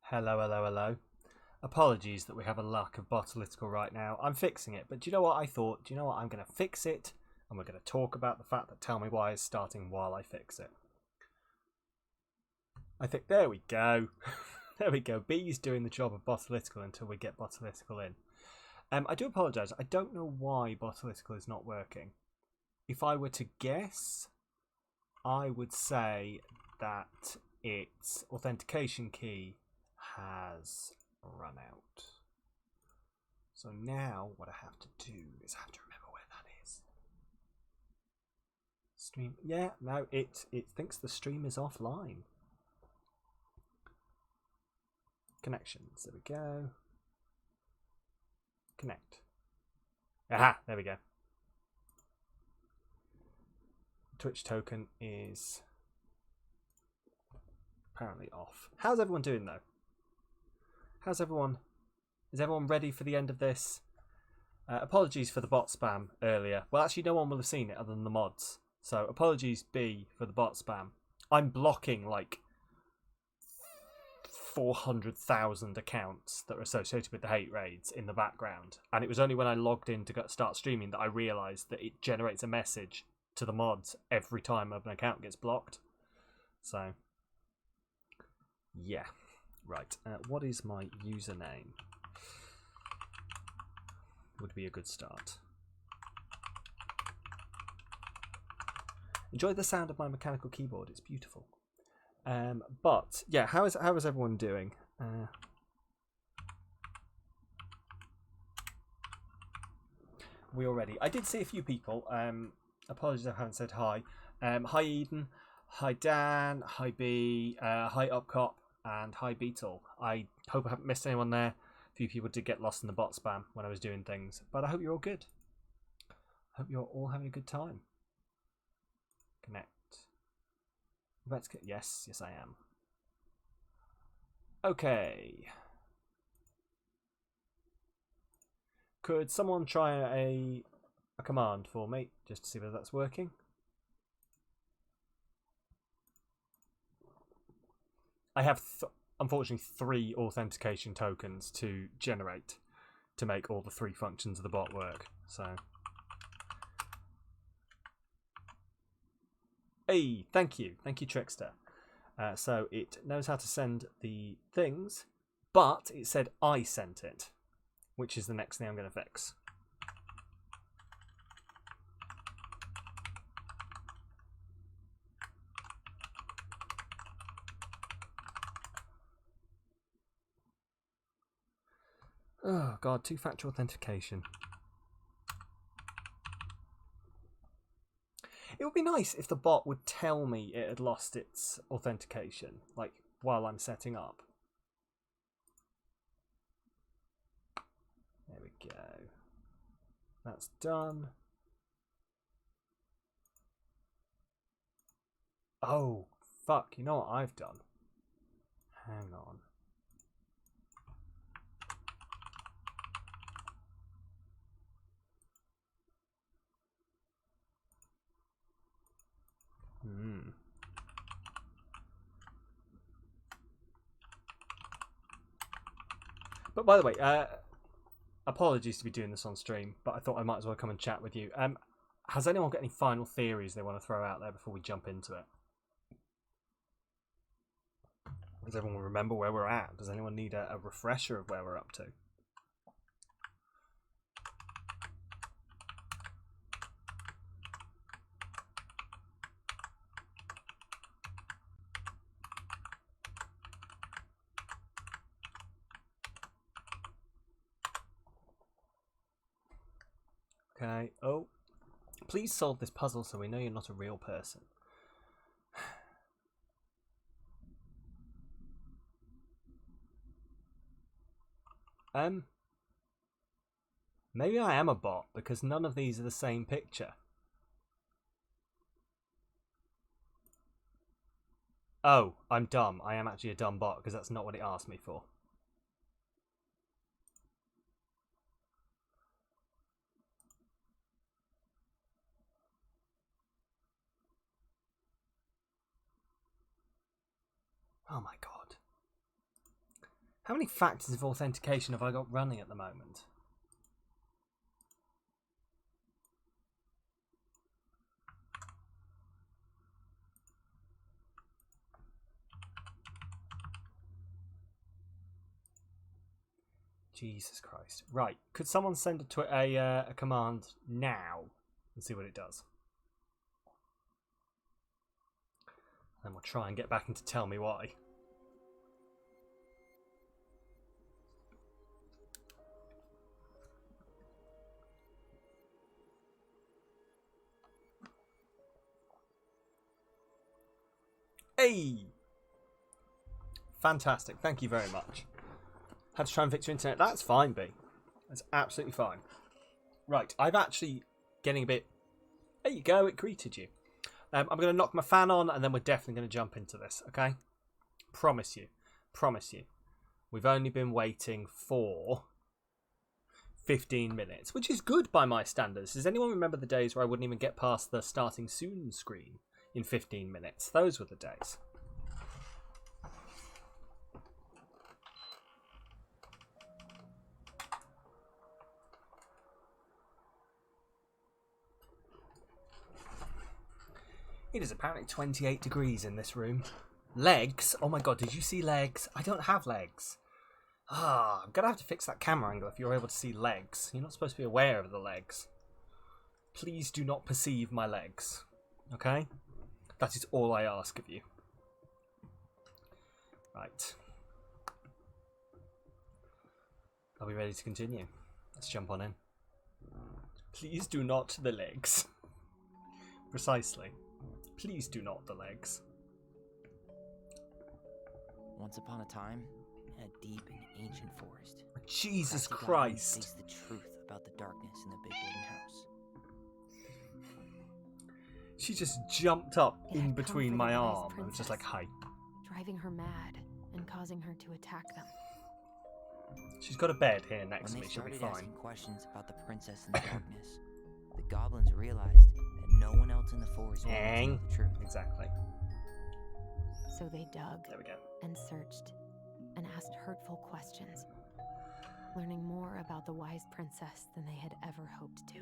Hello, hello, hello. Apologies that we have a lack of Bottlitical right now. I'm fixing it, but do you know what I thought? Do you know what? I'm going to fix it, and we're going to talk about the fact that Tell Me Why is starting while I fix it. I think, there we go. There we go. B's doing the job of Bottlitical until we get Bottlitical in. I do apologise. I don't know why Bottlitical is not working. If I were to guess, I would say that its authentication key has run out. So now what I have to do is I have to remember where that is. Stream. Yeah, no, it thinks the stream is offline. Connections. There we go. Connect. Aha, there we go. Twitch token is apparently off. How's everyone doing though? How's everyone? Is everyone ready for the end of this? Apologies for the bot spam earlier. Well, actually, no one will have seen it other than the mods. So, apologies, B, for the bot spam. I'm blocking like 400,000 accounts that are associated with the hate raids in the background. And it was only when I logged in to start streaming that I realised that it generates a message to the mods every time an account gets blocked. So, yeah. Right, what is my username? Would be a good start. Enjoy the sound of my mechanical keyboard, it's beautiful. But yeah, how is everyone doing? We all ready? I did see a few people. Apologies I haven't said hi. Hi Eden, hi Dan, hi B, hi Upcop, and hi Beetle. I hope I haven't missed anyone there. A few people did get lost in the bot spam when I was doing things, but I hope you're all good. I hope you're all having a good time. Connect. Yes, I am. Okay. Could someone try a command for me, just to see whether that's working? I have, unfortunately, 3 authentication tokens to generate to make all the 3 functions of the bot work. So, hey, thank you, Trickster. So it knows how to send the things, but it said I sent it, which is the next thing I'm going to fix. Oh god, 2-factor authentication. It would be nice if the bot would tell me it had lost its authentication, like while I'm setting up. There we go. That's done. Oh, fuck, you know what I've done? Hang on. But by the way, apologies to be doing this on stream, but I thought I might as well come and chat with you. Has anyone got any final theories they want to throw out there before we jump into it? Does everyone remember where we're at? Does anyone need a refresher of where we're up to? Okay. Oh, please solve this puzzle so we know you're not a real person. Maybe I am a bot because none of these are the same picture. Oh, I'm dumb. I am actually a dumb bot because that's not what it asked me for. Oh my god. How many factors of authentication have I got running at the moment? Jesus Christ. Right. Could someone send a command now and see what it does? And we'll try and get back into tell me why. Hey! Fantastic. Thank you very much. Had to try and fix your internet. That's fine, B. That's absolutely fine. Right, I'm actually getting a bit... There you go, it greeted you. I'm going to knock my fan on and then we're definitely going to jump into this, okay? Promise you. Promise you. We've only been waiting for 15 minutes, which is good by my standards. Does anyone remember the days where I wouldn't even get past the starting soon screen in 15 minutes? Those were the days. It is apparently 28 degrees in this room. Legs? Oh my god, did you see legs? I don't have legs. I'm going to have to fix that camera angle if you're able to see legs. You're not supposed to be aware of the legs. Please do not perceive my legs. Okay? That is all I ask of you. Right. Are we ready to continue? Let's jump on in. Please do not the legs. Precisely. Please do not the legs. Once upon a time, in a deep and ancient forest, Jesus Crassy Christ. Goblin faced the truth about the darkness in the big wooden house. She just jumped up It in had come between for my the wise arm and was just like, hi. driving her mad and causing her to attack them. She's got a bed here next When to they me, she'll be started fine. asking questions about the princess in the darkness, the goblins realized that no one else in the forest wanted to know the truth. Exactly. So they dug There we go. and searched and asked hurtful questions, learning more about the wise princess than they had ever hoped to.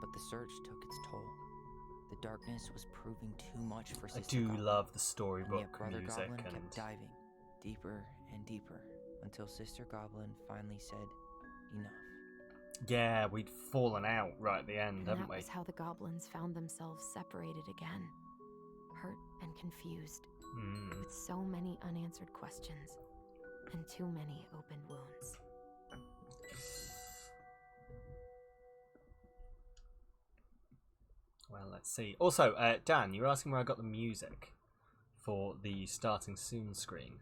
But the search took its toll. The darkness was proving too much for I Sister do Goblin, love the and storybook yet Brother music Goblin and kept diving deeper and deeper until Sister Goblin finally said, enough. yeah, we'd fallen out right at the end, And haven't that we? was how the goblins found themselves separated again, hurt and confused, with so many unanswered questions and too many open wounds. Well, let's see. Also, Dan, you were asking where I got the music for the starting soon screen.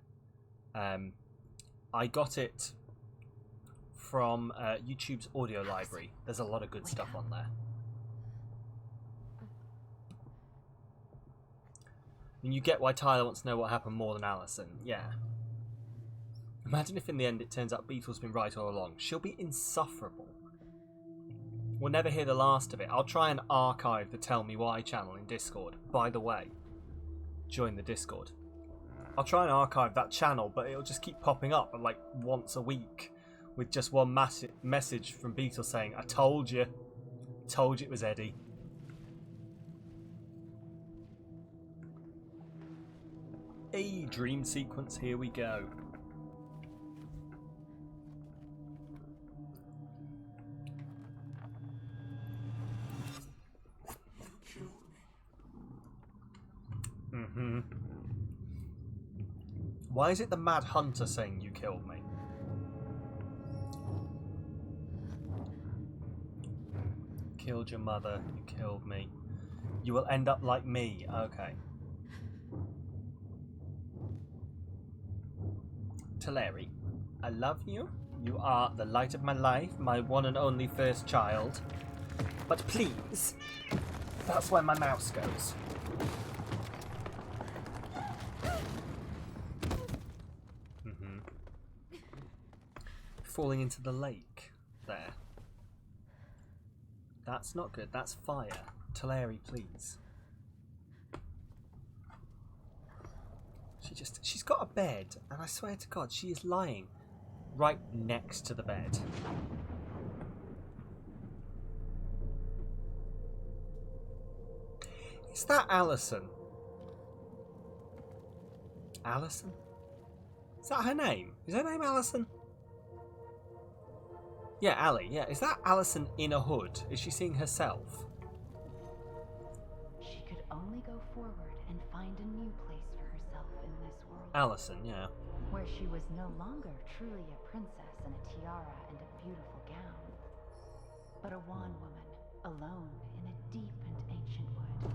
I got it from YouTube's audio library. There's a lot of good stuff on there. And you get why Tyler wants to know what happened more than Alison. Yeah. Imagine if in the end it turns out Beetle's been right all along. She'll be insufferable. We'll never hear the last of it. I'll try and archive the Tell Me Why channel in Discord. By the way, join the Discord. I'll try and archive that channel, but it'll just keep popping up like once a week with just one message from Beetle saying, I told you. Told you it was Eddie. A dream sequence, here we go. Why is it the Mad Hunter saying you killed me? Killed your mother, you killed me. You will end up like me, okay. Teleri, I love you. You are the light of my life, my one and only first child. But please, that's where my mouse goes. Falling into the lake there. That's not good. That's fire. Teleri, please. She's got a bed, and I swear to God, she is lying right next to the bed. Is that Alison? Alison? Is that her name? Is her name Alison? Yeah, Ali. Yeah, is that Alison in a hood? Is she seeing herself? She could only go forward and find a new place for herself in this world. Alison, yeah. Where she was no longer truly a princess in a tiara and a beautiful gown, but a wan woman, alone in a deep and ancient wood.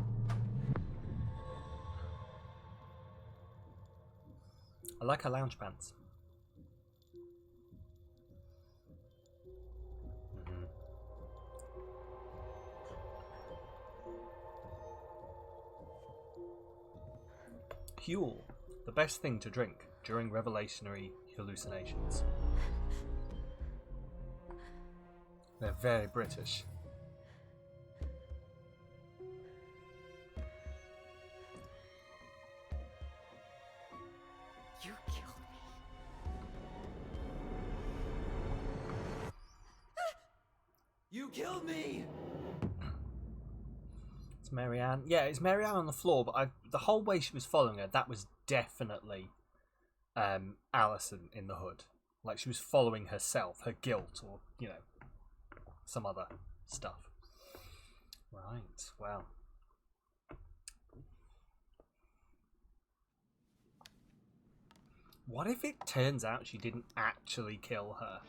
I like her lounge pants. Huel, the best thing to drink during revelationary hallucinations. They're very British. You killed me. You killed me! It's Marianne. Yeah, it's Marianne on the floor, but the whole way she was following her, that was definitely Alison in the hood. Like she was following herself, her guilt, or, you know, some other stuff. Right, well. What if it turns out she didn't actually kill her?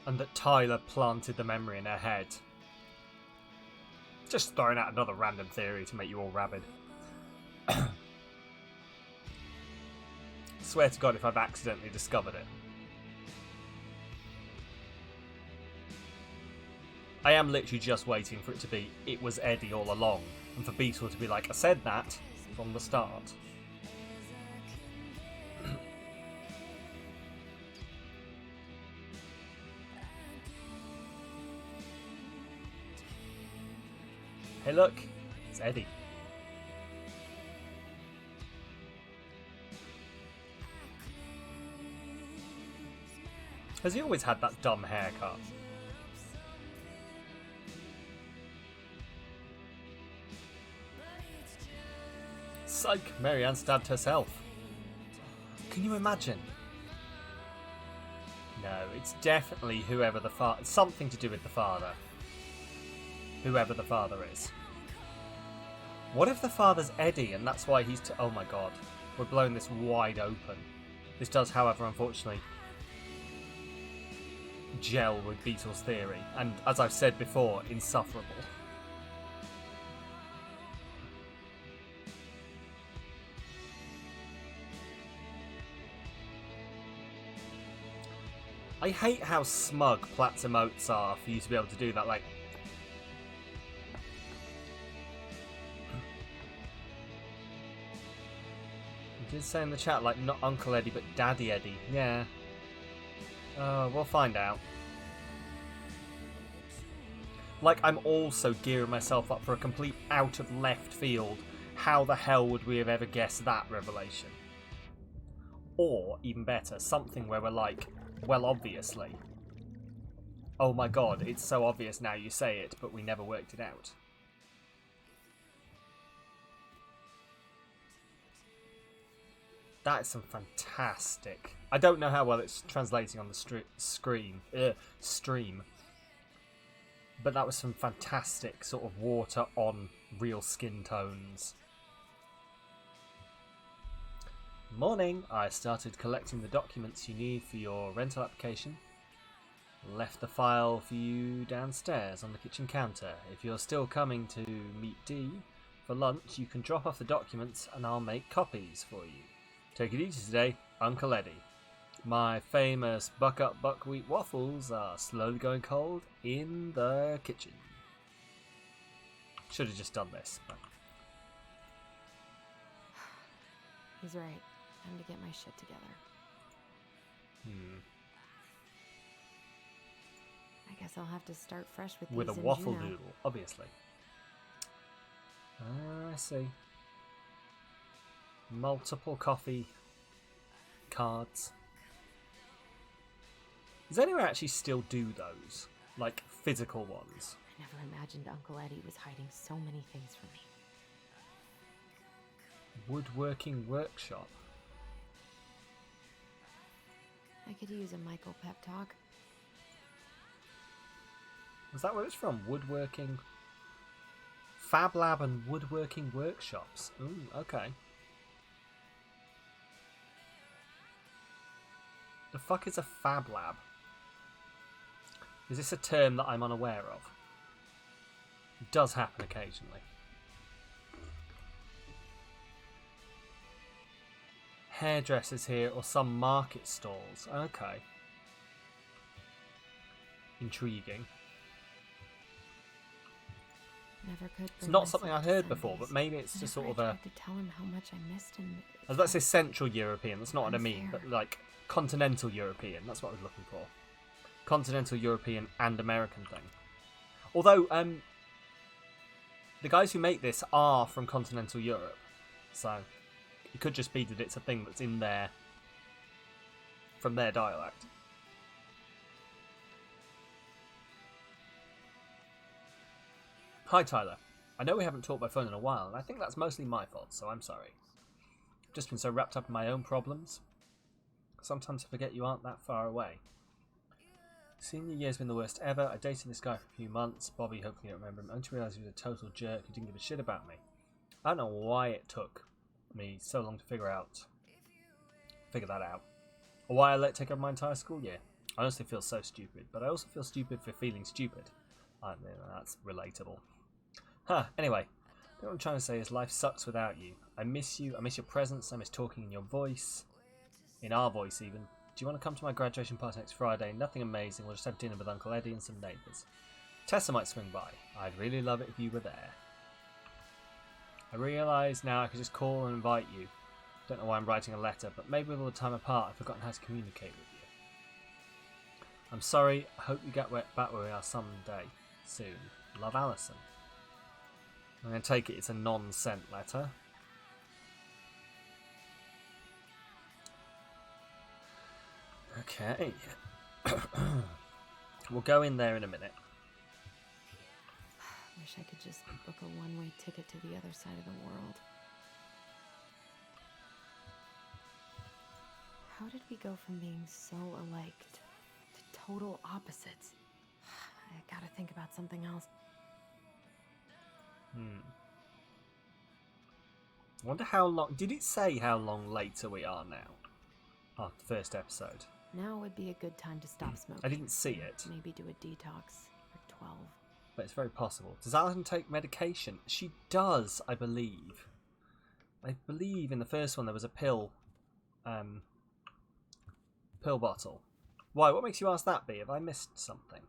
And that Tyler planted the memory in her head? Just throwing out another random theory to make you all rabid. Swear to God if I've accidentally discovered it. I am literally just waiting for it to be, it was Eddie all along. And for Beetle to be like, I said that from the start. Hey look, it's Eddie. Has he always had that dumb haircut? Psych, Marianne stabbed herself. Can you imagine? No, it's definitely whoever the father... Something to do with the father. Whoever the father is. What if the father's Eddie and that's why he's... Oh my god. We're blowing this wide open. This does, however, unfortunately, gel with Beetle's theory. And, as I've said before, insufferable. I hate how smug Platt's emotes are for you to be able to do that, like... You did say in the chat, like, not Uncle Eddie, but Daddy Eddie. Yeah. We'll find out. Like, I'm also gearing myself up for a complete out of left field. How the hell would we have ever guessed that revelation? Or, even better, something where we're like, well, obviously. Oh my god, it's so obvious now you say it, but we never worked it out. That is some fantastic... I don't know how well it's translating on the stream. But that was some fantastic sort of water on real skin tones. Morning. I started collecting the documents you need for your rental application. Left the file for you downstairs on the kitchen counter. If you're still coming to meet Dee for lunch, you can drop off the documents and I'll make copies for you. Take it easy today, Uncle Eddie. My famous buck-up buckwheat waffles are slowly going cold in the kitchen. Should have just done this. But... He's right. Time to get my shit together. I guess I'll have to start fresh with a these in waffle Juneau. noodle, obviously. I see. Multiple coffee cards. Does anyone actually still do those? Like physical ones? I never imagined Uncle Eddie was hiding so many things from me. Woodworking workshop. I could use a Michael pep talk. Was that where it's from? Woodworking... Fab Lab and woodworking workshops. Ooh, okay. The fuck is a Fab Lab? Is this a term that I'm unaware of? It does happen occasionally. Hairdressers here or some market stalls. Okay. Intriguing. Never could. It's not something I've heard before, but maybe it's just sort of a... I tried to tell him how much I missed him. I was about to say Central European, that's not what I mean, but like Continental European, that's what I was looking for. Continental European and American thing. Although, the guys who make this are from Continental Europe, so it could just be that it's a thing that's in there from their dialect. Hi Tyler, I know we haven't talked by phone in a while, and I think that's mostly my fault, so I'm sorry. I've just been so wrapped up in my own problems. Sometimes I forget you aren't that far away. Senior year's been the worst ever. I dated this guy for a few months. Bobby, hopefully you don't remember him. Only to realise he was a total jerk who didn't give a shit about me. I don't know why it took me so long to figure that out. Or why I let it take over my entire school year. I honestly feel so stupid, but I also feel stupid for feeling stupid. I mean, that's relatable. Anyway, what I'm trying to say is life sucks without you. I miss you, I miss your presence, I miss talking in your voice. In our voice, even. Do you want to come to my graduation party next Friday? Nothing amazing, we'll just have dinner with Uncle Eddie and some neighbours. Tessa might swing by. I'd really love it if you were there. I realise now I could just call and invite you. Don't know why I'm writing a letter, but maybe with all the time apart I've forgotten how to communicate with you. I'm sorry, I hope you get back where we are someday. Soon. Love, Alison. I'm going to take it it's a non-sent letter. Okay. We'll go in there in a minute. Wish I could just book a one-way ticket to the other side of the world. How did we go from being so alike to total opposites? I gotta think about something else. I wonder how long... Did it say how long later we are now? Oh, the first episode. Now would be a good time to stop smoking. I didn't see it. Maybe do a detox for 12. But it's very possible. Does Alison take medication? She does, I believe. I believe in the first one there was a pill bottle. Why? What makes you ask that, B? Have I missed something?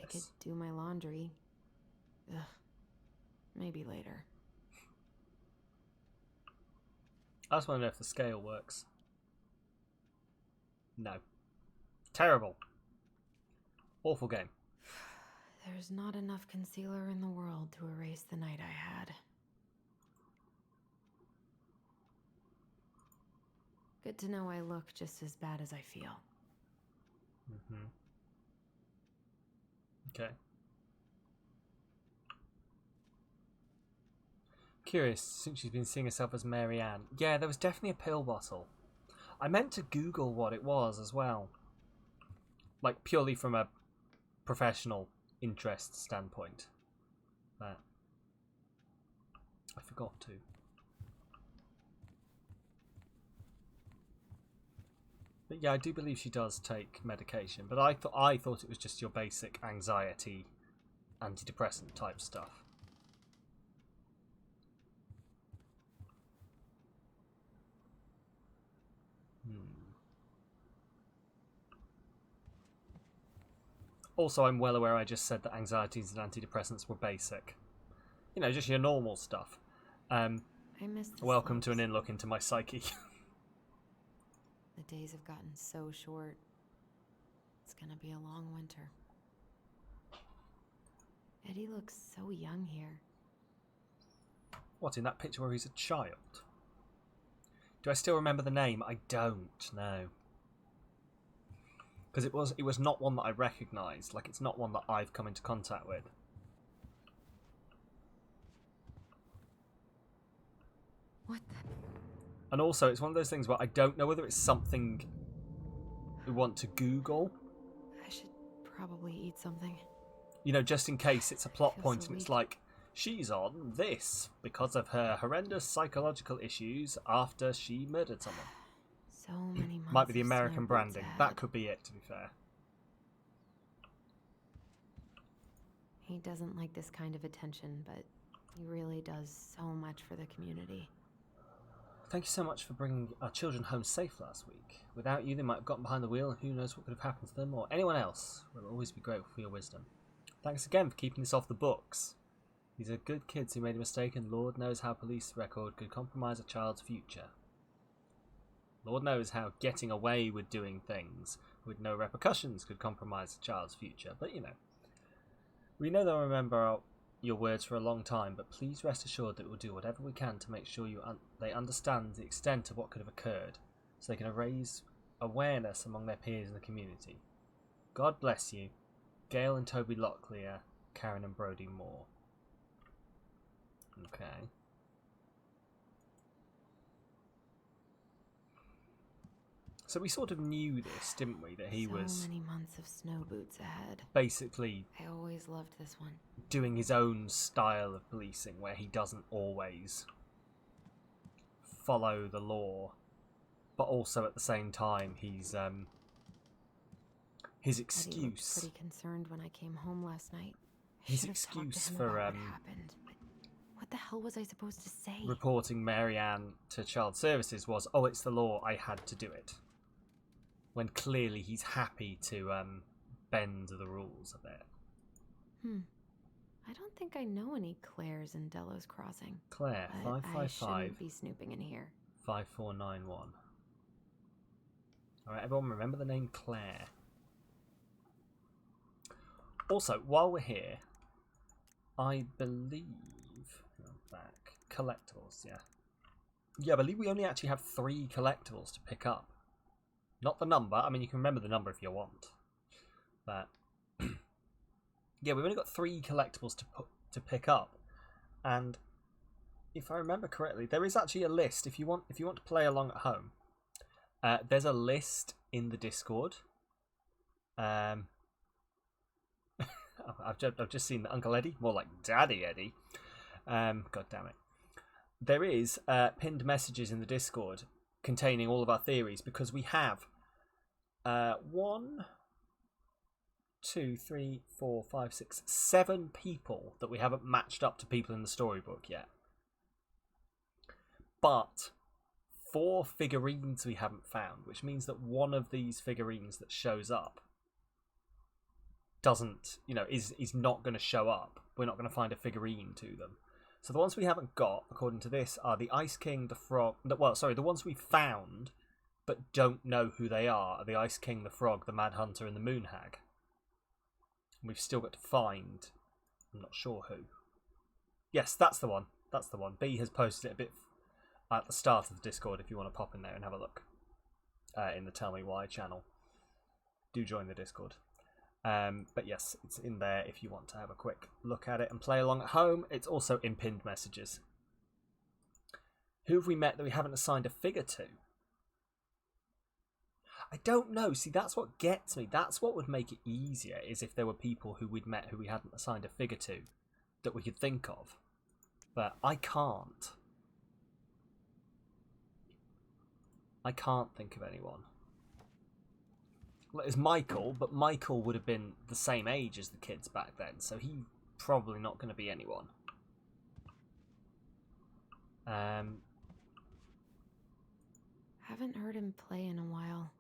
I could do my laundry. Ugh. Maybe later. I just want to know if the scale works. No. Terrible. Awful game. There's not enough concealer in the world to erase the night I had. Good to know I look just as bad as I feel. Okay. Curious, since she's been seeing herself as Mary Ann. Yeah, there was definitely a pill bottle. I meant to Google what it was as well. Like, purely from a professional interest standpoint. But I forgot to. But yeah, I do believe she does take medication. But I thought it was just your basic anxiety, antidepressant type stuff. Also, I'm well aware I just said that anxieties and antidepressants were basic. You know, just your normal stuff. I missed Welcome to an in-look into my psyche. The days have gotten so short. It's gonna be a long winter. Eddie looks so young here. What, in that picture where he's a child? Do I still remember the name? I don't know. Because it was not one that I recognised. Like, it's not one that I've come into contact with. What the? And also, it's one of those things where I don't know whether it's something we want to Google. I should probably eat something. You know, just in case it's a plot Feel point so and it's weak. like, she's on this because of her horrendous psychological issues after she murdered someone. So many months. Might be the of American snow boots branding. ahead. That could be it, to be fair. He doesn't like this kind of attention, but he really does so much for the community. Thank you so much for bringing our children home safe last week. Without you, they might have gotten behind the wheel, and who knows what could have happened to them or anyone else. We'll always be grateful for your wisdom. Thanks again for keeping this off the books. These are good kids who made a mistake, and Lord knows how police record could compromise a child's future. Lord knows how getting away with doing things with no repercussions could compromise a child's future, but you know. We know they'll remember your words for a long time, but please rest assured that we'll do whatever we can to make sure they understand the extent of what could have occurred, so they can raise awareness among their peers in the community. God bless you, Gail and Toby Locklear, Karen and Brody Moore. Okay. So we sort of knew this, didn't we? That he was So many months of snow boots ahead. basically I always loved this one. doing his own style of policing, where he doesn't always follow the law, but also at the same time his Eddie looked excuse, pretty concerned when I came home last night. I his should have talked to excuse him for about what happened. But what the hell was I supposed to say? reporting Marianne to Child Services was, "Oh, it's the law. I had to do it." When clearly he's happy to bend the rules a bit. I don't think I know any Claires in Delos Crossing. Claire, But I 555 shouldn't be snooping in here. 5491. Alright, everyone remember the name Claire. Also, while we're here, I believe... back. Collectibles, yeah. Yeah, I believe we only actually have 3 collectibles to pick up. Not the number. I mean, you can remember the number if you want. But... yeah, we've only got 3 collectibles to pick up. And... if I remember correctly, there is actually a list. If you want to play along at home, there's a list in the Discord. I've just seen Uncle Eddie, more like Daddy Eddie. God damn it! There is pinned messages in the Discord containing all of our theories, because we have 1, 2, 3, 4, 5, 6, 7 people that we haven't matched up to people in the storybook yet. But 4 figurines we haven't found, which means that one of these figurines that shows up doesn't, is not going to show up. We're not going to find a figurine to them. So the ones we haven't got, according to this, are the Ice King, the Frog... the ones we found but don't know who they are the Ice King, the Frog, the Mad Hunter, and the Moon Hag. We've still got to find... I'm not sure who. Yes, that's the one. That's the one. B has posted it a bit at the start of the Discord if you want to pop in there and have a look. In the Tell Me Why channel. Do join the Discord. But yes, it's in there if you want to have a quick look at it and play along at home. It's also in pinned messages. Who have we met that we haven't assigned a figure to? I don't know. See, that's what gets me. That's what would make it easier, is if there were people who we'd met who we hadn't assigned a figure to that we could think of. But I can't. I can't think of anyone. Well, there's Michael, but Michael would have been the same age as the kids back then, so he's probably not going to be anyone. Haven't heard him play in a while.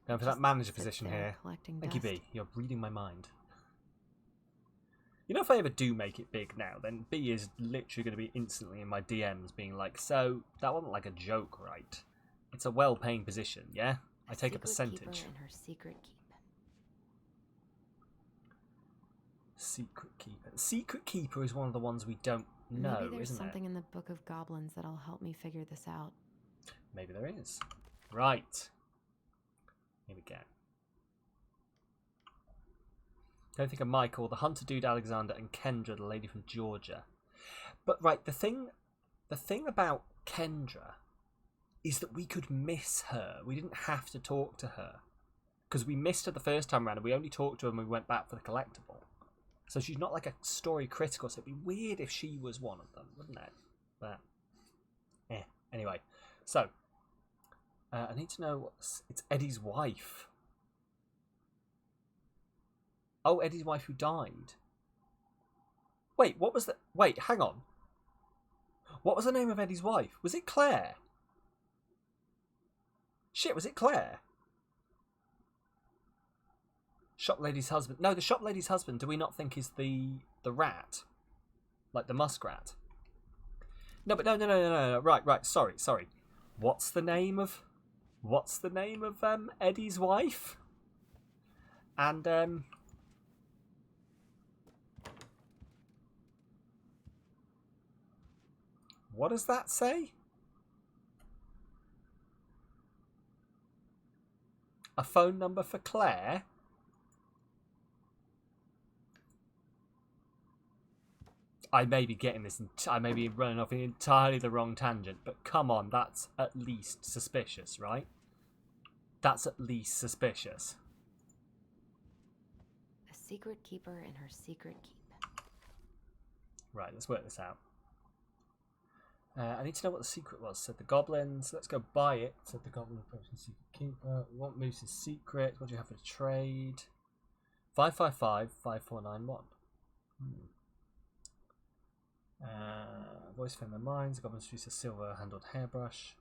Going for Just that manager sits position there here. collecting Thank you, dust. B. You're reading my mind. You know, if I ever do make it big now, then B is literally going to be instantly in my DMs being like, so, that wasn't like a joke, right? It's a well-paying position, yeah? I take a secret percentage. keeper in her secret keep. Secret Keeper. Secret Keeper is one of the ones we don't know, Maybe there's isn't something it? in the Book of Goblins that'll help me figure this out. Maybe there is. Right. Here we go. Don't think of Michael, the hunter dude Alexander, and Kendra, the lady from Georgia. But right, the thing about Kendra is that we could miss her. We didn't have to talk to her. Because we missed her the first time around and we only talked to her when we went back for the collectible. So she's not like a story critical, so it'd be weird if she was one of them, wouldn't it? But, anyway. So, I need to know, it's Eddie's wife. Oh, Eddie's wife who died. Wait, what was the... Wait, hang on. What was the name of Eddie's wife? Was it Claire? Shit, was it Claire? Shop lady's husband. No, the shop lady's husband, do we not think is the rat? Like the muskrat? No, but no. Right. Sorry. What's the name of Eddie's wife? And what does that say? A phone number for Claire? I may be getting this, I may be running off in entirely the wrong tangent, but come on, that's at least suspicious, right? That's at least suspicious. A secret keeper in her secret keep. Right, let's work this out. I need to know what the secret was. Said the goblins. Let's go buy it. Said the goblin person secret keeper. We want Moose's secret. What do you have for trade? 555-5491. Voice from the mines. The goblins use a silver-handled hairbrush.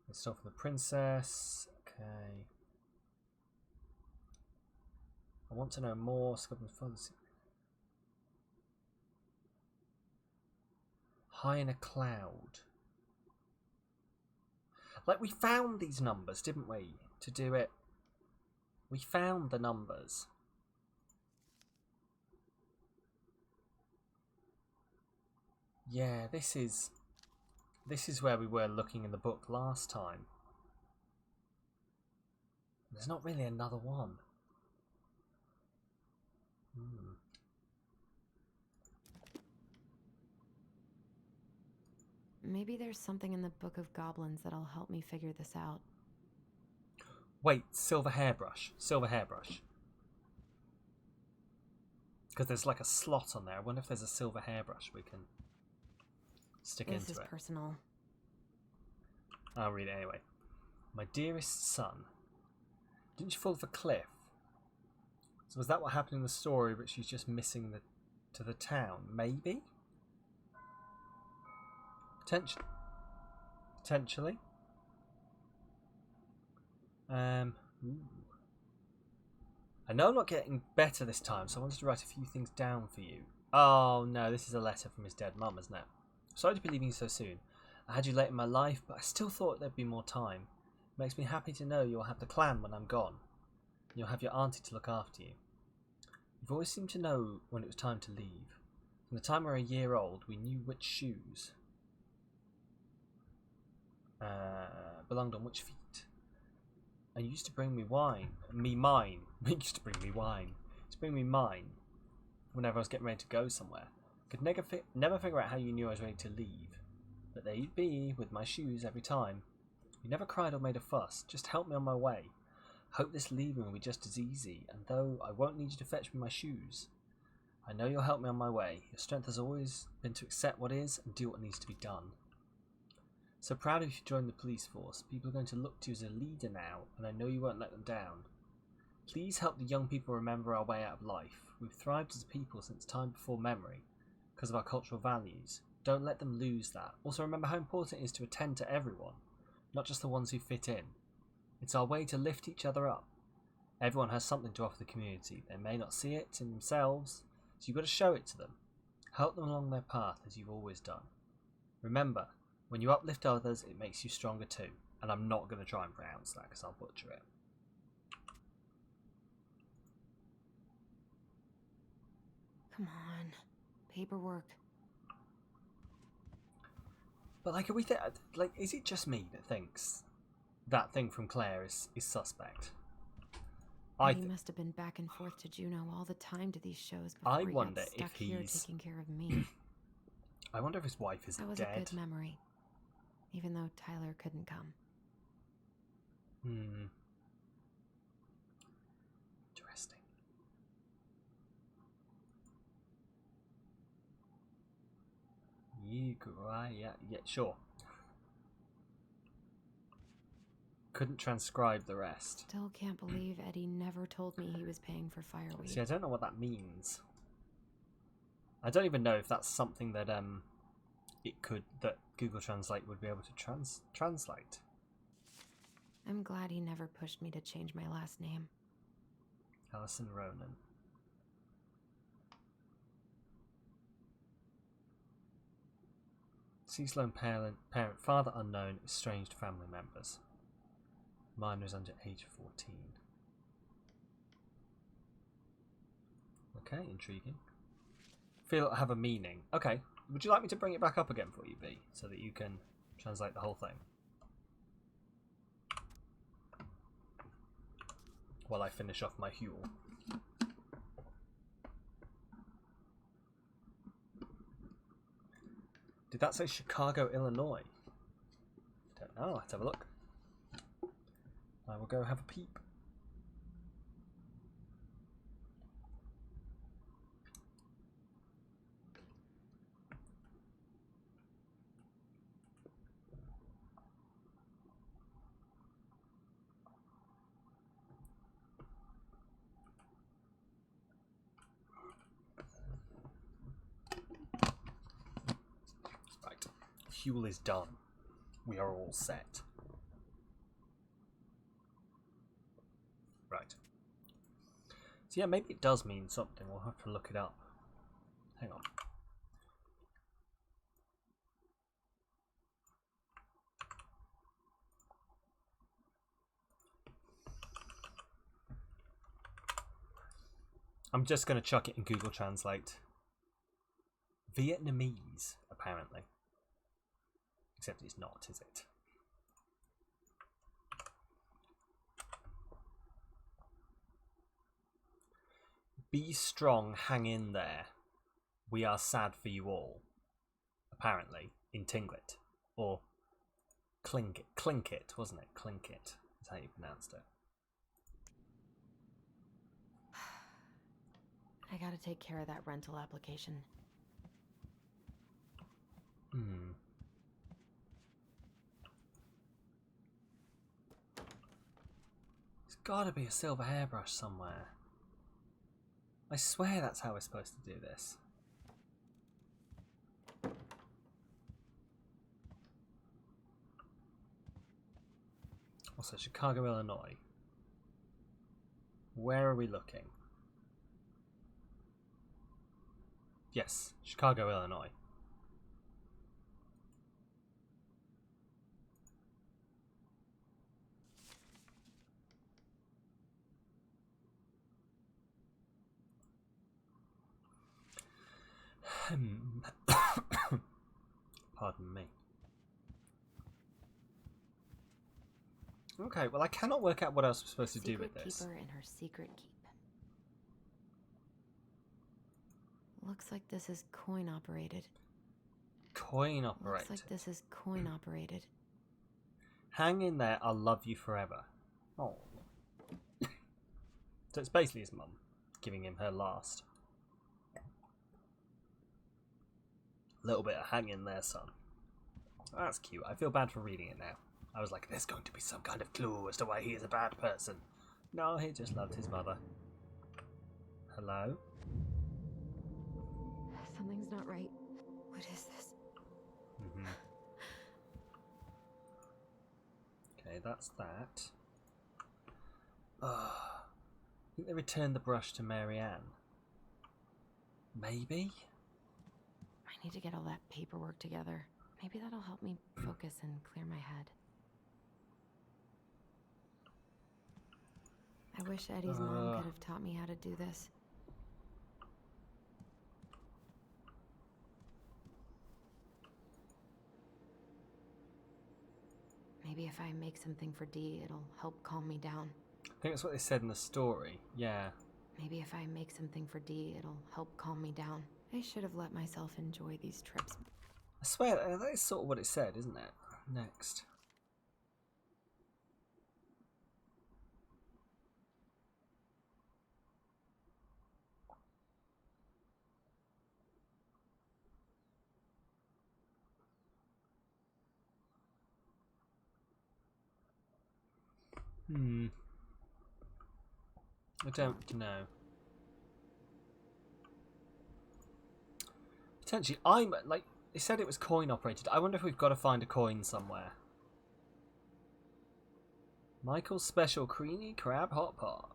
Let's start for the princess. Okay. I want to know more. Goblins find the secret. High in a cloud. Like, we found these numbers, didn't we? To do it. We found the numbers. Yeah, this is where we were looking in the book last time. There's not really another one. Maybe there's something in the Book of Goblins that'll help me figure this out. Wait, silver hairbrush. Because there's like a slot on there. I wonder if there's a silver hairbrush we can stick into it. This is personal. I'll read it anyway. My dearest son, didn't you fall off a cliff? So was that what happened in the story, but she's just missing to the town? Maybe? Potentially. Ooh. I know I'm not getting better this time, so I wanted to write a few things down for you. Oh no, this is a letter from his dead mum, isn't it? Sorry to be leaving you so soon. I had you late in my life, but I still thought there'd be more time. It makes me happy to know you'll have the clan when I'm gone. You'll have your auntie to look after you. You've always seemed to know when it was time to leave. From the time we were a year old, we knew which shoes belonged on which feet. And you used to bring me mine. You used to bring me wine. You used to bring me mine whenever I was getting ready to go somewhere. Could never figure out how you knew I was ready to leave. But there you'd be, with my shoes every time. You never cried or made a fuss, just helped me on my way. Hope this leaving will be just as easy, and though I won't need you to fetch me my shoes, I know you'll help me on my way. Your strength has always been to accept what is and do what needs to be done. So proud of you to join the police force. People are going to look to you as a leader now, and I know you won't let them down. Please help the young people remember our way out of life. We've thrived as a people since time before memory, because of our cultural values. Don't let them lose that. Also remember how important it is to attend to everyone, not just the ones who fit in. It's our way to lift each other up. Everyone has something to offer the community. They may not see it in themselves, so you've got to show it to them. Help them along their path as you've always done. Remember, when you uplift others, it makes you stronger too. And I'm not going to try and pronounce that because I'll butcher it. Come on. Paperwork. But like, is it just me that thinks that thing from Claire is suspect? He must have been back and forth to Juneau all the time to these shows before I he wonder got stuck if here he's taking care of me. I wonder if his wife is That was dead. a good memory, even though Tyler couldn't come. Interesting. You could, yeah, sure. Couldn't transcribe the rest. Still can't believe Eddie never told me he was paying for fireweed. See, I don't know what that means. I don't even know if that's something that that Google Translate would be able to translate. I'm glad he never pushed me to change my last name. Alison Ronan. C. Sloan parent, father unknown, estranged family members. Minor is under age 14. Okay, intriguing. Feel it'll have a meaning. Okay, would you like me to bring it back up again for you, B, so that you can translate the whole thing? While I finish off my Huel. Did that say Chicago, Illinois? Don't know, let's have a look. I will go have a peep. Right, Huel is done. We are all set. Right. So yeah, maybe it does mean something. We'll have to look it up. Hang on. I'm just going to chuck it in Google Translate. Vietnamese, apparently. Except it's not, is it? Be strong, hang in there. We are sad for you all. Apparently, in Tinglet. Or Clinkit, wasn't it? Clinkit is how you pronounced it. I gotta take care of that rental application. There's gotta be a silver hairbrush somewhere. I swear that's how we're supposed to do this. Also, Chicago, Illinois. Where are we looking? Yes, Chicago, Illinois. Pardon me. Okay, well I cannot work out what else we're supposed to do with this. Secret keeper and her secret keep. Looks like this is coin operated. Coin operated. Looks like this is coin operated. Hang in there, I'll love you forever. Oh. So it's basically his mum giving him her last. Little bit of hang in there, son. That's cute. I feel bad for reading it now. I was like, there's going to be some kind of clue as to why he is a bad person. No, he just loved his mother. Hello? Something's not right. What is this? Okay, that's that. I think they returned the brush to Marianne. Maybe? I need to get all that paperwork together. Maybe that'll help me focus and clear my head. wish Eddie's mom could have taught me how to do this. Maybe if I make something for Dee, it'll help calm me down. I think that's what they said in the story. Yeah. Maybe if I make something for Dee, it'll help calm me down. I should have let myself enjoy these trips. I swear, that is sort of what it said, isn't it? Next. I don't know. Potentially, I'm like, they said it was coin operated. I wonder if we've got to find a coin somewhere. Michael's special creamy crab hot pot.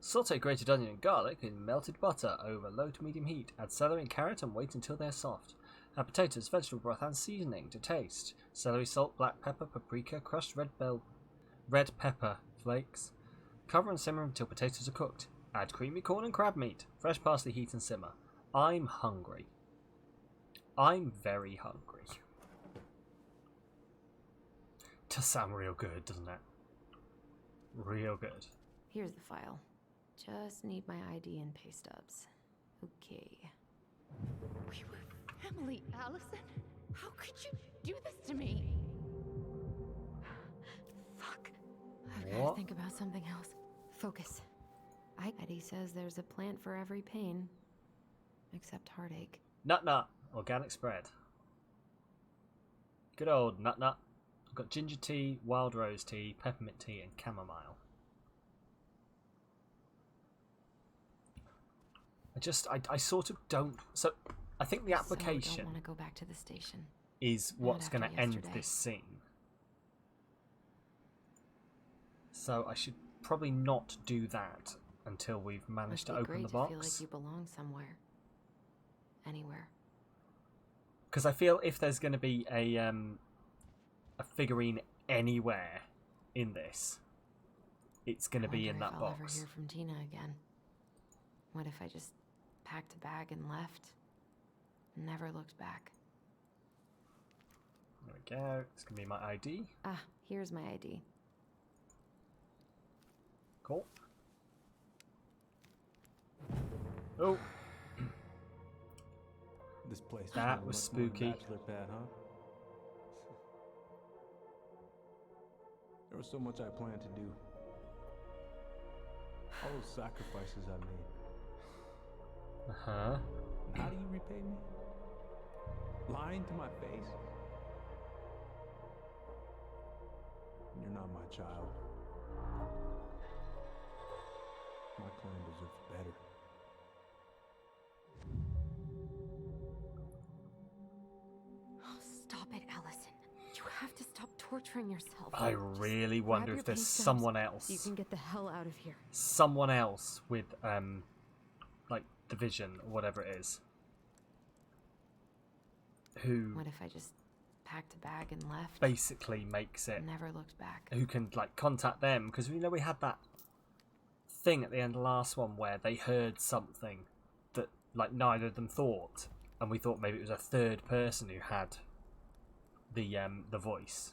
Saute grated onion and garlic in melted butter over low to medium heat. Add celery and carrot and wait until they're soft. Add potatoes, vegetable broth and seasoning to taste. Celery, salt, black pepper, paprika, crushed red pepper flakes. Cover and simmer until potatoes are cooked. Add creamy corn and crab meat. Fresh parsley, heat and simmer. I'm hungry. I'm very hungry. Does sound real good, doesn't it? Real good. Here's the file. Just need my ID and pay stubs. Okay. We were family, Allison. How could you do this to me? Fuck. I've got to think about something else. Focus. Eddie says there's a plant for every pain. Except heartache. Nut. Organic spread. Good old nut. I've got ginger tea, wild rose tea, peppermint tea, and chamomile. I sort of don't. So I think the application I don't want to go back to the station. Is what's going to end yesterday. this scene. So I should probably not do that until we've managed to open the box. Feel like you belong somewhere. Anywhere. Because I feel if there's going to be a figurine anywhere in this, it's going to be in that I'll box. ever hear from Tina again. What if I just packed a bag and left? Never looked back. There we go. It's going to be my ID. Ah, here's my ID. Cool. Oh. This place That was spooky. Bachelor pad, huh? There was so much I planned to do. All those sacrifices I made. Uh-huh. And how do you repay me? Lying to my face? You're not my child. My clan deserves better. Oh, stop it, Allison. You have to stop torturing yourself. I really wonder if there's someone else. So you can get the hell out of here. Someone else with, like, the vision or whatever it is. Who What if I just packed a bag and left? basically makes it. Never looked back. Who can, like, contact them. Because, you know, we had that thing at the end of the last one where they heard something that, like, neither of them thought. And we thought maybe it was a third person who had the voice.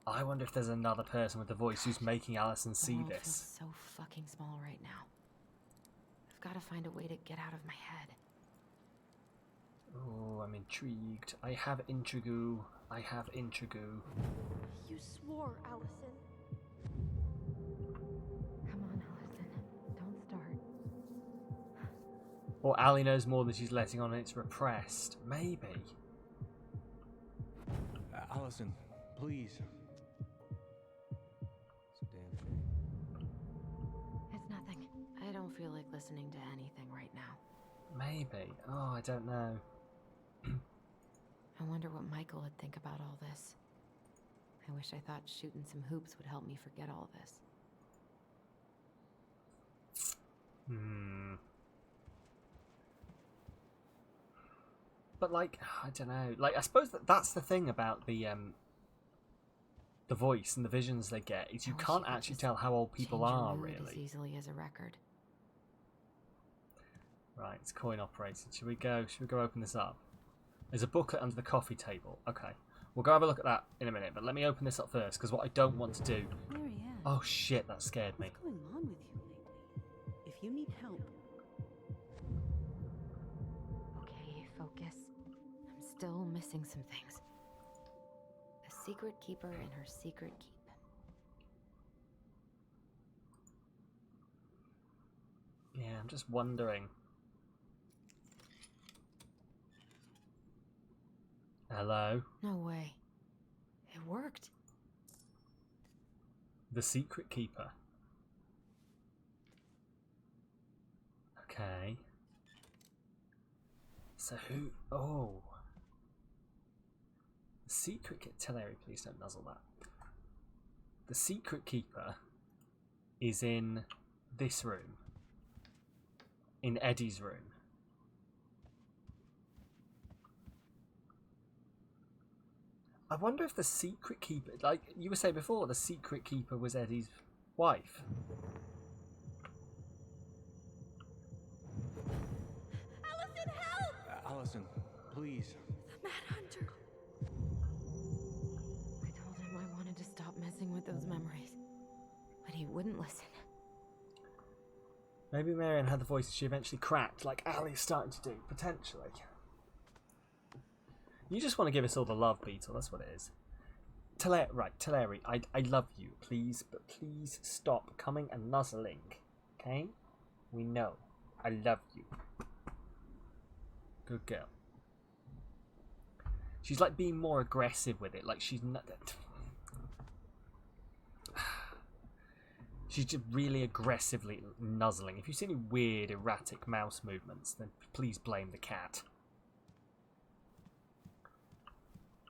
I wonder if there's another person with the voice who's making Allison see The world this. feels so fucking small right now. I've got to find a way to get out of my head. Oh, I'm intrigued. I have intrigue. You swore, Allison. Come on, Allison. Don't start. Or Allie knows more than she's letting on and it's repressed. Maybe. Allison, please. It's a damn shame. It's nothing. I don't feel like listening to anything right now. Maybe. Oh, I don't know. I wonder what Michael would think about all this. I wish I thought shooting some hoops would help me forget all this. But, like, I don't know. Like, I suppose that's the thing about the the voice and the visions they get is you I wish can't could actually just tell how old people change your are, mood as really. easily as a record. Right, it's coin operated. Should we go open this up? There's a booklet under the coffee table. Okay. We'll go have a look at that in a minute, but let me open this up first, because what I don't want to do... Marianne, Oh shit, that scared me. what's going on with you lately? If you need help, Okay, focus. I'm still missing some things. The secret keeper and her secret keep. Yeah, I'm just wondering. Hello? No way. It worked. The secret keeper. Okay. So who... Oh. The secret... Teleri, please don't nuzzle that. The secret keeper is in this room. In Eddie's room. I wonder if the secret keeper... Like you were saying before, the secret keeper was Eddie's wife. Allison, help! Allison, please. The Mad Hunter. I told him I wanted to stop messing with those memories, but he wouldn't listen. Maybe Marianne had the voice she eventually cracked, like Ali's starting to do, potentially. You just want to give us all the love, Beetle, that's what it is. Teleri, I love you, please, but please stop coming and nuzzling, okay? We know. I love you. Good girl. She's like being more aggressive with it, like she's not... She's just really aggressively nuzzling. If you see any weird, erratic mouse movements, then please blame the cat.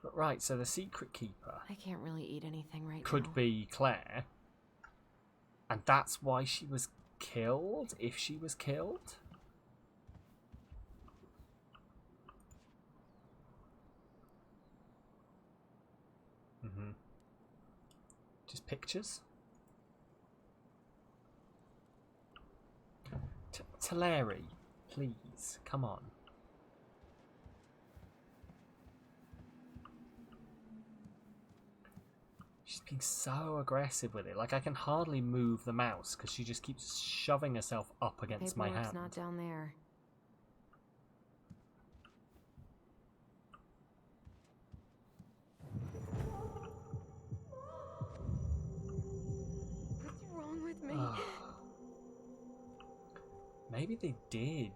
But right, so the secret keeper I can't really eat anything right now. could be Claire. And that's why she was killed, if she was killed. Just pictures. Teleri, please, come on. She's being so aggressive with it. Like, I can hardly move the mouse because she just keeps shoving herself up against my Paperwork's hand. not down there. What's wrong with me? Maybe they did.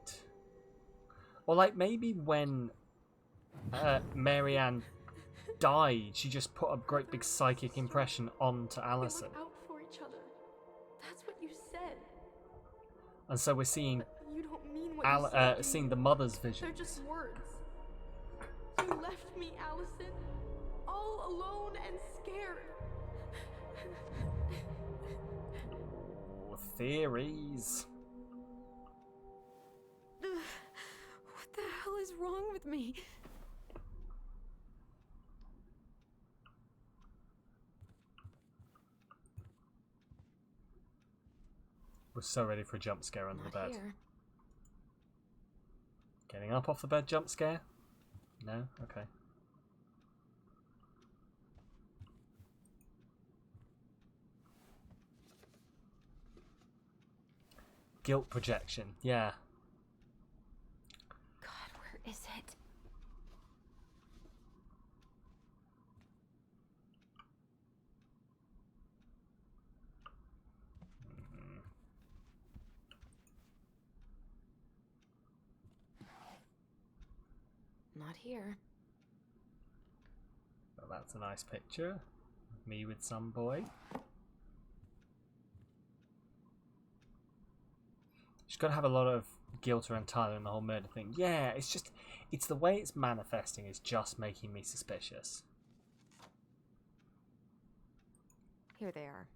Or, like, maybe when Marianne died, she just put a great big psychic impression onto Allison. We look out for each other. That's what you said. And so we're seeing You don't mean what you said. do seeing you? the mother's They're visions. just words. You left me, Allison, all alone and scared. Ooh, theories. What the hell is wrong with me? We're so ready for a jump scare under the Not bed. here. Getting up off the bed, jump scare? No? Okay. Guilt projection, yeah. God, where is it? Not here. Well, that's a nice picture. Me with some boy. She's got to have a lot of guilt around Tyler and the whole murder thing. Yeah, it's just... It's the way it's manifesting is just making me suspicious. Here they are.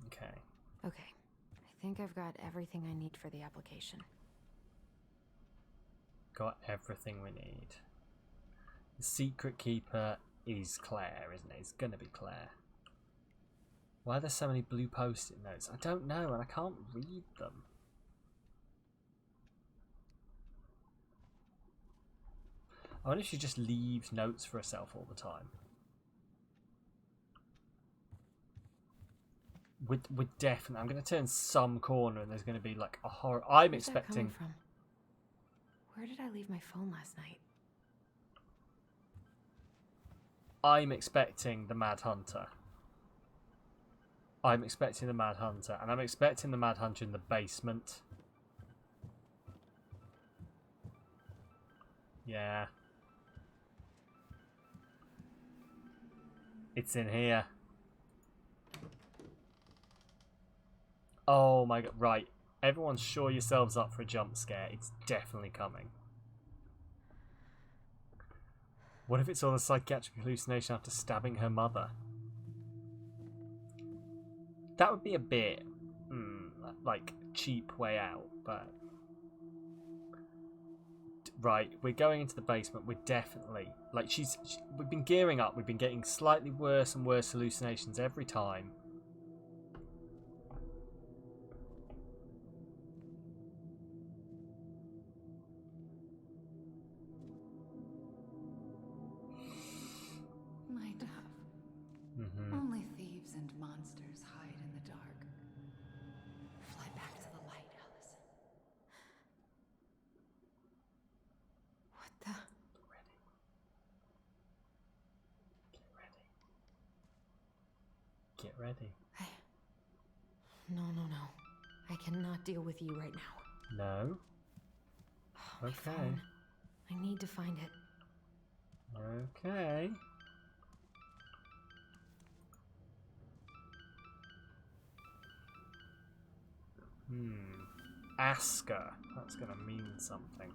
Okay. Okay. I think I've got everything I need for the application. Got everything we need. The secret keeper is Claire, isn't it? It's gonna be Claire. Why are there so many blue post-it notes? I don't know, and I can't read them. I wonder if she just leaves notes for herself all the time. We're definitely... I'm going to turn some corner and there's going to be like a horror... I'm Where's that expecting... coming from? Where did I leave my phone last night? I'm expecting the Mad Hunter. I'm expecting the Mad Hunter. And I'm expecting the Mad Hunter in the basement. Yeah. It's in here. Oh my god. Right. Everyone shore yourselves up for a jump scare. It's definitely coming. What if it's all a psychiatric hallucination after stabbing her mother? That would be a bit, like, cheap way out, but... Right, we're going into the basement. We're definitely... Like, we've been gearing up. We've been getting slightly worse and worse hallucinations every time. My dove. Only thieves and monsters hide in the dark. Fly back to the light, Allison. What the? Get ready. No. I cannot deal with you right now. No? Oh, my Okay. phone. I need to find it. Okay. Asker. That's gonna mean something.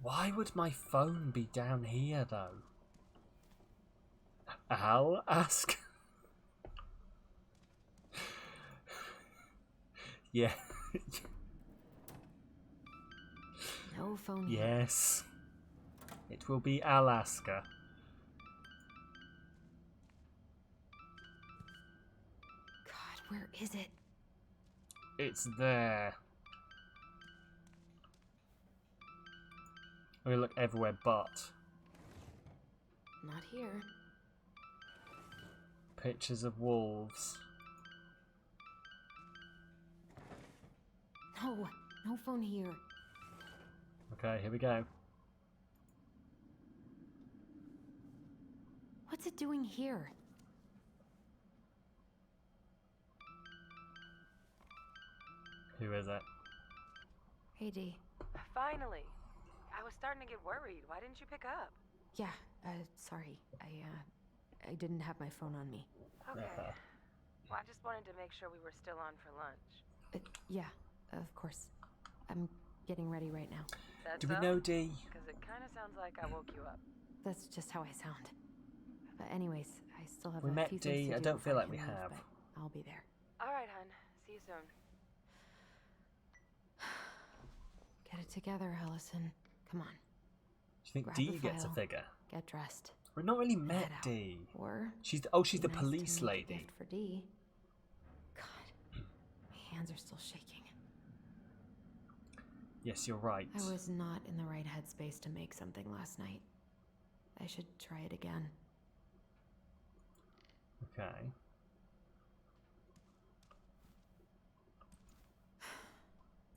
Why would my phone be down here, though? I'll ask. Yeah. No phone here. Yes. It will be Alaska. God, where is it? It's there. I'm gonna look everywhere but. Not here. Pictures of wolves. No phone here. Okay, here we go. What's it doing here? Who is it? Hey, Dee. Finally. I was starting to get worried. Why didn't you pick up? Yeah, sorry. I didn't have my phone on me. Okay. Well, I just wanted to make sure we were still on for lunch. Yeah, of course. I'm getting ready right now. Do we know Dee? Because it kind of sounds like I woke you up. That's just how I sound. But anyways, I still have We a met few things Dee. to I do don't feel before like we can leave, have. but I'll be there. All right, hun. See you soon. Get it together, Allison. Come on. Do you think Grab Dee the gets a file. figure? Get dressed. We've not really and met head out. Dee. Or She's the be the nice police to make a lady. gift for Dee. God, my hands are still shaking. Yes, you're right. I was not in the right headspace to make something last night. I should try it again. Okay.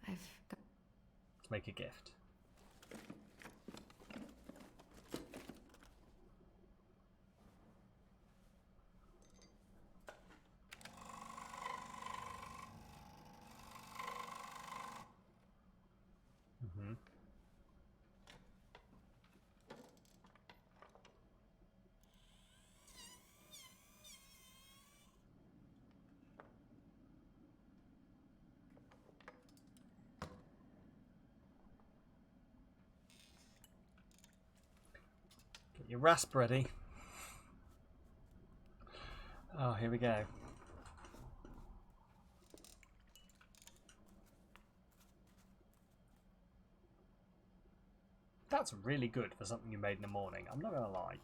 I've got... Let's make a gift. Get your rasp ready. Oh, here we go. That's really good for something you made in the morning, I'm not gonna lie.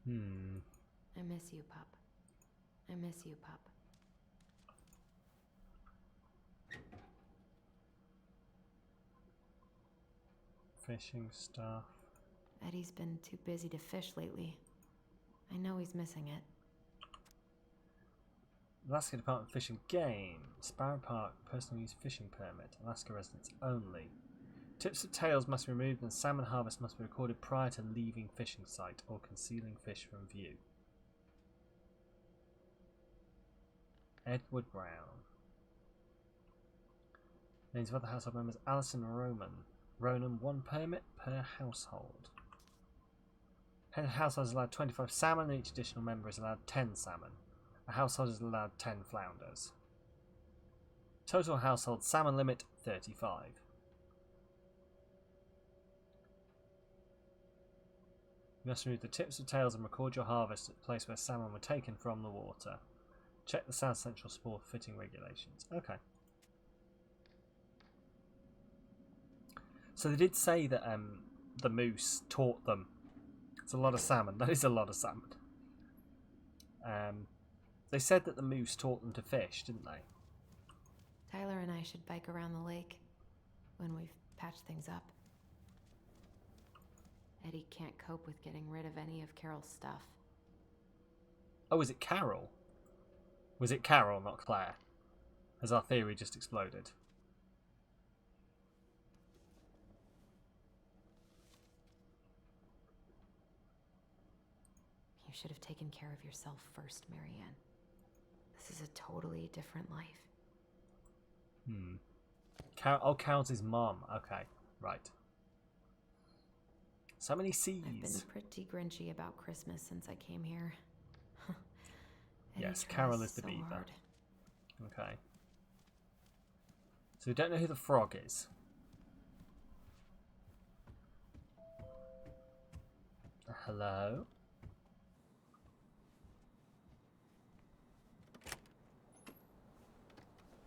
I miss you, pup. I miss you, pup. Fishing stuff. Eddie's been too busy to fish lately. I know he's missing it. Alaska Department of Fish and Game. Sparrow Park, personal use fishing permit. Alaska residents only. Tips of tails must be removed and salmon harvest must be recorded prior to leaving fishing site or concealing fish from view. Edward Brown. Names of other household members: Alison Ronan, 1 permit per household. Head household is allowed 25 salmon and each additional member is allowed 10 salmon. A household is allowed 10 flounders. Total household salmon limit 35. You must remove the tips of tails and record your harvest at the place where salmon were taken from the water. Check the South Central Sport fitting regulations. Okay. So they did say that the moose taught them. It's a lot of salmon. That is a lot of salmon. They said that the moose taught them to fish, didn't they? Tyler and I should bike around the lake when we've patched things up. Eddie can't cope with getting rid of any of Carol's stuff. Oh, is it Carol? Was it Carol, not Claire? Has our theory just exploded? You should have taken care of yourself first, Marianne. This is a totally different life. Carol's his mom. Okay, right. So many C's. I've been pretty grinchy about Christmas since I came here. Yes, Carol is the beaver. Hard. Okay. So we don't know who the frog is. Hello?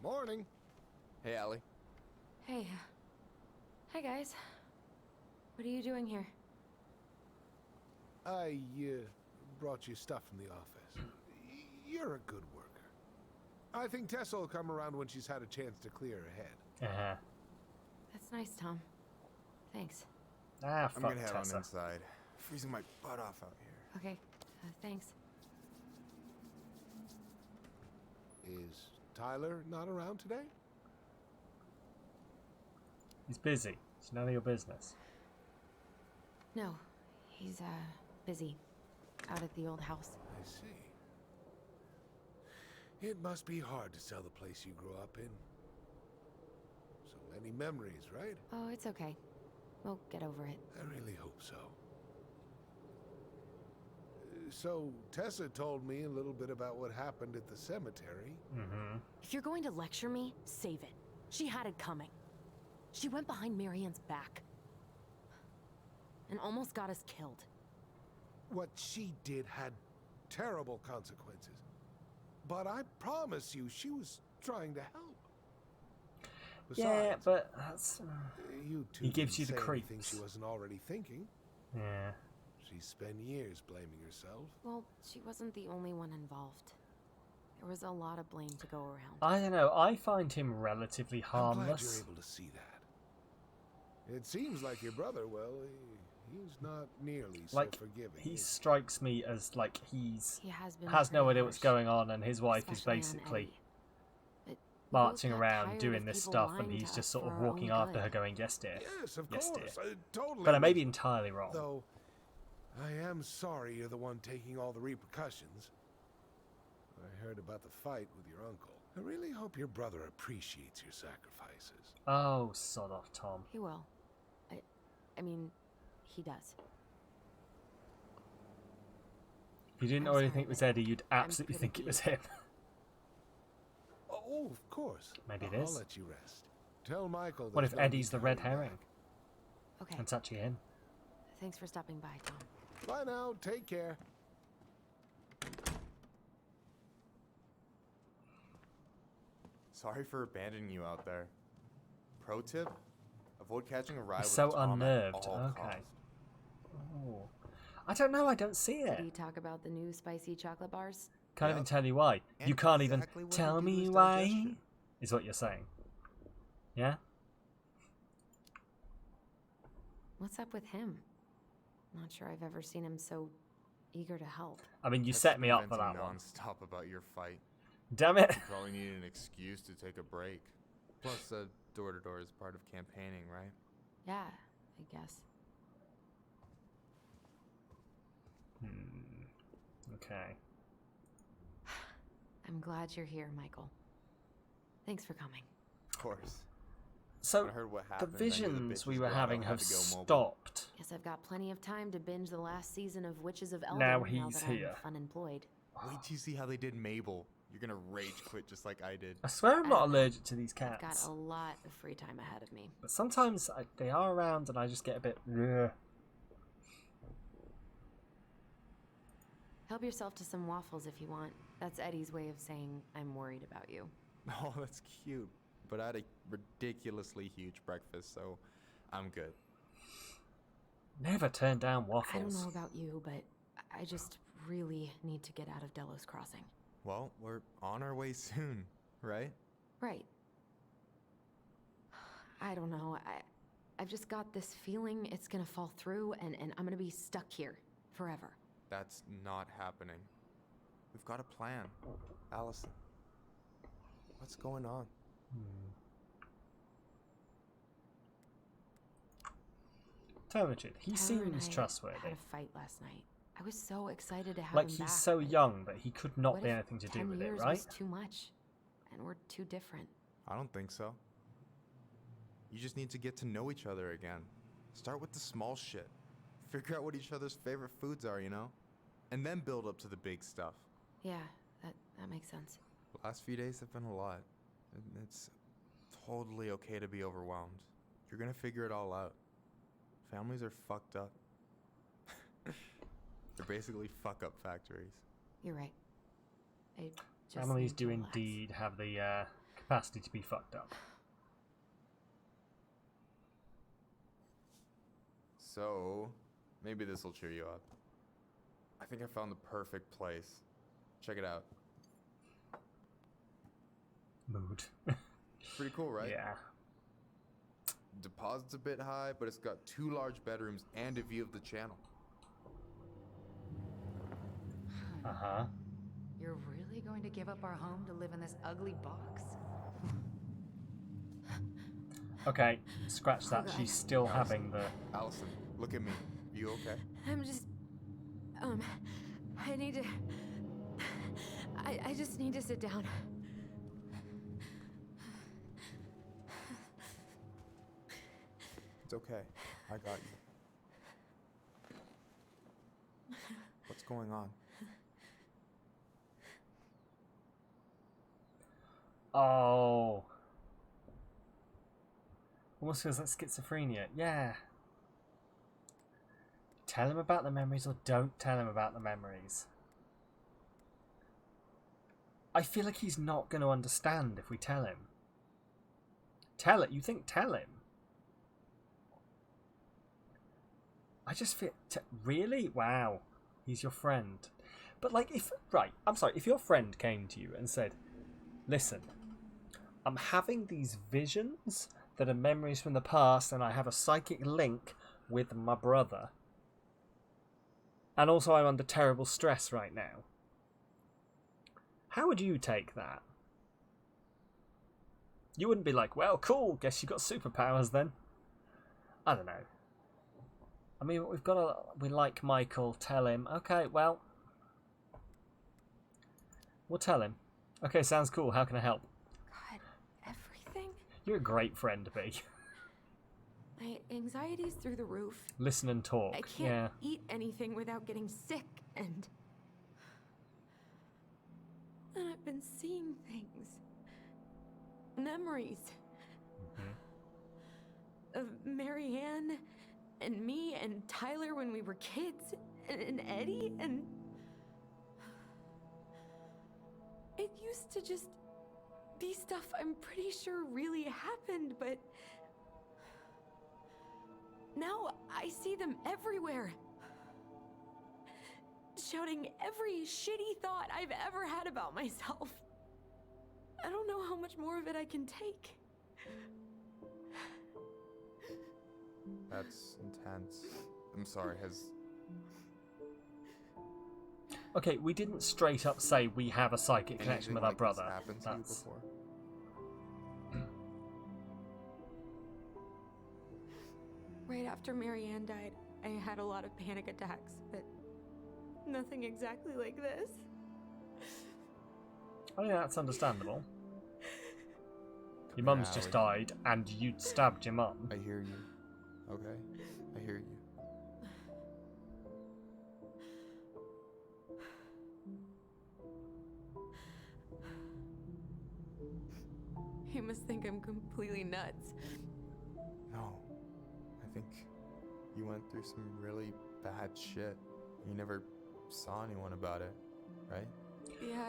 Morning. Hey, Allie. Hey. Hi, guys. What are you doing here? I brought you stuff from the office. You're a good worker. I think Tessa will come around when she's had a chance to clear her head. That's nice, Tom. Thanks. I'm gonna head on inside. Freezing my butt off out here. Okay, thanks. Is Tyler not around today? He's busy. It's none of your business. No, he's busy. Out at the old house. I see. It must be hard to sell the place you grew up in. So many memories, right? Oh, it's okay. We'll get over it. I really hope so. So, Tessa told me a little bit about what happened at the cemetery. If you're going to lecture me, save it. She had it coming. She went behind Marianne's back. And almost got us killed. What she did had terrible consequences. But I promise you, she was trying to help. Besides, yeah, but that's... you two he gives you the creeps. creeps. She wasn't already thinking. Yeah. She spent years blaming herself. Well, she wasn't the only one involved. There was a lot of blame to go around. I don't know. I find him relatively harmless. I'm glad you're able to see that. It seems like your brother, well, he's not nearly so forgiving. He strikes me as like he has no idea what's going on, and his wife is basically marching around doing this stuff, and he's just sort of walking after her going, yes dear, yes, of yes course, dear. Totally. But I may be entirely wrong. Though, I am sorry you're the one taking all the repercussions. I heard about the fight with your uncle. I really hope your brother appreciates your sacrifices. Oh, sod off, Tom. He will. I mean, he does. If you didn't already think it was Eddie, you'd absolutely think it was him. Oh, of course. Maybe it is. I'll let you rest. Tell Michael. What if Eddie's the red herring? Okay. It's actually him. Thanks for stopping by, Tom. Bye now. Take care. Sorry for abandoning you out there. Pro tip: avoid catching a ride with So Tom unnerved. at all Okay. costs. Oh. I don't know. I don't see Did it. you talk about the new spicy chocolate bars? Can't even Yep. tell you why. And You can't exactly even what tell they do me is why. digestion. Is what you're saying. Yeah? What's up with him? Not sure I've ever seen him so eager to help. I mean, you That's set me up for venting that one. non-stop about your fight. Damn it. You probably need an excuse to take a break. Plus, door-to-door is part of campaigning, right? Yeah, I guess. Okay. I'm glad you're here, Michael. Thanks for coming. Of course. So, When I heard what the happened, I knew the visions we bitches were grotto having had have to go mobile. stopped. Guess I've got plenty of time to binge the last season of Witches of Eldon Now now he's that here. I'm unemployed. Wait till you see how they did Mabel. You're gonna rage quit just like I did. I swear I'm not Um, allergic to these I've got cats. a lot of free time ahead of me. But sometimes they are around and I just get a bit... Ugh. Help yourself to some waffles if you want. That's Eddie's way of saying I'm worried about you. Oh, that's cute. But I had a ridiculously huge breakfast, so I'm good. Never turn down I don't waffles. know about you, but I just really need to get out of Delos Crossing. Well, we're on our way soon, right? Right. I don't know. I've just got this feeling it's gonna fall through and I'm gonna be stuck here forever. That's not happening. We've got a plan. Allison, what's going on? Tell me the truth. He Tyler and seems I trustworthy. had a fight last night. I was so excited to have Like him he's back, so but young that he could not what be if anything to do 10 with it, years right? was too much, and we're too different. I don't think so. You just need to get to know each other again. Start with the small shit. Figure out what each other's favorite foods are, you know? And then build up to the big stuff. Yeah, that makes sense. The last few days have been a lot. And it's totally okay to be overwhelmed. You're gonna figure it all out. Families are fucked up. They're basically fuck-up factories. You're right. I just Families need to do relax. indeed have the capacity to be fucked up. So, maybe this will cheer you up. I think I found the perfect place. Check it out. Mood. Pretty cool, right? Yeah. Deposit's a bit high, but it's got 2 large bedrooms and a view of the channel. Uh-huh. You're really going to give up our home to live in this ugly box? Okay, scratch that. God. She's still having the... Allison, look at me. You okay? I'm just, I need to, I just need to sit down. It's okay. I got you. What's going on? Oh. Almost feels like schizophrenia. Yeah. Tell him about the memories or don't tell him about the memories. I feel like he's not going to understand if we tell him. Tell it. You think tell him? I just feel... really? Wow. He's your friend. But like if... Right. I'm sorry. If your friend came to you and said, listen, I'm having these visions that are memories from the past and I have a psychic link with my brother. And also I'm under terrible stress right now. How would you take that? You wouldn't be like, well, cool, guess you got superpowers then. I don't know. I mean, we like Michael, tell him. Okay, well, we'll tell him. Okay, sounds cool, how can I help? God, everything? You're a great friend, B. My anxiety's through the roof. Listen and talk. I can't Yeah. eat anything without getting sick, and I've been seeing things. Memories. Of Marianne And me and Tyler when we were kids. And Eddie and... It used to just be stuff I'm pretty sure really happened, but... Now I see them everywhere. Shouting every shitty thought I've ever had about myself. I don't know how much more of it I can take. That's intense. I'm sorry, Okay, we didn't straight up say we have a psychic connection with our brother. Happened to you before? Right after Marianne died, I had a lot of panic attacks, but nothing exactly like this. I think that's understandable. Your mum's just died, and you'd stabbed your mum. I hear you. Okay? I hear you. You must think I'm completely nuts. No. I think you went through some really bad shit. You never saw anyone about it, right? Yeah,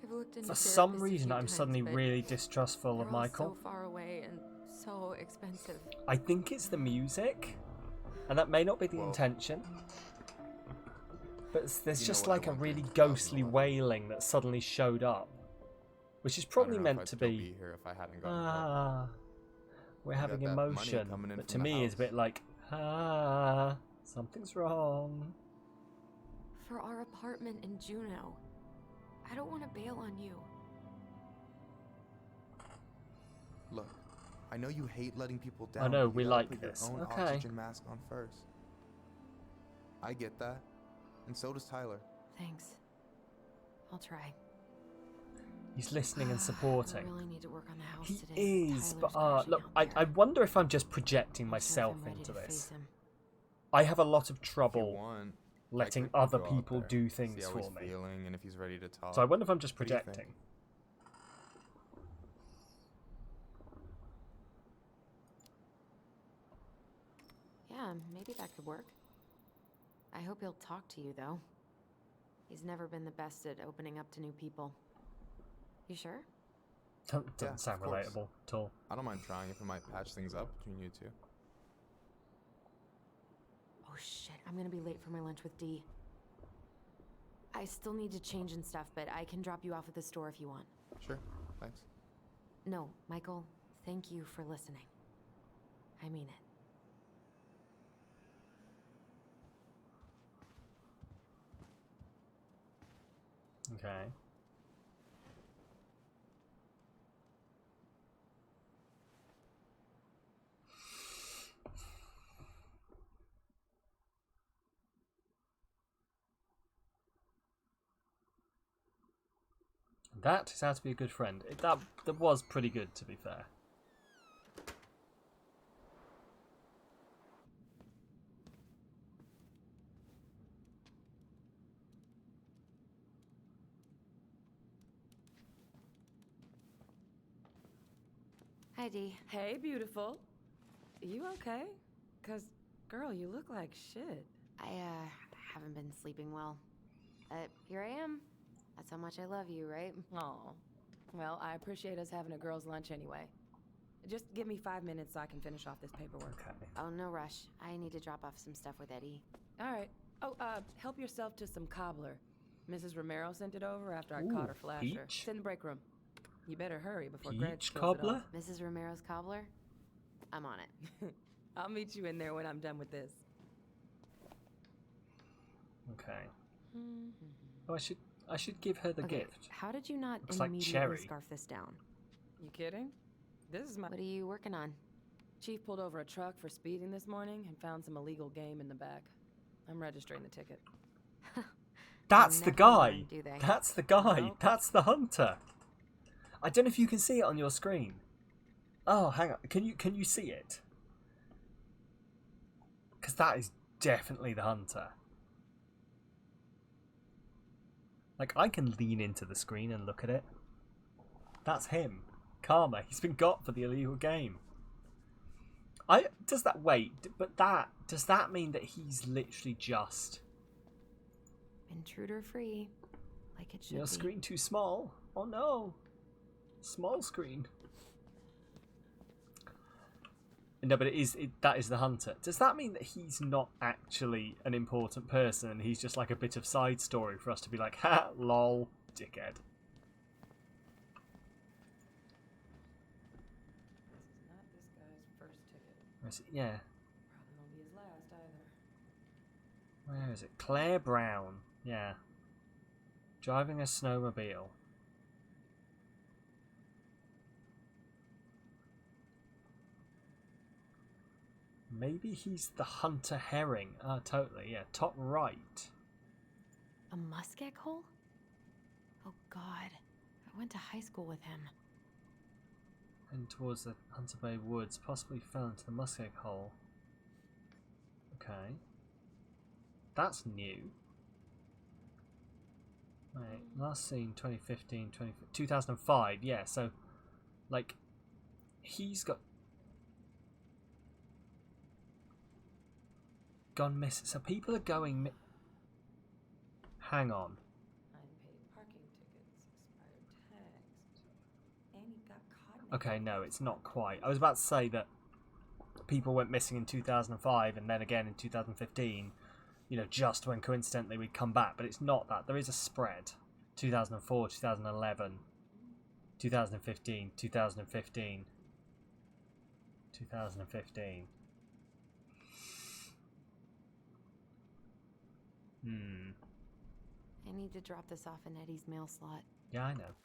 I've looked into For some therapists a reason, few I'm times, suddenly but really distrustful of they're all Michael. so far away and so expensive. I think it's the music, and that may not be the intention. But there's just like a really ghostly wailing that suddenly showed up, which is probably meant to be, here if I hadn't gotten we're having emotion, but to me it's a bit like, something's wrong. For our apartment in Juneau, I don't want to bail on you. Look, I know you hate letting people down. I know, but we you gotta like put this. Your own Okay. oxygen mask on first. I get that, and so does Tyler. Thanks. I'll try. He's listening and supporting. I really need to work on the house He today. is, Tyler's but look, I wonder if I'm just projecting myself ready into to this. face him. I have a lot of If you trouble want, letting I could other go out people there, do see things how for he's me. feeling, and if he's ready to talk. So I wonder if I'm just What do you think? projecting. Yeah, maybe that could work. I hope he'll talk to you, though. He's never been the best at opening up to new people. You sure? Doesn't sound of course. relatable at all. I don't mind trying if it might patch things up between you two. Oh shit, I'm gonna be late for my lunch with Dee. I still need to change and stuff, but I can drop you off at the store if you want. Sure, thanks. No, Michael, thank you for listening. I mean it. Okay. That is how to be a good friend. That was pretty good, to be fair. Hi, Dee. Hey, beautiful. You okay? 'Cause, girl, you look like shit. I haven't been sleeping well. But here I am. That's how much I love you, right? Aw. Well, I appreciate us having a girls' lunch anyway. Just give me 5 minutes so I can finish off this paperwork. Okay. Oh, no rush. I need to drop off some stuff with Eddie. All right. Oh, help yourself to some cobbler. Mrs. Romero sent it over after I caught her flasher. peach? It's in the break room. You better hurry before Greg Peach spills it cobbler? all. Mrs. Romero's cobbler? I'm on it. I'll meet you in there when I'm done with this. Okay. Oh, I should give her the Okay, gift. how did you not Looks like immediately cherry. scarf this down? You kidding? This is my... What are you working on? Chief pulled over a truck for speeding this morning and found some illegal game in the back. I'm registering the ticket. That's the never guy. learn, do they? That's the guy. Nope. That's the hunter. I don't know if you can see it on your screen. Oh, hang on. Can you see it? Because that is definitely the hunter. Like, I can lean into the screen and look at it. That's him. Karma. He's been got for the illegal game. Does that mean that he's literally just intruder free, like it should your be. screen too small? Oh no, small screen. No, but that is the hunter. Does that mean that he's not actually an important person and he's just like a bit of side story for us to be like, ha, lol, dickhead? Yeah. Probably won't be his last either. Where is it? Claire Brown. Yeah. Driving a snowmobile. Maybe he's the hunter herring. Oh, totally. Yeah. Top right. A muskeg hole? Oh God. I went to high school with him. And towards the Hunter Bay Woods, possibly fell into the muskeg hole. Okay. That's new. Right, last seen 2015, 2005, yeah, so, like, he's gone missing. So people are going hang on. Unpaid parking tickets, expired tags. And he got caught. Okay, no, it's not quite. I was about to say that people went missing in 2005 and then again in 2015, you know, just when coincidentally we'd come back, but it's not that. There is a spread. 2004, 2011, 2015, 2015, 2015. I need to drop this off in Eddie's mail slot. Yeah, I know.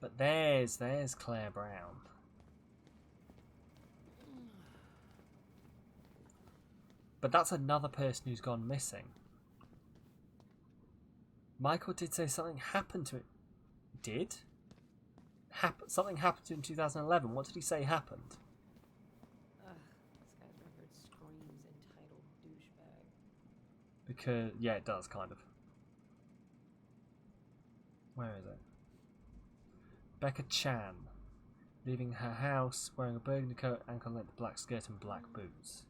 But there's Claire Brown. But that's another person who's gone missing. Michael did say something happened to it. Did? Something happened to him in 2011. What did he say happened? This guy's record screams entitled douchebag. Because, yeah, it does, kind of. Where is it? Becca Chan. Leaving her house, wearing a burgundy coat, ankle-length black skirt and black boots.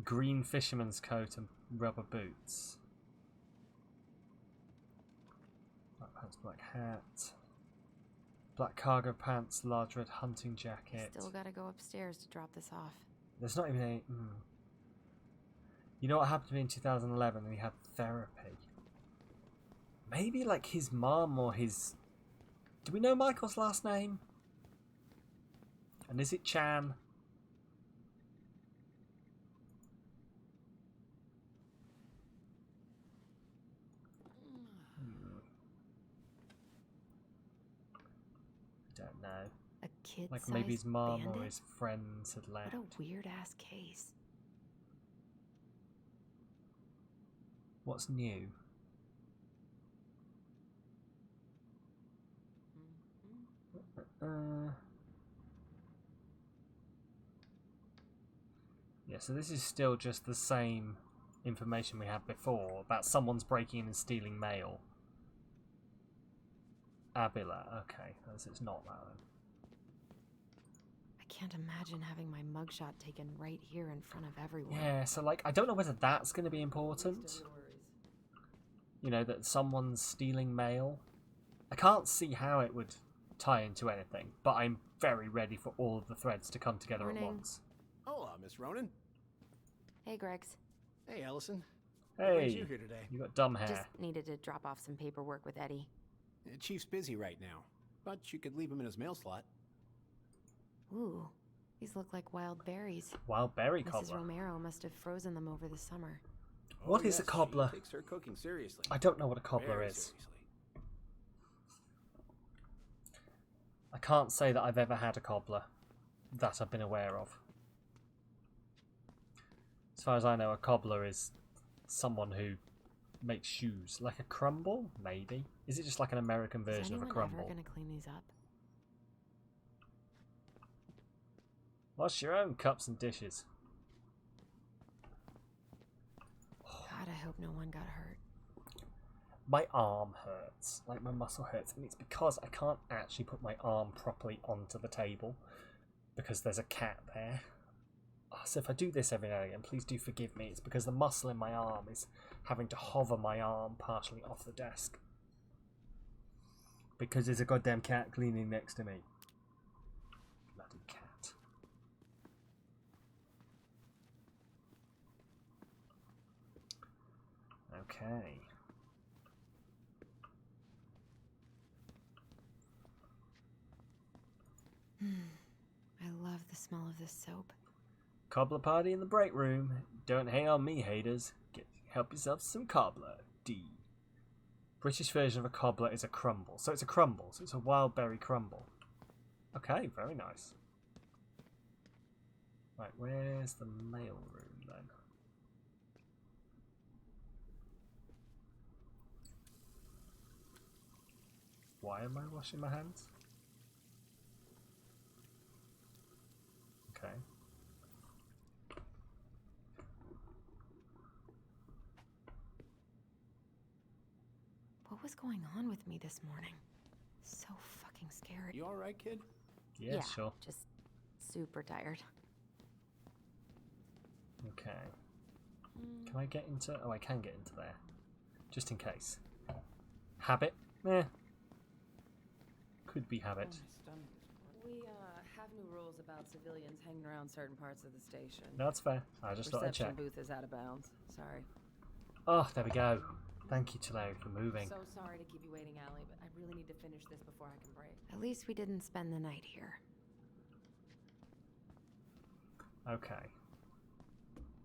Green fisherman's coat and rubber boots. Black pants, black hat. Black cargo pants, large red hunting jacket. Still gotta go upstairs to drop this off. There's not even a... You know what happened to me in 2011 when he had therapy? Maybe like his mum or his... Do we know Michael's last name? And is it Chan? I don't know. A kid Like maybe his mum bandit? or his friends had left. What a weird ass case. What's new? Yeah, so this is still just the same information we had before about someone's breaking in and stealing mail. Abila, okay, it's not that then. I can't imagine having my mugshot taken right here in front of everyone. Yeah, so like, I don't know whether that's going to be important. You know, that someone's stealing mail. I can't see how it would tie into anything, but I'm very ready for all of the threads to come together at once. Hola, Miss Ronan. Hey, Gregs. Hey, Allison. What brings Hey, you here today? you got dumb hair. Just needed to drop off some paperwork with Eddie. Chief's busy right now, but you could leave him in his mail slot. Ooh, these look like wild berries. Wild berry Mrs. cobbler. Romero must have frozen them over the summer. What is a cobbler? She takes her cooking seriously. I don't know what a cobbler Very is. seriously. I can't say that I've ever had a cobbler that I've been aware of. As far as I know, a cobbler is someone who makes shoes. Like a crumble, maybe? Is it just like an American Is version of a anyone crumble? ever gonna clean these up? Wash your own cups and dishes. God, I hope no one got hurt. My arm hurts, like my muscle hurts, and it's because I can't actually put my arm properly onto the table because there's a cat there. So if I do this every now and again, please do forgive me. It's because the muscle in my arm is having to hover my arm partially off the desk. Because there's a goddamn cat cleaning next to me. Bloody cat. Okay. I love the smell of this soap. Cobbler party in the break room. Don't hang on me, haters. Help yourself to some cobbler. D. British version of a cobbler is a crumble. So it's a crumble. So it's a wild berry crumble. Okay, very nice. Right, where's the mail room then? Why am I washing my hands? Okay. What was going on with me this morning? So fucking scary. You alright, kid? Yeah, sure. Just super tired. Okay. Can I get into... Oh, I can get into there. Just in case. Habit? Eh. Could be habit. We have new rules about civilians hanging around certain parts of the station. No, that's fair. I just thought I'd check. Reception booth is out of bounds. Sorry. Oh, there we go. Thank you, Tulare, for moving. So sorry to keep you waiting, Allie, but I really need to finish this before I can break. At least we didn't spend the night here. Okay.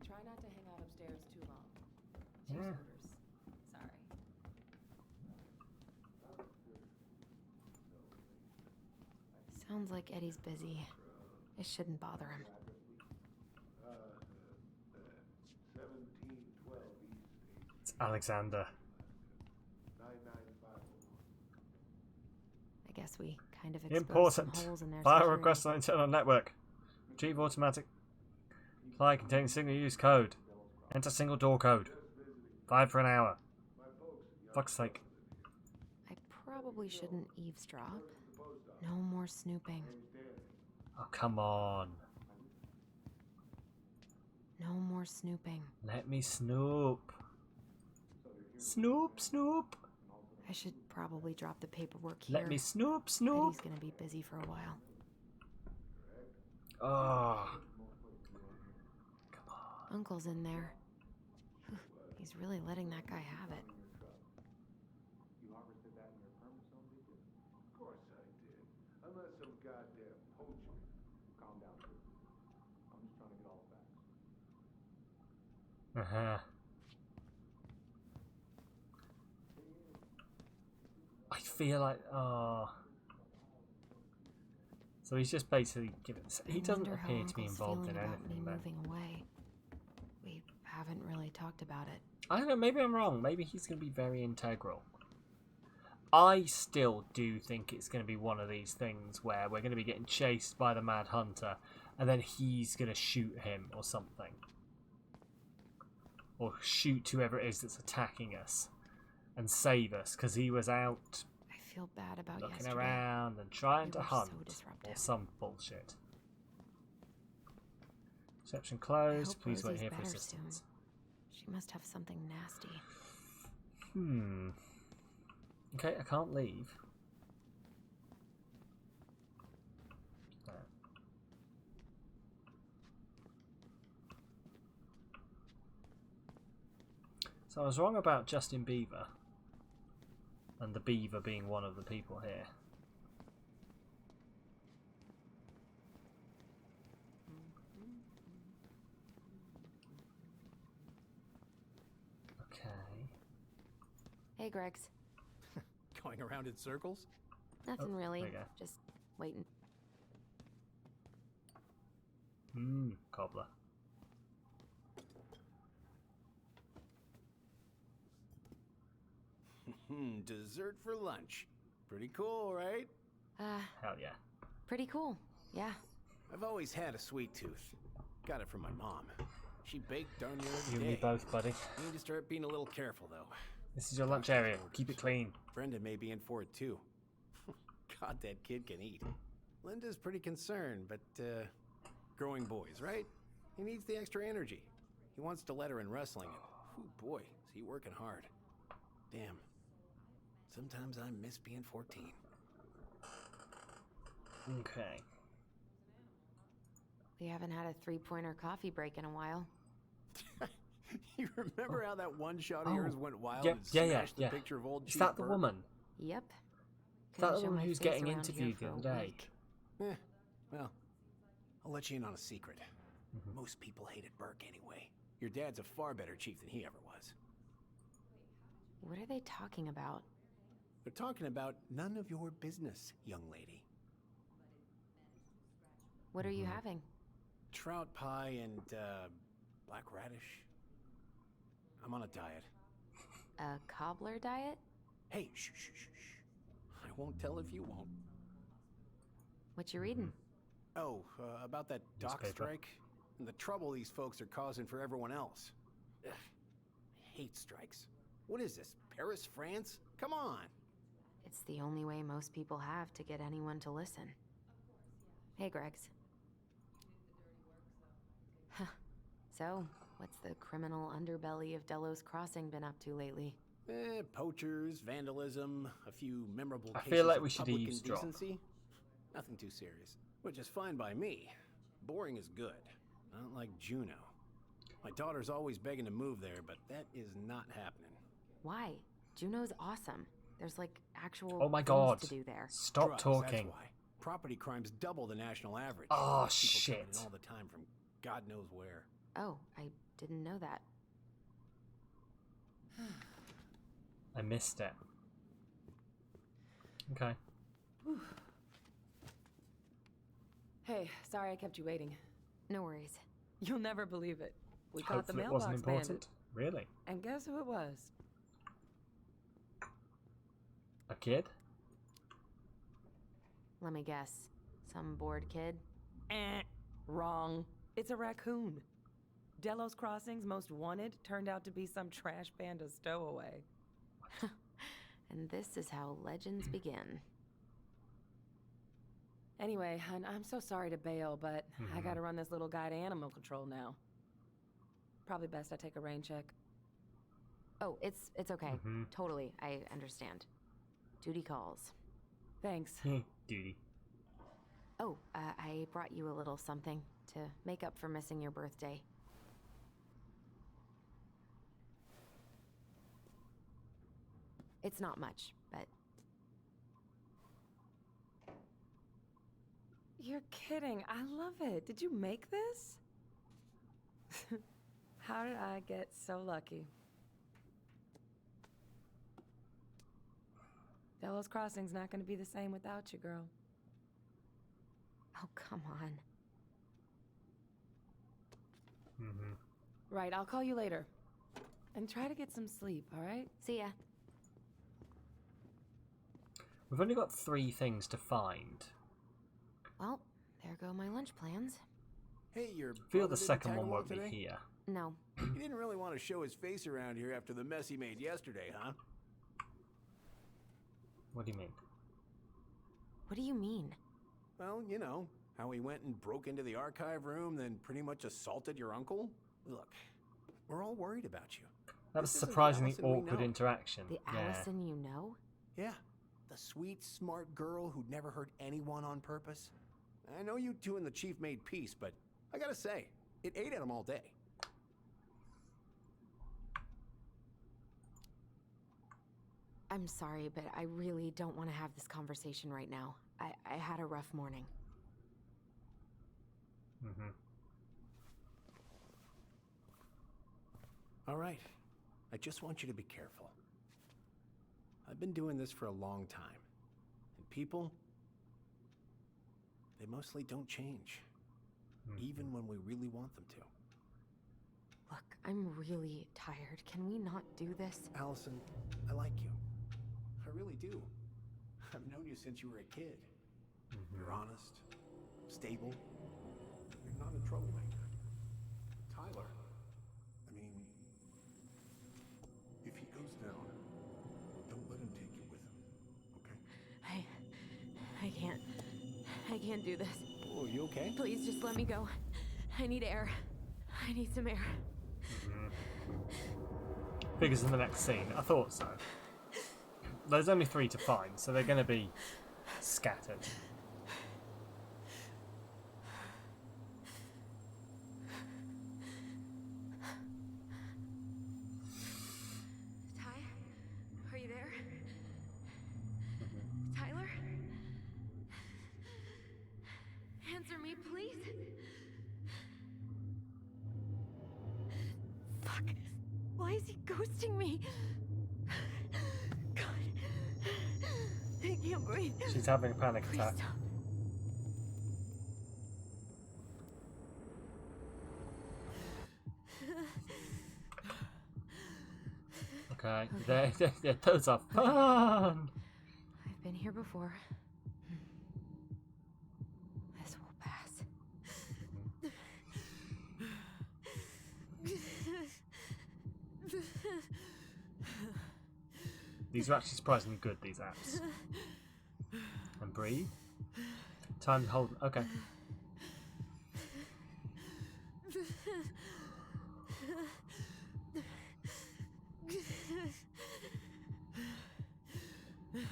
Try not to hang out upstairs too long. Yeah. Cheers, Sorry. Sounds like Eddie's busy. It shouldn't bother him. It's Alexander. I guess we kind of exposed Important. some holes in their File security. request on internal network. Retrieve automatic. File containing single-use code. Enter single door code. 5 for an hour. Fuck's sake. I probably shouldn't eavesdrop. No more snooping. Oh, come on. No more snooping. Let me snoop. Snoop, snoop. I should probably drop the paperwork here. Let me snoop, snoop. Eddie's gonna be busy for a while. Oh. Uncle's in there. He's really letting that guy have it. You harvested that in your permit zone, did you? Of course I did. Unless some goddamn poacher. Calm down, kid. I'm just trying to get all the facts. Uh-huh. I feel like, oh. So he's just basically giving... He doesn't appear to be involved in anything, then. Moving away. We haven't really talked about it. I don't know, maybe I'm wrong. Maybe he's going to be very integral. I still do think it's going to be one of these things where we're going to be getting chased by the Mad Hunter and then he's going to shoot him or something. Or shoot whoever it is that's attacking us and save us because he was out I feel bad about looking yesterday. around and trying to hunt so disruptive. or some bullshit. Reception closed. Please wait Rosie's here for better assistance. soon. She must have something nasty. Okay, I can't leave. No. So I was wrong about Justin Bieber. And the beaver being one of the people here. Okay. Hey, Gregs. Going around in circles? Nothing really. there you go. Just waiting. Cobbler. Dessert for lunch. Pretty cool, right? Hell yeah. Pretty cool. Yeah. I've always had a sweet tooth. Got it from my mom. She baked darn near every You and day. me both, buddy. Need to start being a little careful, though. This is your lunch area. Keep it clean. Brenda may be in for it too. God, that kid can eat. Linda's pretty concerned, but growing boys, right? He needs the extra energy. He wants to let her in wrestling, and boy, is he working hard. Damn. Sometimes I miss being 14. Okay. We haven't had a three-pointer coffee break in a while. You remember how that one shot of yours went wild Yeah, and yeah, smashed the picture of old Is Chief that the Burke? woman? Yep. Is that Couldn't the show woman my who's face getting around interviewed here the for a other day? week. Well, I'll let you in on a secret. Most people hated Burke anyway. Your dad's a far better chief than he ever was. What are they talking about? They're talking about none of your business, young lady. What are you having? Trout pie and, black radish. I'm on a diet. A cobbler diet? Hey, shh, shh, shh, shh. I won't tell if you won't. What you reading? Oh, about that dock Newspaper. strike and the trouble these folks are causing for everyone else. Ugh, I hate strikes. What is this, Paris, France? Come on. It's the only way most people have to get anyone to listen. Hey, Gregs. Huh. So, what's the criminal underbelly of Delos Crossing been up to lately? Poachers, vandalism, a few memorable I cases feel like of we should public eavesdrop. indecency. Nothing too serious, which is fine by me. Boring is good, not like Juneau. My daughter's always begging to move there, but that is not happening. Why? Juneau's awesome. There's like actual Oh my things God. to do there. Stop Drugs, talking. That's why. Property crime's double the national average. Oh, People shit. coming in all the time from God knows where. Oh, I didn't know that. I missed it. Okay. Hey, sorry I kept you waiting. No worries. You'll never believe it. We caught the Hopefully it mailbox wasn't important. bandit. Really? And guess who it was? A kid? Let me guess. Some bored kid? Wrong. It's a raccoon. Delos Crossing's most wanted turned out to be some trash panda stowaway. And this is how legends begin. Anyway, I'm so sorry to bail, but I gotta run this little guy to animal control now. Probably best I take a rain check. Oh, it's okay. Totally, I understand. Duty calls. Thanks. Duty. Oh, I brought you a little something to make up for missing your birthday. It's not much, but... You're kidding. I love it. Did you make this? How did I get so lucky? Delos Crossing's not going to be the same without you, girl. Oh, come on. Right, I'll call you later. And try to get some sleep, all right? See ya. We've only got 3 things to find. Well, there go my lunch plans. Hey, your I feel brother the didn't second tag one along won't be today? here. No. He didn't really want to show his face around here after the mess he made yesterday, huh? What do you mean? What do you mean? Well, you know, how he went and broke into the archive room, then pretty much assaulted your uncle. Look, we're all worried about you. That was This a isn't the surprisingly Allison we awkward know. interaction. The Yeah. Allison you know? Yeah, the sweet, smart girl who'd never hurt anyone on purpose. I know you two and the chief made peace, but I gotta say, it ate at him all day. I'm sorry, but I really don't want to have this conversation right now. I had a rough morning. All right, I just want you to be careful. I've been doing this for a long time, and people, they mostly don't change, even when we really want them to. Look, I'm really tired. Can we not do this? Allison, I like you. I really do. I've known you since you were a kid. You're honest, stable. You're not a troublemaker. Tyler, I mean, if he goes down, I can't do this. Oh, you okay? Please just let me go. I need air. I need some air. Figures in the next scene. I thought so. There's only 3 to find, so they're going to be scattered. Ty? Are you there? Tyler? Answer me, please. Fuck. Why is he ghosting me? God. I can't breathe. She's having a panic Please attack. stop. Okay, those are fun! I've been here before. This will pass. These are actually surprisingly good, these apps. And breathe. Time to hold. Okay.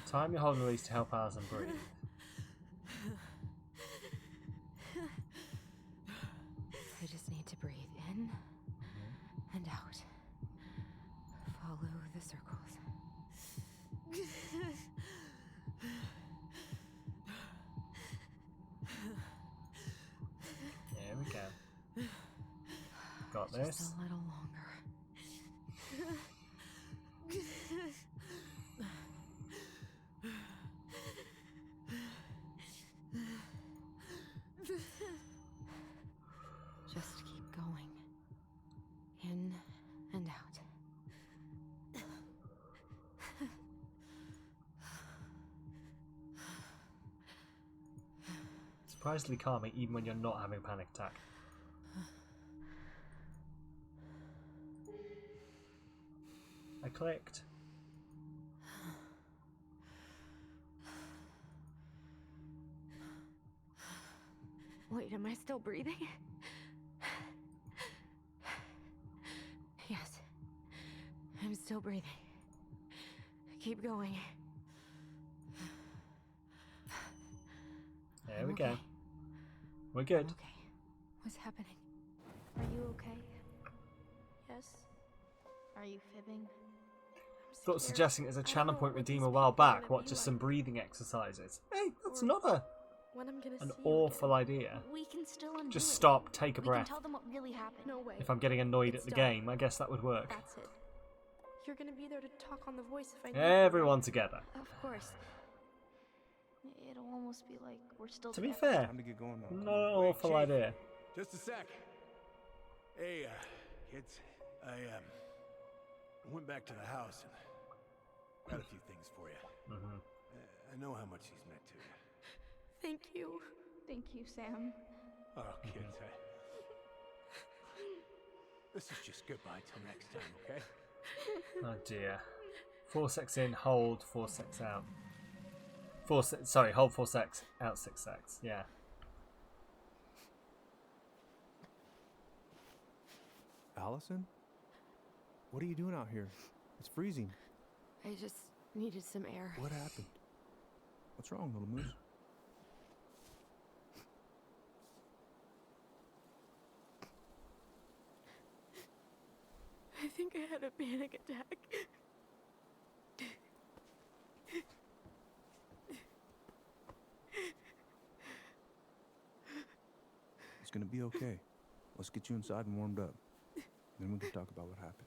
Time your hold and release to help Allison breathe. I just need to breathe in and out. Follow the circles. There we go. Got this. Just a little longer. Just keep going. In and out. Surprisingly calming even when you're not having a panic attack. I clicked. Wait, am I still breathing? Yes. I'm still breathing. Keep going. There we go. We're good. Okay. What's happening? Are you okay? Yes? Are you fibbing? Thought suggesting it as a channel point redeem a while back. What, just some breathing exercises? Hey, that's not When I'm gonna an see you awful again. idea. We can still undo Just it. stop, take a We breath. can tell them what really happened. No way. If I'm getting annoyed It's at the done. game, I guess that would work. That's it. You're gonna be there to talk on the voice if I need Everyone together. Of course. It'll almost be like we're still To be together. fair, Time to get going now. not an awful idea. Just a sec. Hey, kids. I went back to the house and got a few things for you. I know how much he's meant to you. Thank you. Thank you, Sam. Oh, kids, this is just goodbye till next time, okay? Oh dear. 4 sex in, hold 4 sex out. Hold 4 sex, out 6 sex. Yeah. Allison? What are you doing out here? It's freezing. I just needed some air. What happened? What's wrong, little moose? I think I had a panic attack. It's gonna be okay. Let's get you inside and warmed up. Then we can talk about what happened.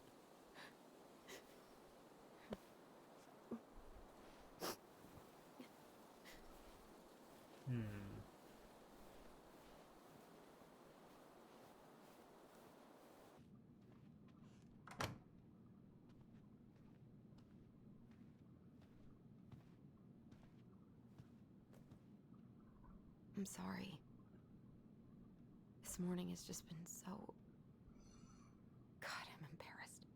I'm sorry. This morning has just been so... God, I'm embarrassed.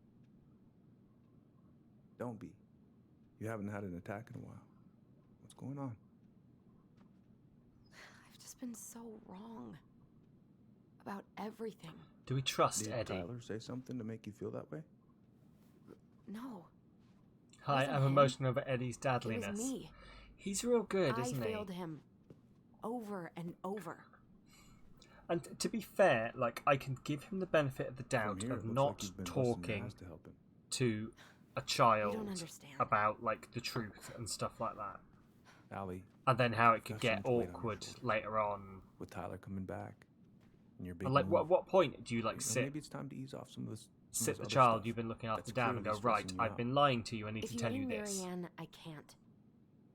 Don't be. You haven't had an attack in a while. What's going on? just been so wrong. About everything. Do we trust Did Eddie? Tyler say something to make you feel that way? No. Hi, Wasn't I'm him. emotional over Eddie's It dadliness. was me. He's real good, I isn't he? failed him. Over and over. And to be fair, like, I can give him the benefit of the doubt here, it of looks not like you've been busting your talking ass to help him. to a You child don't understand. about, like, the truth and stuff like that. Allie, And then how it could got get so much weight on your awkward shoulders. later on. with Tyler coming back, and your big And, like, move, what point do you, like, you know, sit maybe it's time to ease off some of this. sit the child you've been looking after down and go, right, I've been lying to you, I need If to you tell you mean this. Marianne, I can't.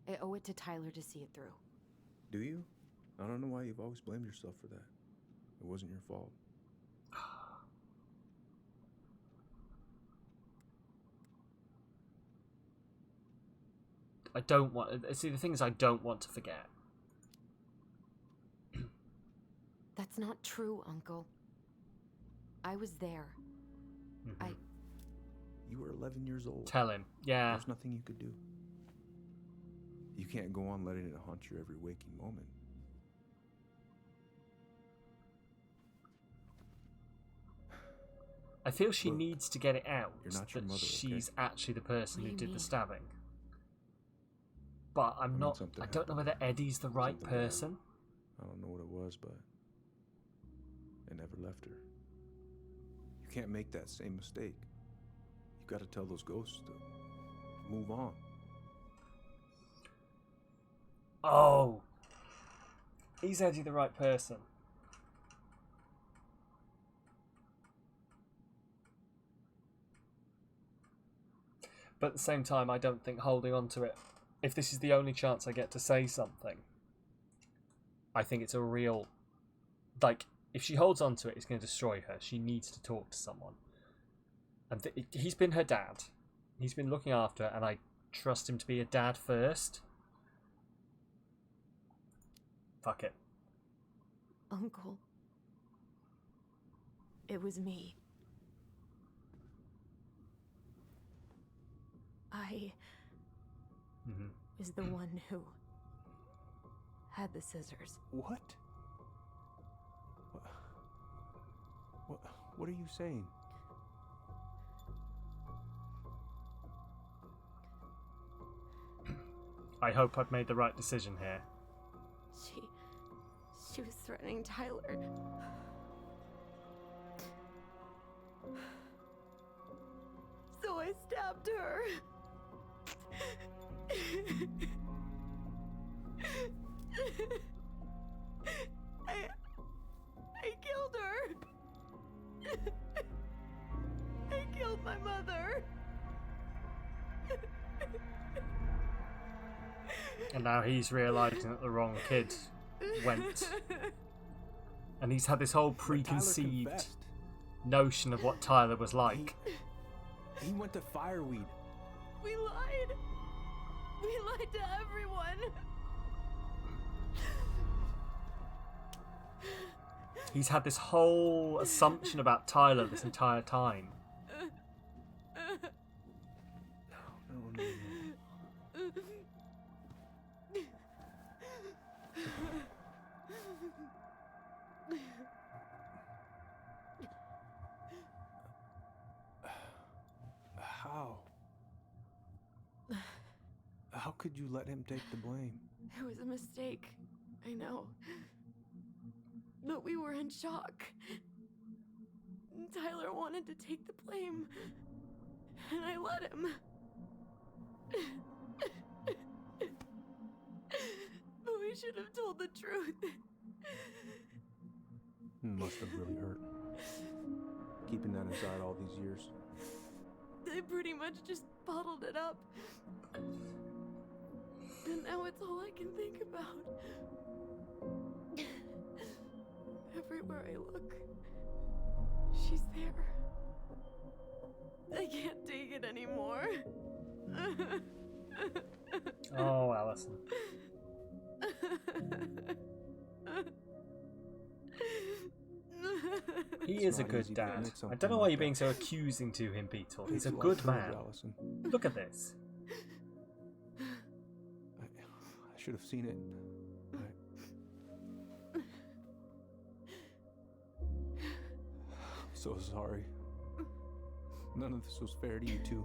I owe it to Tyler to see it through. Do you? I don't know why you've always blamed yourself for that. It wasn't your fault. I don't want... See, the thing is, I don't want to forget. That's not true, Uncle. I was there. Mhm. You were 11 years old. Tell him. Yeah. There's nothing you could do. You can't go on letting it haunt your every waking moment. I feel she Look, needs to get it out you're not your that mother, she's okay? actually the person What who do you did the mean? stabbing. But I'm mean, not... something I don't know whether Eddie's the right Something bad. person. I don't know what it was, but it never left her. You can't make that same mistake. You gotta tell those ghosts to move on. Oh! Is Eddie the right person? But at the same time, I don't think holding on to it, if this is the only chance I get to say something, I think it's a real... Like, if she holds on to it, it's going to destroy her. She needs to talk to someone. And he's been her dad. He's been looking after her, and I trust him to be a dad first. Fuck it. Uncle. It was me. I is the one who had the scissors. What? What are you saying? I hope I've made the right decision here. She was threatening Tyler. So I stabbed her. I killed her. I killed my mother. And now he's realising that the wrong kid went. And he's had this whole preconceived notion of what Tyler was like. He went to Fireweed. We lied. We lied to everyone. He's had this whole assumption about Tyler this entire time. No. How could you let him take the blame? It was a mistake. I know. But we were in shock. Tyler wanted to take the blame. And I let him. But we should have told the truth. Must have really hurt. Keeping that inside all these years. They pretty much just bottled it up. And now it's all I can think about. Everywhere I look, she's there. I can't take it anymore. Oh, Allison. He is a good dad. I don't know why you're being so accusing to him, Beetle. He's a good man. Look at this. I should have seen it. so sorry. None of this was fair to you two.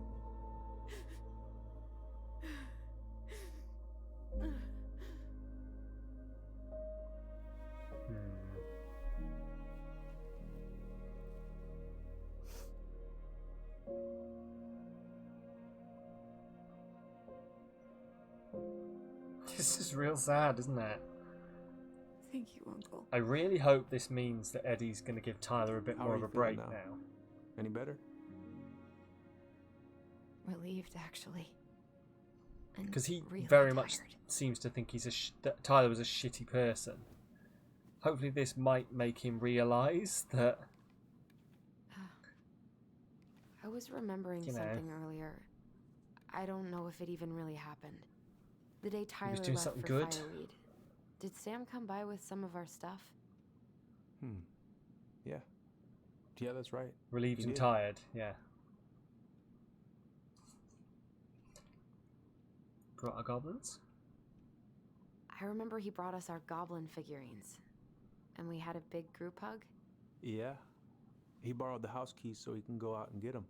This is real sad, isn't it? Thank you, Uncle. I really hope this means that Eddie's going to give Tyler a bit more of a break now. Any better? Relieved, actually. Because he really very much tired. seems to think that Tyler was a shitty person. Hopefully this might make him realise that... I was remembering something earlier. I don't know if it even really happened. The day Tyler doing left something for good? Fireweed, did Sam come by with some of our stuff? Yeah. Yeah, that's right. Relieved He and did. tired, yeah. Brought our goblins? I remember he brought us our goblin figurines. And we had a big group hug. Yeah. He borrowed the house keys so he can go out and get them.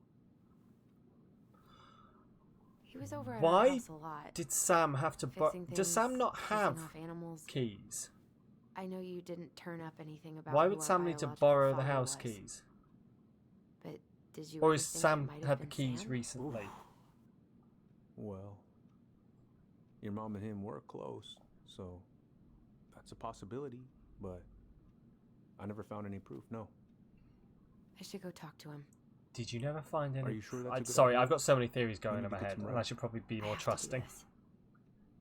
He was over at our Why house a lot. did Sam have to borrow... fixing Does Sam things, not chasing have off animals. keys? I know you didn't turn up anything about Why who would our Sam need to biological borrow the father house was. keys? But did you Or ever has think it Sam might have had the been keys Sam? recently? Well, your mom and him were close, so that's a possibility, but I never found any proof, no. I should go talk to him. Did you never find any... Are you sure that's a good Sorry, idea? I've got so many theories going need in to my get head, some and I rest. should probably be I more have to do trusting. this.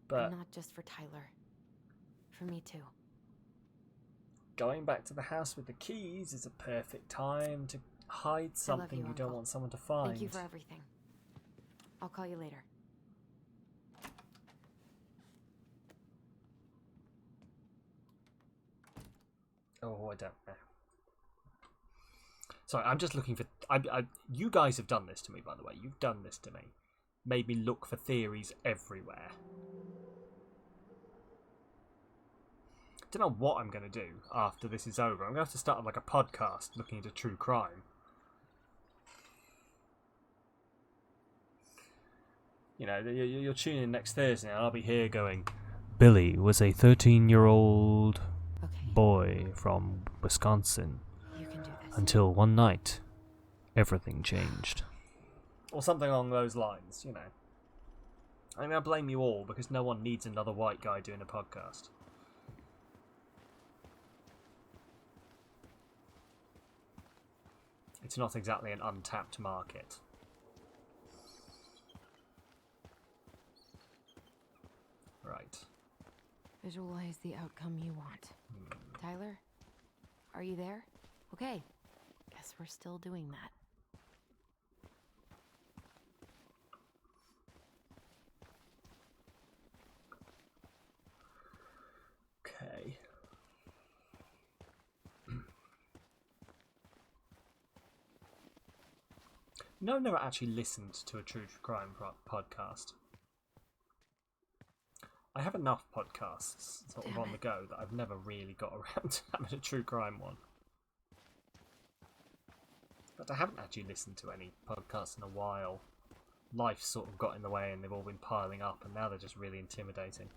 But And not just for Tyler. For me too. going back to the house with the keys is a perfect time to hide something you don't Uncle. want someone to find. Thank you for everything. I'll call you later. Oh, I don't know. Sorry, I'm just looking for... you guys have done this to me, by the way. You've done this to me. Made me look for theories everywhere. Don't know what I'm going to do after this is over. I'm going to have to start like a podcast looking into true crime. You know, you'll tune in next Thursday and I'll be here going, Billy was a 13-year-old boy from Wisconsin. You can do this. Until one night, everything changed. Or something along those lines, you know. I'm going to blame you all because no one needs another white guy doing a podcast. It's not exactly an untapped market. Right. Visualize the outcome you want. Tyler, are you there? Okay. Guess we're still doing that. Okay. No, I've never actually listened to a true crime podcast. I have enough podcasts sort of on the go that I've never really got around to having a true crime one. But I haven't actually listened to any podcasts in a while. Life sort of got in the way and they've all been piling up and now they're just really intimidating.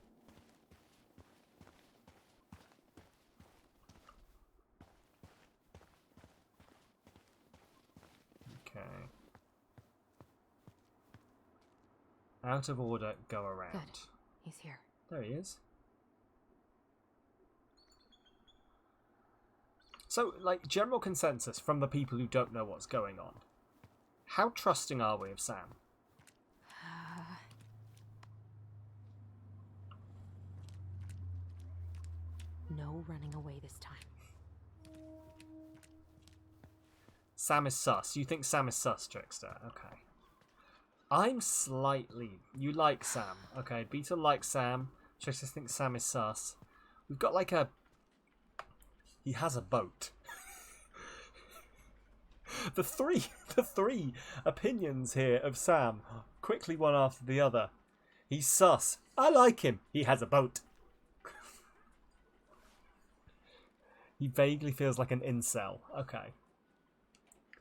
Okay. Out of order, go around. Good. He's here. There he is. So, like, general consensus from the people who don't know what's going on. How trusting are we of Sam? No running away this time. Sam is sus. You think Sam is sus, Trickster? Okay. I'm slightly... You like Sam. Okay, Beta likes Sam. Trickster thinks Sam is sus. We've got like a... He has a boat. The three opinions here of Sam, quickly one after the other. He's sus. I like him. He has a boat. He vaguely feels like an incel. Okay.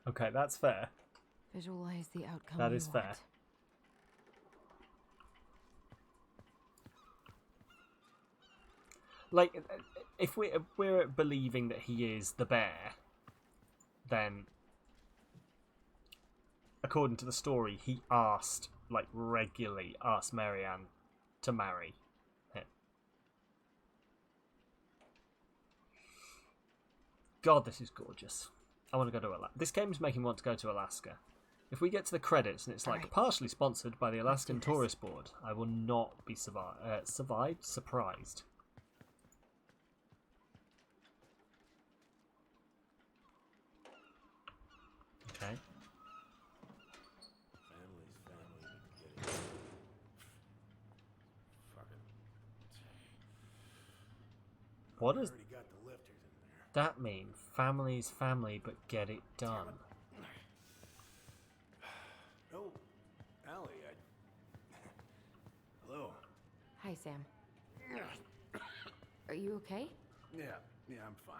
Okay, that's fair. Visualize the outcome. That you is fair. want. Like, if we're believing that he is the bear, then, according to the story, he regularly asked Marianne to marry him. God, this is gorgeous. I want to go to Alaska. This game is making me want to go to Alaska. If we get to the credits and it's like partially sponsored by the Alaskan Tourist Board, I will not be surprised. Okay. What does that mean? Family's family, but get it done. Oh, Allie, hello. Hi, Sam. Are you okay? Yeah, I'm fine.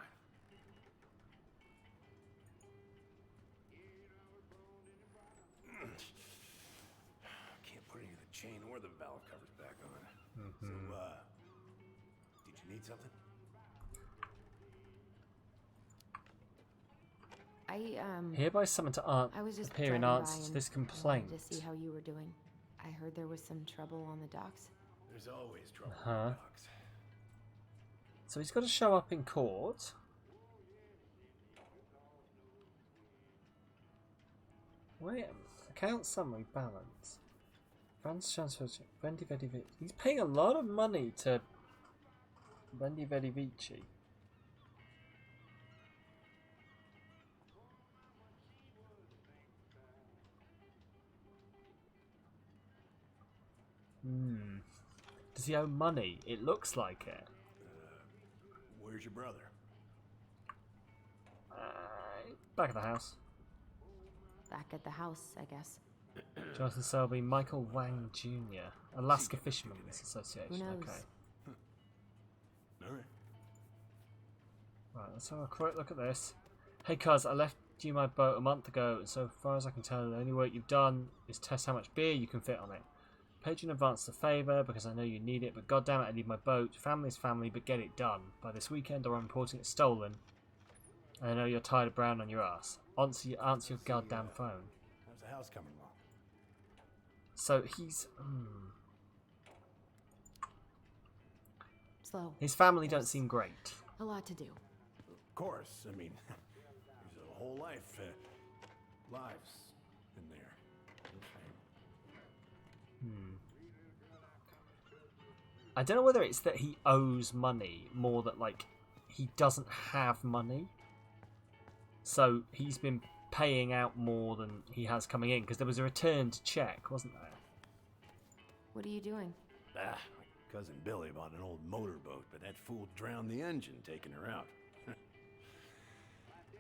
Can't put any of the chain or the valve covers back on. So, did you need something? Hereby summoned to I was just appear in driving answer by to this and complaint. wanted to see how you were doing. I heard there was some trouble on the docks. There's always trouble on the docks. So he's got to show up in court. Wait, account summary balance. Funds transfer to Vendi Vedi Vici. He's paying a lot of money to Vendi Vedi Vici. Does he owe money? It looks like it. Where's your brother? Back at the house. Back at the house, I guess. Jonathan Selby, Michael Wang Jr., Alaska Fishermen's Association. Who knows? Okay. All right. Right, let's have a quick look at this. Hey, cuz, I left you my boat a month ago, and so far as I can tell, the only work you've done is test how much beer you can fit on it. Paid you in advance the favour because I know you need it, but goddammit, I need my boat. Family's family, but get it done. By this weekend, or I'm reporting it stolen. And I know you're tired of brown on your ass. Answer your goddamn phone. How's the house coming along? So he's... Slow. His family don't seem great. A lot to do. Of course. I mean, there's a whole lives in there. I don't know whether it's that he owes money more that, like, he doesn't have money. So he's been paying out more than he has coming in, because there was a returned check, wasn't there? What are you doing? My cousin Billy bought an old motorboat, but that fool drowned the engine taking her out.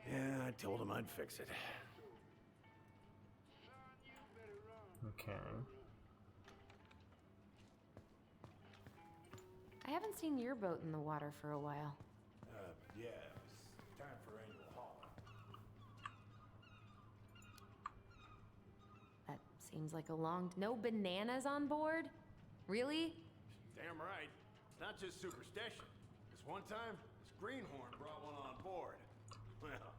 Yeah, I told him I'd fix it. Okay. I haven't seen your boat in the water for a while. Yeah, it was time for annual haul. That seems like a long... No bananas on board? Really? Damn right. It's not just superstition. This one time, this greenhorn brought one on board. Well,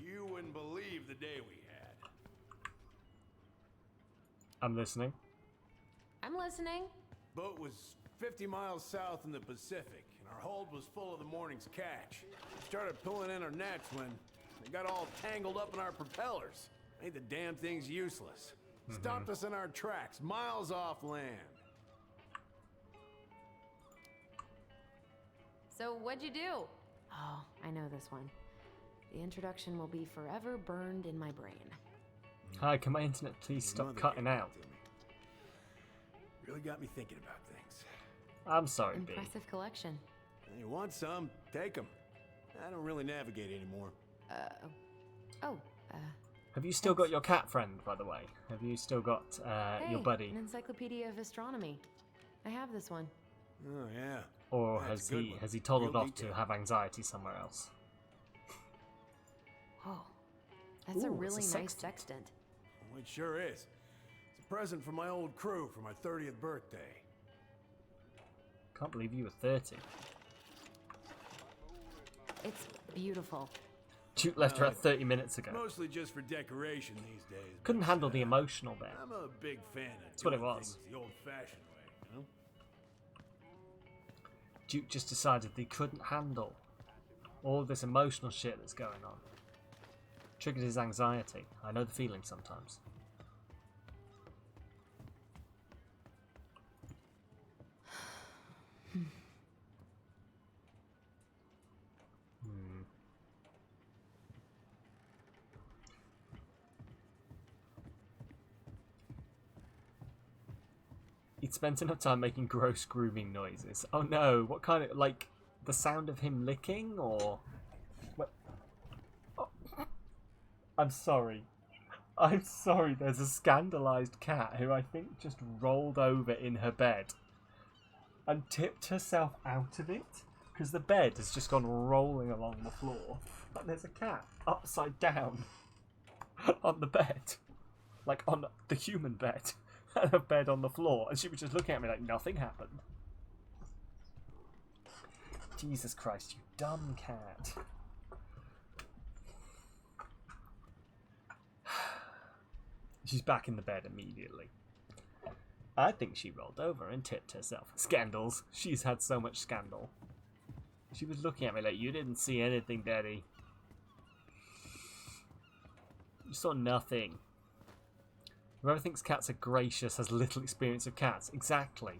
you wouldn't believe the day we had. I'm listening. I'm listening. Boat was 50 miles south in the Pacific, and our hold was full of the morning's catch. We started pulling in our nets when they got all tangled up in our propellers. Made the damn things useless. Stopped us in our tracks, miles off land. So what'd you do? Oh, I know this one. The introduction will be forever burned in my brain. Hi, can my internet please stop cutting out? Really got me thinking about things. I'm sorry, B. Impressive collection. You want some? Take them. I don't really navigate anymore. Have you still got your cat friend, by the way? Have you still got your buddy? An encyclopedia of astronomy. I have this one. Oh, yeah. Or That's has he toddled Real off to detail. have anxiety somewhere else? Oh, That's a Ooh, really it's a nice sextant. sextant. Well, it sure is. It's a present from my old crew for my 30th birthday. Can't believe you were 30. It's beautiful. Duke left her out 30 minutes ago. Mostly just for decoration these days. Couldn't handle the emotional bit. I'm a big fan of That's what it doing was. things the old-fashioned way, you know? Duke just decided that he couldn't handle all this emotional shit that's going on. Triggered his anxiety. I know the feeling sometimes. He'd spent enough time making gross grooming noises. Oh no, what kind of, like, the sound of him licking, or... What? Oh. I'm sorry. I'm sorry, there's a scandalised cat who I think just rolled over in her bed and tipped herself out of it, because the bed has just gone rolling along the floor, and there's a cat upside down on the bed. Like, on the human bed. And a bed on the floor, and she was just looking at me like nothing happened. Jesus Christ, you dumb cat. She's back in the bed immediately. I think she rolled over and tipped herself. Scandals. She's had so much scandal. She was looking at me like, you didn't see anything, Daddy. You saw nothing. Whoever thinks cats are gracious has little experience of cats. Exactly.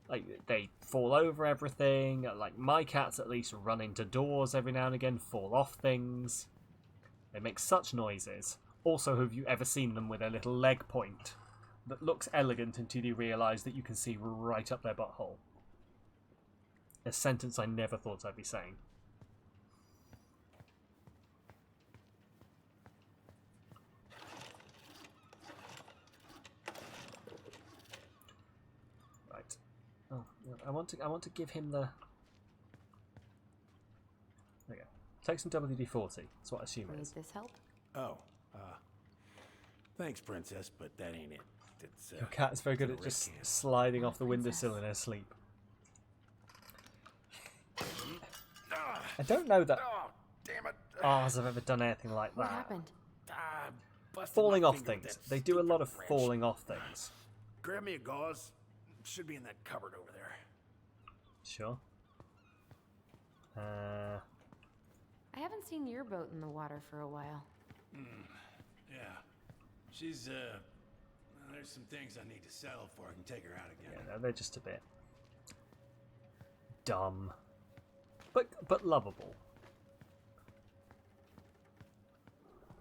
Like, they fall over everything. Like, my cats at least run into doors every now and again, fall off things. They make such noises. Also, have you ever seen them with a little leg point that looks elegant until you realise that you can see right up their butthole? A sentence I never thought I'd be saying. Oh, I want to give him the... There we go. Take some WD-40. That's what I assume it Need is. this help? Oh, thanks, Princess, but that ain't it. It's, Your cat is very good at just sliding off the windowsill in her sleep. I don't know that ours have ever done anything like What that. happened? Falling off things. They do a lot of falling off things. Grab me a gauze. Should be in that cupboard over there. Sure. I haven't seen your boat in the water for a while. Yeah. She's, there's some things I need to settle before I can take her out again. Yeah, no, they're just a bit dumb, but lovable.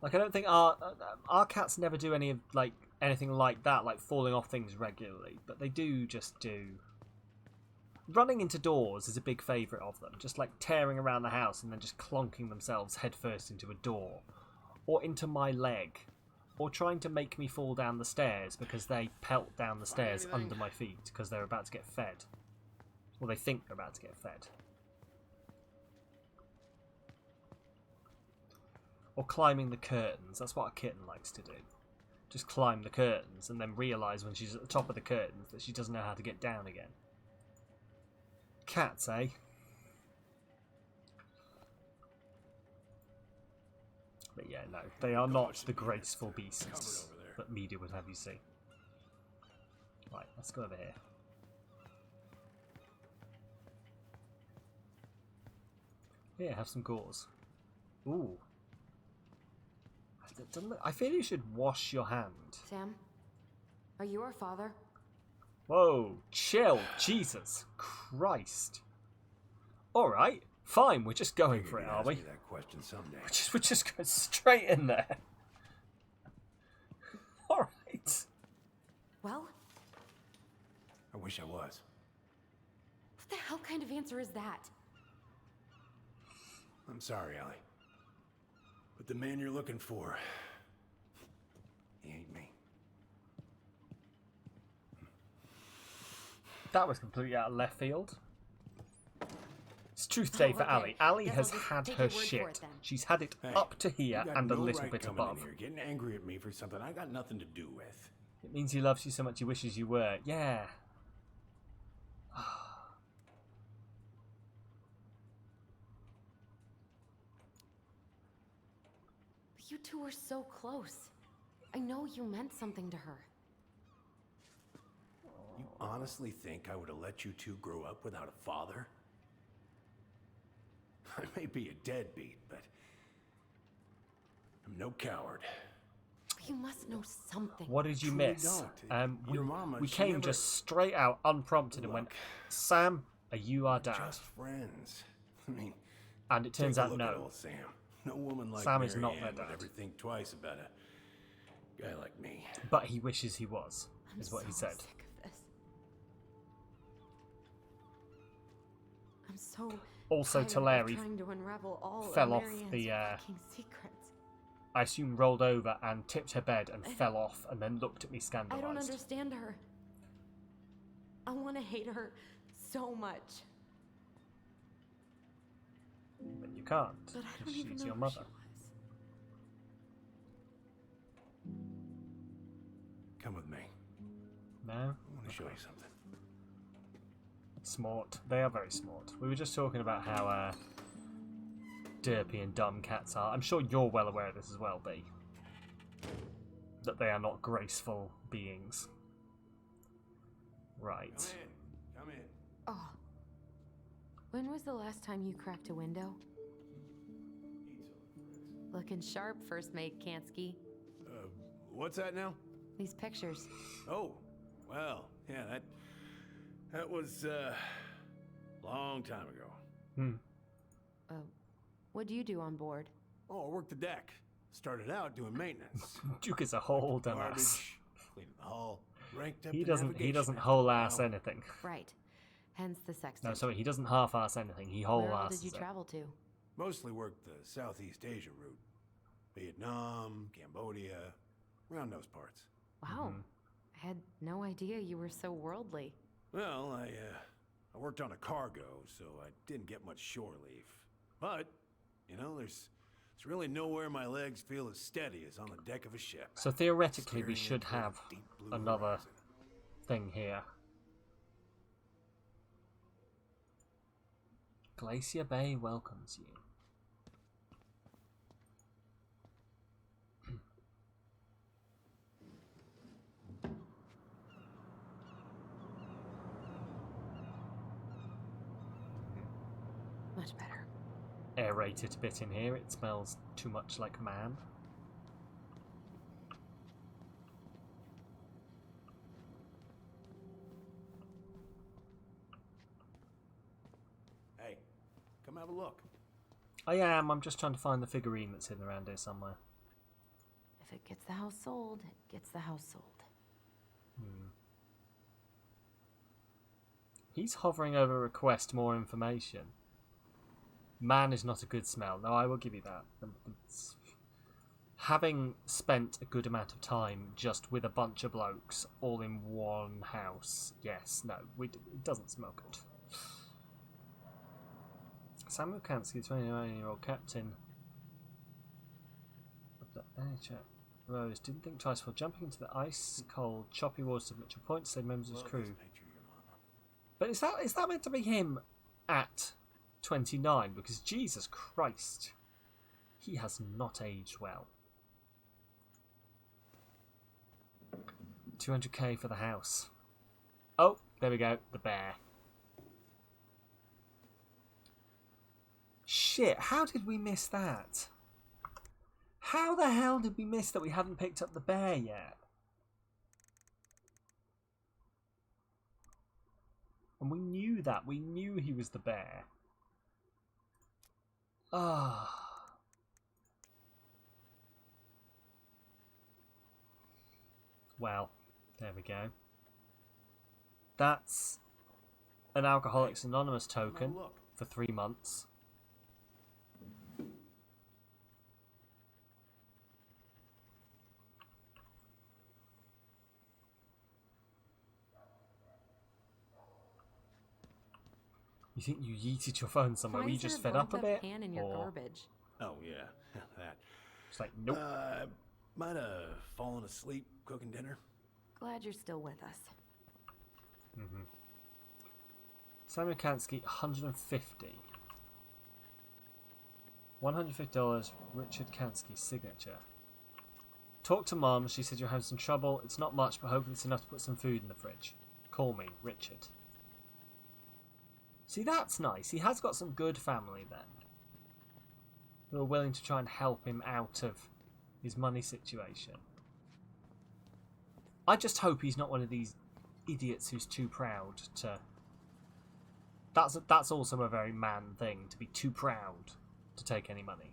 Like, I don't think our cats never do any of anything like that, like falling off things regularly, but they do just do. Running into doors is a big favourite of them, just like tearing around the house and then just clonking themselves headfirst into a door, or into my leg, or trying to make me fall down the stairs because they pelt down the stairs under my feet because they're about to get fed. Well, they think they're about to get fed. Or climbing the curtains, that's what a kitten likes to do. Just climb the curtains and then realise when she's at the top of the curtains that she doesn't know how to get down again. Cats, eh? But yeah, no, they are not the graceful beasts that media would have you see. Right, let's go over here. Here, have some gauze. Ooh. I feel you should wash your hand. Sam, are you our father? Whoa, chill, Jesus Christ. Alright, fine, we're just going for it, are we? That question someday. We're just going straight in there. Alright. Well, I wish I was. what the hell kind of answer is that? I'm sorry, Ellie. But the man you're looking for, he ain't me. That was completely out of left field. It's truth day for okay. Ali. Ali Guess has I'll just had take her your word for shit. it then. She's had it Hey, up to here you got and a no little right bit coming above. in here, getting angry at me for something I got nothing to do with. It means he loves you so much he wishes you were. Yeah. You two were so close. I know you meant something to her. You honestly think I would have let you two grow up without a father? I may be a deadbeat, but I'm no coward. You must know something. What did you Truly miss? don't. Your mama, we she came never- just straight out, unprompted, and went, Sam, are you our dad? Just friends. I mean, And it turns take a out look at no. old Sam. No woman like Sam is not Marianne their would dad. ever think twice about a guy like me. But he wishes he was, is what he said. Sick of this. I'm so Also, tired of Teleri trying to unravel all fell of off Marianne's the, fucking secrets. I assume rolled over and tipped her bed and fell off and then looked at me I scandalized. don't understand her. I want to hate her so much. But you can't, But I don't because even she's know your who mother. she was. Come with me. No? I want to show you something. Smart. They are very smart. We were just talking about how derpy and dumb cats are. I'm sure you're well aware of this as well, B. That they are not graceful beings. Right. Come in. Oh. When was the last time you cracked a window? Looking sharp, first mate Kansky. What's that now? These pictures. Oh, well, yeah, that was long time ago. What do you do on board? Oh, I worked the deck. Started out doing maintenance. Duke is a whole dumbass. Garbage, cleaning the hull, ranked up He the doesn't navigation whole after ass a while. anything. Right. Hence the sextant. No, sorry, he doesn't half ass anything. He whole Where all asses did you it. travel to? Mostly worked the Southeast Asia route. Vietnam, Cambodia, around those parts. Wow. I had no idea you were so worldly. Well, I worked on a cargo, so I didn't get much shore leave. But, you know, there's really nowhere my legs feel as steady as on the deck of a ship. So theoretically, we Staring should into a have deep blue another horizon. thing here. Glacier Bay welcomes you. Much better. Aerated a bit in here. It smells too much like man. Hey, come have a look. I am. I'm just trying to find the figurine that's hidden around here somewhere. If it gets the house sold, it gets the house sold. He's hovering over request more information. Man is not a good smell. No, I will give you that. It's... Having spent a good amount of time just with a bunch of blokes all in one house, yes, no, it doesn't smell good. Samuel Kansky, 29-year-old captain of the NHS Rose, didn't think twice before jumping into the ice-cold, choppy waters of Mitchell Point to save members of his crew. But is that meant to be him at 29? Because Jesus Christ, he has not aged well. 200k for the house. Oh, there we go, the bear. Shit, how did we miss that? How the hell did we miss that we hadn't picked up the bear yet? And we knew that. We knew he was the bear. Ah. Well, there we go. That's an Alcoholics Anonymous token for 3 months. You think you yeeted your phone somewhere? Why Were you is there just a fed up a burnt-up bit? pan in your or... garbage? Oh, yeah. That. It's like, nope. Might have fallen asleep cooking dinner. Glad you're still with us. Mm-hmm. Samuel Kansky, $150. $150, Richard Kansky, signature. Talk to Mom, she said you're having some trouble. It's not much, but hopefully it's enough to put some food in the fridge. Call me, Richard. See, that's nice. He has got some good family then, who are willing to try and help him out of his money situation. I just hope he's not one of these idiots who's too proud to... That's also a very man thing, to be too proud to take any money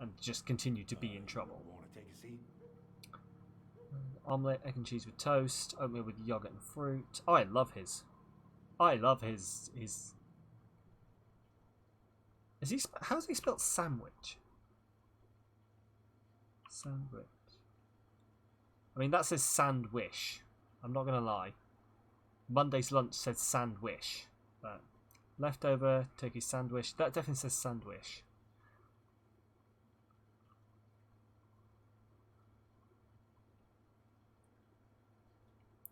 and just continue to be in trouble. Want to take a seat? Omelette, egg and cheese with toast, oatmeal with yogurt and fruit. Oh, I love his. Is he? How's he spelled sandwich? Sandwich. I mean, that says sandwich. I'm not gonna lie. Monday's lunch says sandwich, but leftover turkey sandwich. That definitely says sandwich.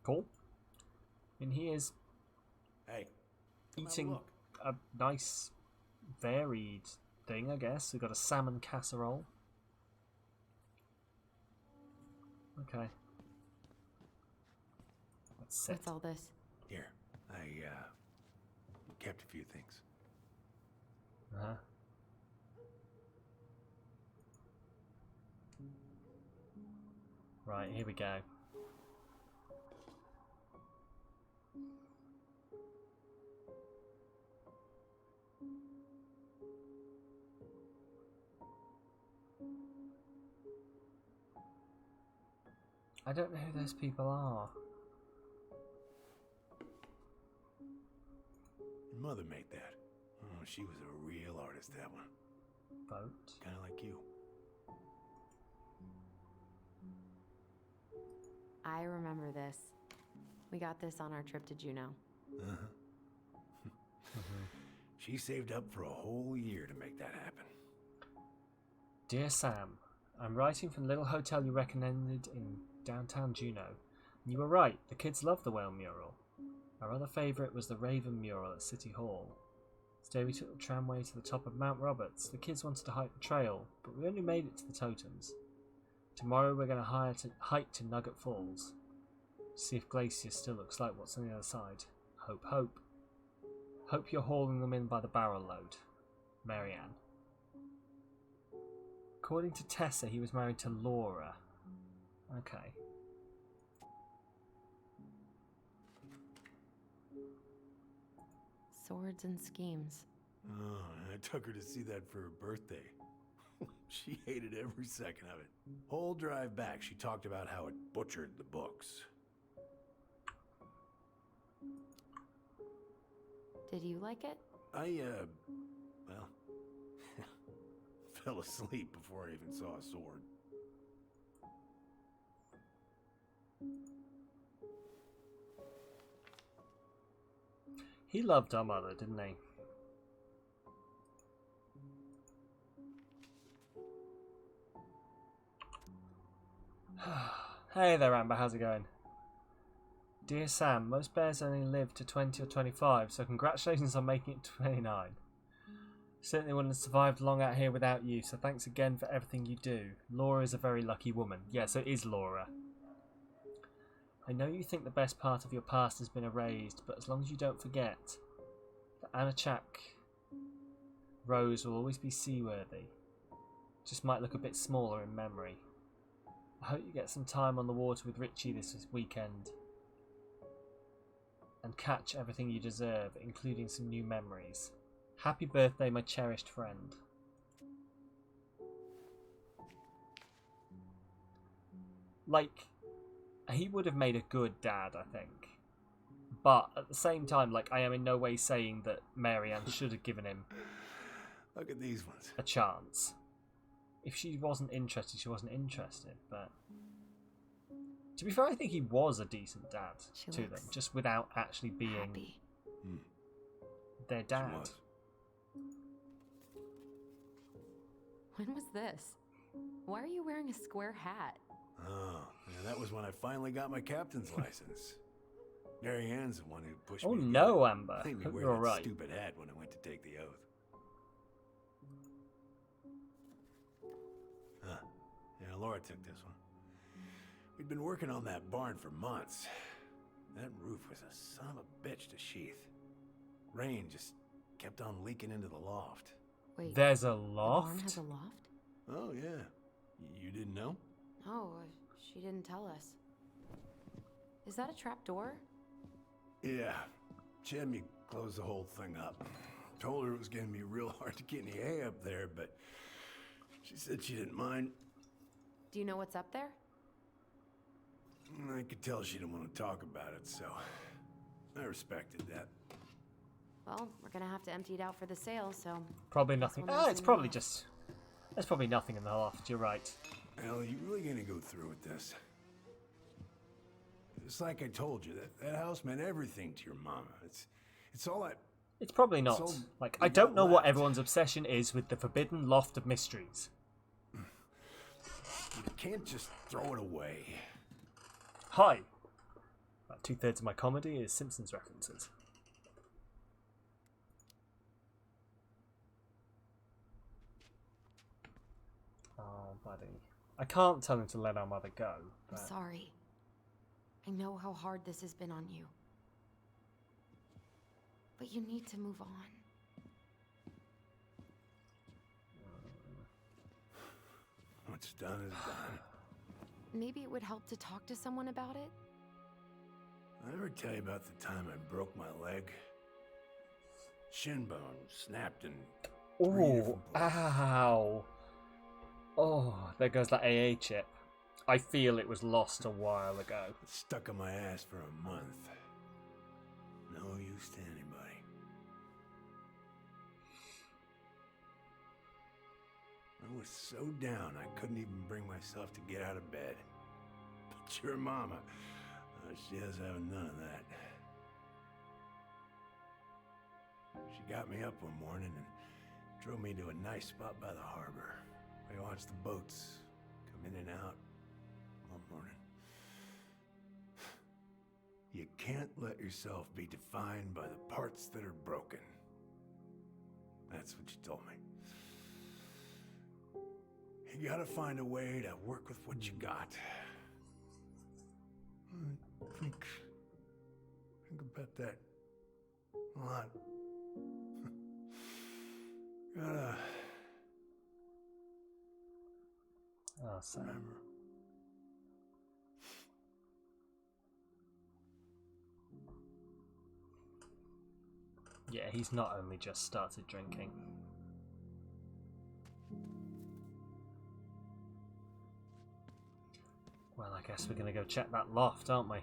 Cool. And he is eating a nice, varied thing, I guess. We've got a salmon casserole. Okay. Let's sit. What's all this? Here, I kept a few things. Uh-huh. Right, here we go. I don't know who those people are. Your mother made that. Oh, she was a real artist, that one. Boat. Kind of like you. I remember this. We got this on our trip to Juneau. Uh-huh. She saved up for a whole year to make that happen. Dear Sam, I'm writing from the little hotel you recommended in downtown Juneau. And you were right, the kids love the whale mural. Our other favourite was the Raven mural at City Hall. Today we took the tramway to the top of Mount Roberts. The kids wanted to hike the trail, but we only made it to the totems. Tomorrow we're going to hike to Nugget Falls. See if Glacier still looks like what's on the other side. Hope, hope. Hope you're hauling them in by the barrel load. Marianne. According to Tessa, he was married to Laura. Okay. Swords and schemes. Oh, I took her to see that for her birthday. She hated every second of it. Whole drive back, she talked about how it butchered the books. Did you like it? Well, fell asleep before I even saw a sword. He loved our mother, didn't he? Hey there, Amber, how's it going? Dear Sam, most bears only live to 20 or 25, so congratulations on making it to 29. Certainly wouldn't have survived long out here without you, so thanks again for everything you do. Laura is a very lucky woman. Yeah, so it is Laura. I know you think the best part of your past has been erased, but as long as you don't forget that Anachak Rose will always be seaworthy. Just might look a bit smaller in memory. I hope you get some time on the water with Richie this weekend and catch everything you deserve, including some new memories. Happy birthday, my cherished friend. Like, he would have made a good dad, I think. But at the same time, like, I am in no way saying that Marianne should have given him Look at these ones. a chance. If she wasn't interested, she wasn't interested. But to be fair, I think he was a decent dad to them, just without actually being their dad. She was. When was this? Why are you wearing a square hat? Oh, yeah, that was when I finally got my captain's license. Mary Ann's the one who pushed Oh me. to no, get it. Amber. Made me Hope wear you're that alright. stupid hat when I went to take the oath. Huh. Yeah, Laura took this one. We'd been working on that barn for months. That roof was a son of a bitch to sheath. Rain just kept on leaking into the loft. Wait, There's a the barn loft? has a loft? Oh, yeah. You didn't know? No, she didn't tell us. Is that a trap door? Yeah. She had me close the whole thing up. Told her it was going to be real hard to get any hay up there, but she said she didn't mind. Do you know what's up there? I could tell she didn't want to talk about it, so I respected that. Well, we're gonna have to empty it out for the sale, so... Probably nothing. That's one It's in the probably loft. just... There's probably nothing in the loft, you're right. Al, you really going to go through with this? It's like I told you, that house meant everything to your mama. It's all that... It's probably not. all Like, we I don't got know what left. everyone's obsession is with the forbidden loft of mysteries. You can't just throw it away. Hi! About 2/3 of my comedy is Simpsons references. Oh, buddy. I can't tell him to let our mother go. I'm But sorry. I know how hard this has been on you. But you need to move on. What's done is done. Maybe it would help to talk to someone about it? I ever tell you about the time I broke my leg? Shin bone snapped in 3 oh, different places. ow! Oh, there goes that AA chip. I feel it was lost a while ago. It stuck in my ass for a month. No use to anybody. I was so down I couldn't even bring myself to get out of bed. But your mama, she has having none of that. She got me up one morning and drove me to a nice spot by the harbor. We watched the boats come in and out all morning. You can't let yourself be defined by the parts that are broken. That's what you told me. You gotta find a way to work with what you got. Think about that a lot. Gotta Oh, Sam. remember. Yeah, he's not only just started drinking. Well, I guess we're gonna go check that loft, aren't we?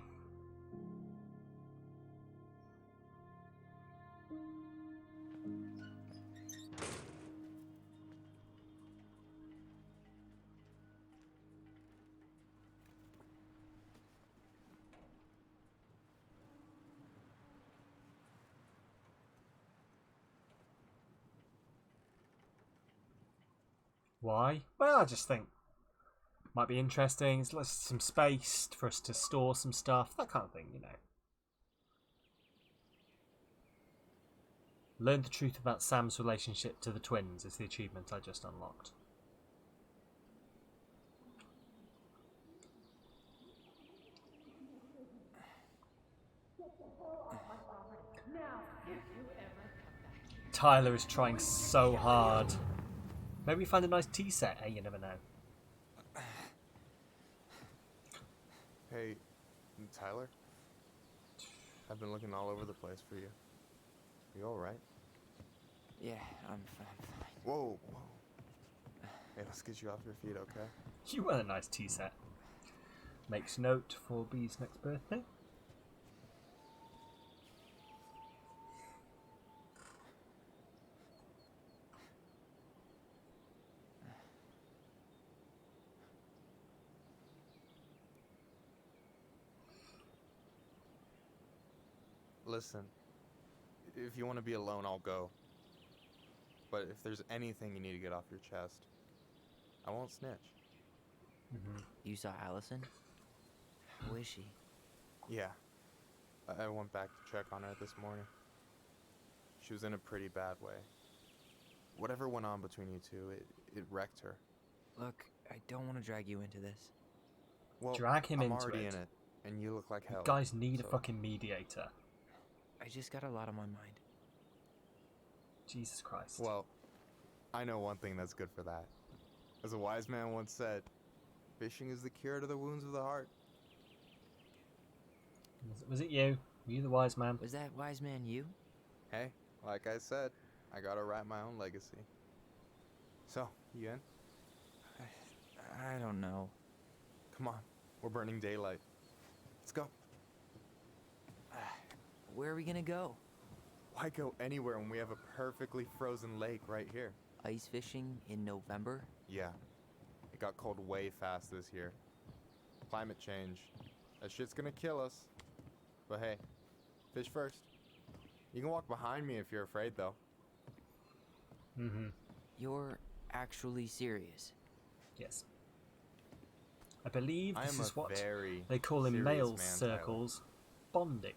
Why? Well, I just think might be interesting. It's like some space for us to store some stuff, that kind of thing, you know. Learn the truth about Sam's relationship to the twins is the achievement I just unlocked. Tyler is trying so hard. Maybe find a nice tea set, eh? You never know. Hey, Tyler? I've been looking all over the place for you. You alright? Yeah, I'm fine. Whoa, whoa. Hey, let's get you off your feet, okay? You want a nice tea set. Makes note for B's next birthday. Listen, If you want to be alone, I'll go. But if there's anything you need to get off your chest, I won't snitch. You saw Allison? How is she? Yeah. I went back to check on her this morning. She was in a pretty bad way. Whatever went on between you two, it wrecked her. Look, I don't want to drag you into this. Well, Drag him I'm into already it. in it, and you look like hell. You guys need a so- fucking mediator. I just got a lot on my mind. Jesus Christ. Well, I know one thing that's good for that. As a wise man once said, fishing is the cure to the wounds of the heart. Was it you? Were you the wise man? Was that wise man you? Hey, like I said, I gotta write my own legacy. So, you in? I don't know. Come on, we're burning daylight. Let's go. Where are we gonna go? Why go anywhere when we have a perfectly frozen lake right here? Ice fishing in November? Yeah. It got cold way fast this year. Climate change. That shit's gonna kill us. But hey, fish first. You can walk behind me if you're afraid, though. You're actually serious? Yes. I believe I this am is a what very they call in serious male man, circles bonding.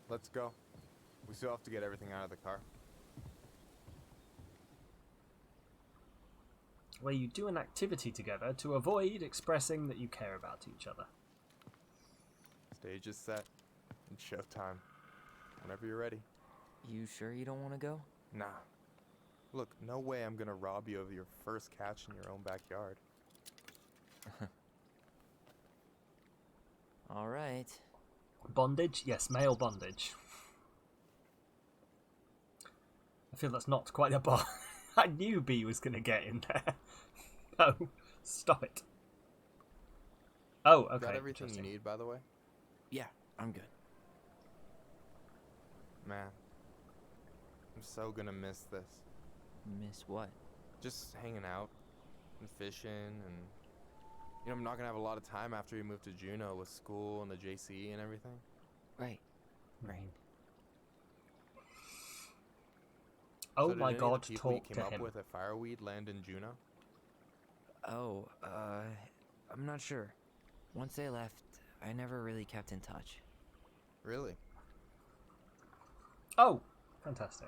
Let's go. We still have to get everything out of the car. Where you do an activity together to avoid expressing that you care about each other. Stage is set. It's showtime. Whenever you're ready. You sure you don't want to go? Nah. Look, no way I'm gonna rob you of your first catch in your own backyard. All right. Bondage? Yes, male bondage. I feel that's not quite a bar. I knew B was going to get in there. No, stop it. Oh, okay. Got everything you need, by the way? Yeah, I'm good. Man, I'm so gonna miss this. Miss what? Just hanging out and fishing and... You know, I'm not gonna have a lot of time after we move to Juneau with school and the JC and everything. Right. Oh So did my any of god, the people you talk came to up him. with at Fireweed land in Juneau? Oh, I'm not sure. Once they left, I never really kept in touch. Really? Oh, fantastic.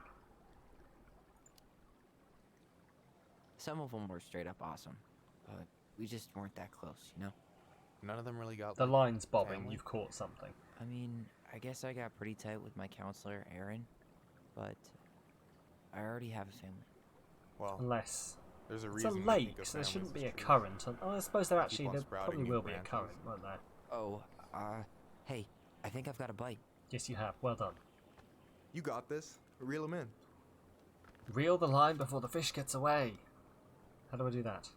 Some of them were straight up awesome, but we just weren't that close, you know? None of them really got The like, line's bobbing, family? you've caught something. I mean, I guess I got pretty tight with my counselor, Aaron, but I already have a family. Well, Unless there's a it's reason a we lake, think of so there families shouldn't as be a trees. current. Oh, I suppose there Keep actually on there sprouting probably new will be a branches. current, won't there? Oh, hey, I think I've got a bite. Yes, you have. Well done. You got this. Reel them in. Reel the line before the fish gets away. How do I do that?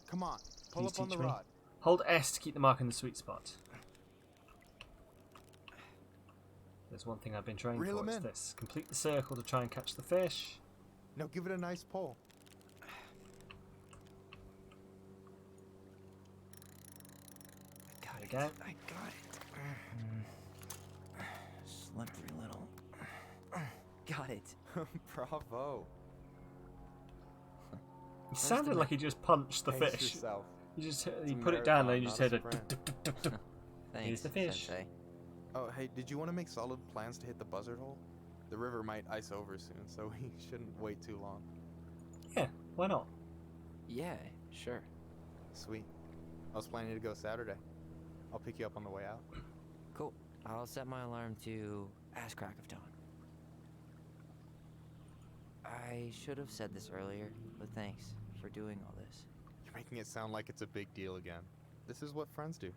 Come on, pull Please up on the teach me. rod. Hold S to keep the mark in the sweet spot. There's one thing I've been trained Reel for, 'em it's in. this. Complete the circle to try and catch the fish. No, give it a nice pull. There we go. I got it. Slippery little. Got it. Bravo. It sounded like he just punched the Pace fish. yourself. You just It's you a put it down there and you marathon, just heard not a a tuk, tuk, tuk, tuk, tuk. Thanks, Here's the fish. Sensei. Oh, hey, did you want to make solid plans to hit the buzzard hole? The river might ice over soon, so we shouldn't wait too long. Yeah, why not? Yeah, sure. Sweet. I was planning to go Saturday. I'll pick you up on the way out. Cool. I'll set my alarm to ass crack of dawn. I should have said this earlier, but thanks for doing all this. You're making it sound like it's a big deal again. This is what friends do.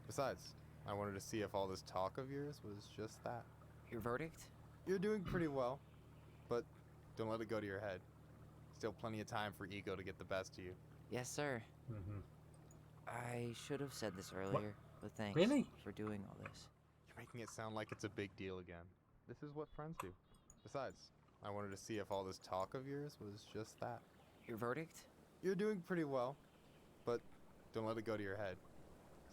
Besides, I wanted to see if all this talk of yours was just that. Your verdict? You're doing pretty well, but don't let it go to your head. Still plenty of time for ego to get the best of you. Yes, sir. Mm-hmm. I should have said this earlier, but thanks Really? for doing all this. You're making it sound like it's a big deal again. This is what friends do. Besides, I wanted to see if all this talk of yours was just that. Your verdict? You're doing pretty well, but don't let it go to your head.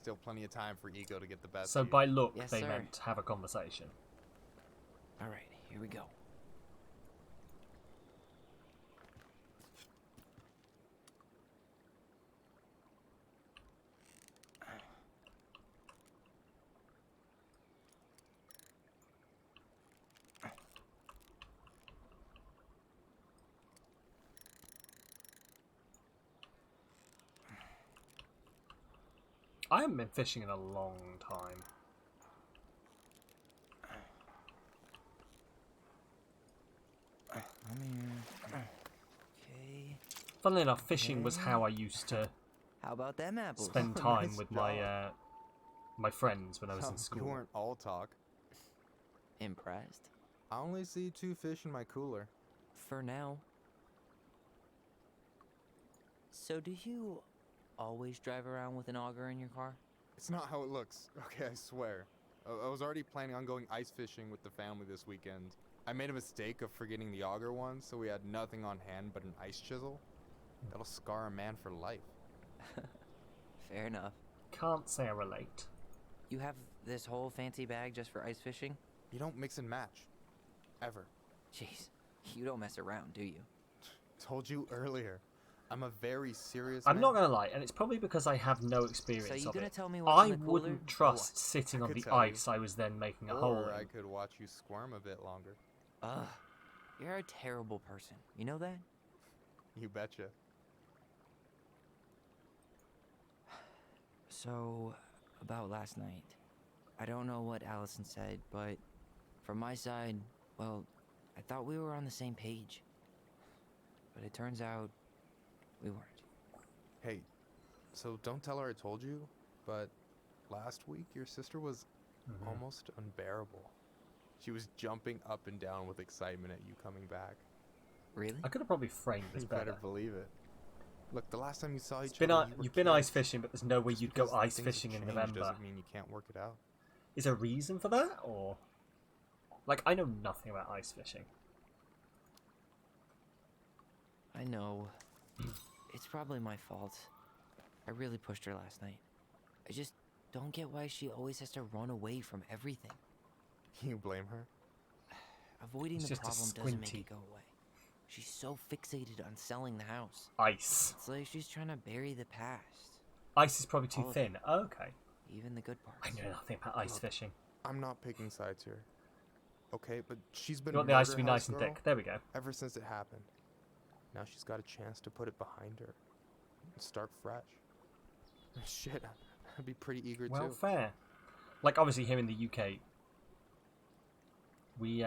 Still plenty of time for ego to get the best So of you. by look, Yes, they sir. meant have a conversation. All right, here we go. I haven't been fishing in a long time. Okay. Funnily enough, fishing was how I used to How about them apples? spend time Nice with job. my friends when I was Oh, in You school. weren't all talk. Impressed? I only see 2 fish in my cooler. For now. So do you always drive around with an auger in your car? It's not how it looks. Okay, I swear. I was already planning on going ice fishing with the family this weekend. I made a mistake of forgetting the auger one, so we had nothing on hand but an ice chisel. That'll scar a man for life. Fair enough. Can't say I relate. You have this whole fancy bag just for ice fishing? You don't mix and match. Ever. Jeez, you don't mess around, do you? Told you earlier. I'm a very serious I'm man. not gonna lie, and it's probably because I have no experience So you of gonna it. tell me what's I in the cooler? wouldn't trust sitting I on could the tell you. ice I was then making a hole Or I in. could watch you squirm a bit longer. Ugh, you're a terrible person. You know that? You betcha. So, about last night. I don't know what Allison said, but from my side, well, I thought we were on the same page. But it turns out we weren't. Hey, so don't tell her I told you, but last week your sister was almost unbearable. She was jumping up and down with excitement at you coming back. Really? I could have probably framed this You better. better believe it. Look, the last time you saw each Been other, you were you've been ice kids. fishing, but there's no way Just you'd go because ice things have fishing in changed November. doesn't mean you can't work it out. Is there a reason for that, or like I know nothing about ice fishing? I know. It's probably my fault. I really pushed her last night. I just don't get why she always has to run away from everything. You blame her? Avoiding It's the just a problem doesn't make squinty. it go away. She's so fixated on selling the house. Ice. It's like she's trying to bury the past. Ice is probably too All of thin. Okay. Even the good parts. I know nothing about ice Look, fishing. I'm not picking sides here. Okay, but she's been You want the ice to be Murder nice House and girl thick. There we go. ever since it happened. Now she's got a chance to put it behind her and start fresh. Shit, I'd be pretty eager Well, too. fair. Like obviously here in the UK, we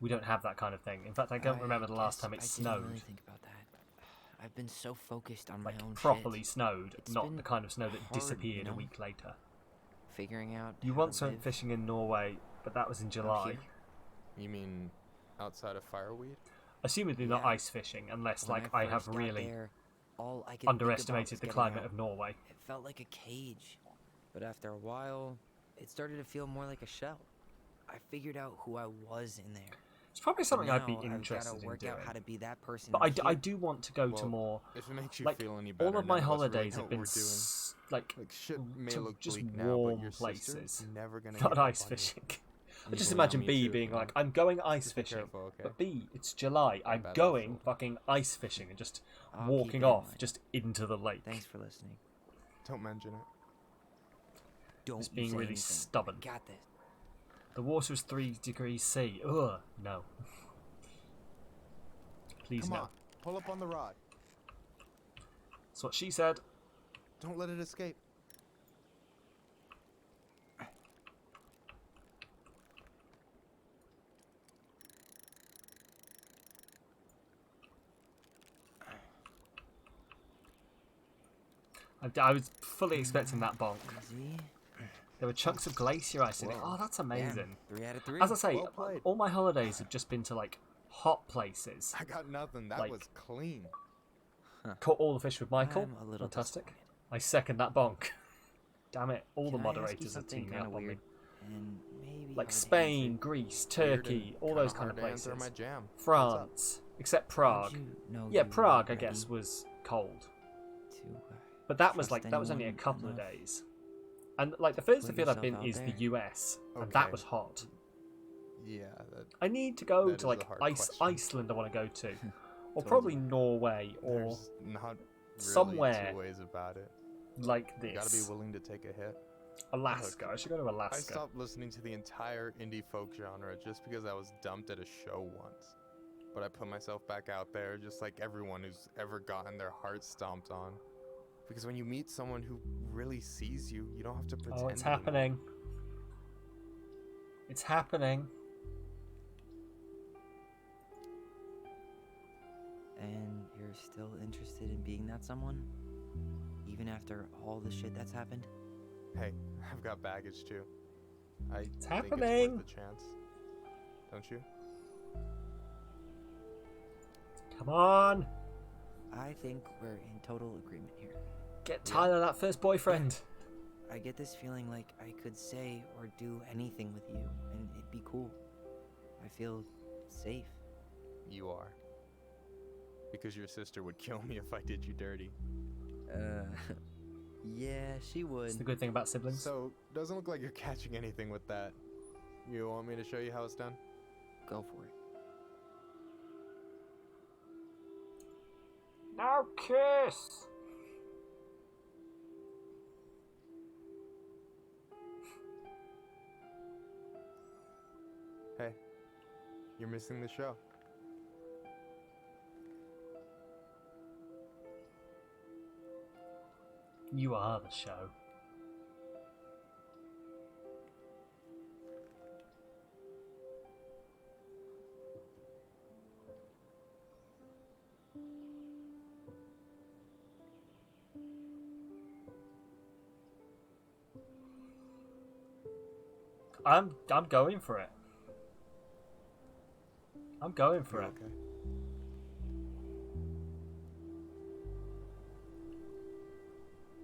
don't have that kind of thing. In fact, I don't remember the last guess time it I didn't snowed. really think about that. I've been so focused on Like my own properly shit. snowed, It's not been the kind of snow that hard, disappeared you know? a week later. Figuring out You how once to went live fishing in Norway, but that was in out July. here. You mean outside of Fireweed? Assumedly not Yeah. ice fishing, unless When like I have first got really there, all I could think about underestimated was the getting climate out. of Norway. It felt like a cage. But after a while, it started to feel more like a shell. I figured out who I was in there. It's probably something I'd be Now I've interested gotta in work doing. out how to be that person. But in I here. do want to go to Well, more. If it makes you Like feel any better, all of my none us really holidays know have what been we're doing. like Shit may to look just bleak now, but warm your places, sister's never gonna not give up ice on you. fishing. I You just believe imagine me B too, being you know? like, "I'm going ice Just be fishing," careful, okay? but B, it's July. I'm bad going asshole. fucking ice fishing and just I'll keep walking it in off mind. just into the lake. Thanks for listening. Don't mention it. Don't Just you being say really anything. stubborn. I got this. The water was 3 degrees C. Ugh, no. Please Come no. on, pull up on the rod. That's what she said. Don't let it escape. I was fully expecting that bonk. Easy. There were chunks of glacier ice in it. Whoa. Oh, that's amazing. Damn, 3 out of 3. As I say, Well played. all my holidays have just been to like hot places. I got nothing. That Like- was clean. Caught all the fish with Michael. I'm a little Fantastic. disappointed. I second that bonk. Damn it, all the Can I ask you moderators are something teaming kinda up on me. weird? And maybe Like hard to Spain, answer? Greece, Weird Turkey, and all kinda those kind of hard to answer places. my jam. What's up? France, except Prague. How'd you know Yeah, you Prague, I were guess, ready was cold. to, But that was trust like, that was only a anyone couple of enough days. And like the furthest put field I've been yourself out is the there? US, and that Okay. was hot. Yeah, that, I need to go That to is a like hard question. Iceland I want to go to. Or Told probably you. Norway, or there's not really somewhere two ways about it. like You gotta be this. willing to take a hit. Alaska. I should go to I Alaska. stopped listening to the entire indie folk genre just because I was dumped at a show once. But I put myself back out there just like everyone who's ever gotten their heart stomped on. Because when you meet someone who really sees you, you don't have to pretend. Oh, it's anymore. happening. It's happening. And you're still interested in being that someone? Even after all the shit that's happened? Hey, I've got baggage too. It's think happening. It's worth the chance. Don't you? Come on. I think we're in total agreement here. Get Tyler that first boyfriend. I get this feeling like I could say or do anything with you, and it'd be cool. I feel safe. You are. Because your sister would kill me if I did you dirty. Yeah, she would. It's the good thing about siblings. So, doesn't look like you're catching anything with that. You want me to show you how it's done? Go for it. Now kiss. Hey, you're missing the show. You are the show. I'm going for it. I'm going for it. Okay.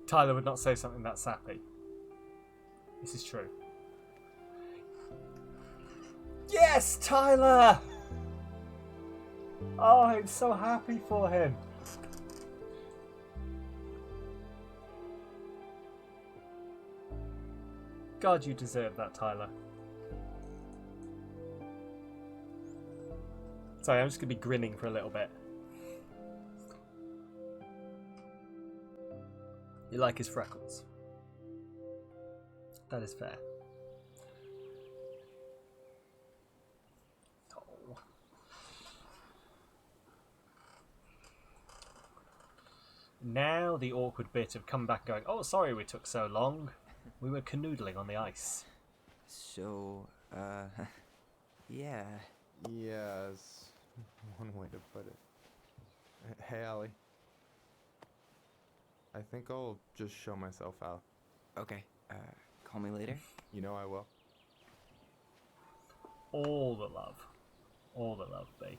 Tyler would not say something that sappy. This is true. Yes, Tyler! Oh, I'm so happy for him. God, you deserve that, Tyler. Sorry, I'm just going to be grinning for a little bit. You like his freckles. That is fair. Oh. Now the awkward bit of coming back going, oh, sorry we took so long. We were canoodling on the ice. So, yeah. Yes, one way to put it. Hey, Allie. I think I'll just show myself out. Okay, call me later. You know I will. All the love. All the love, babe.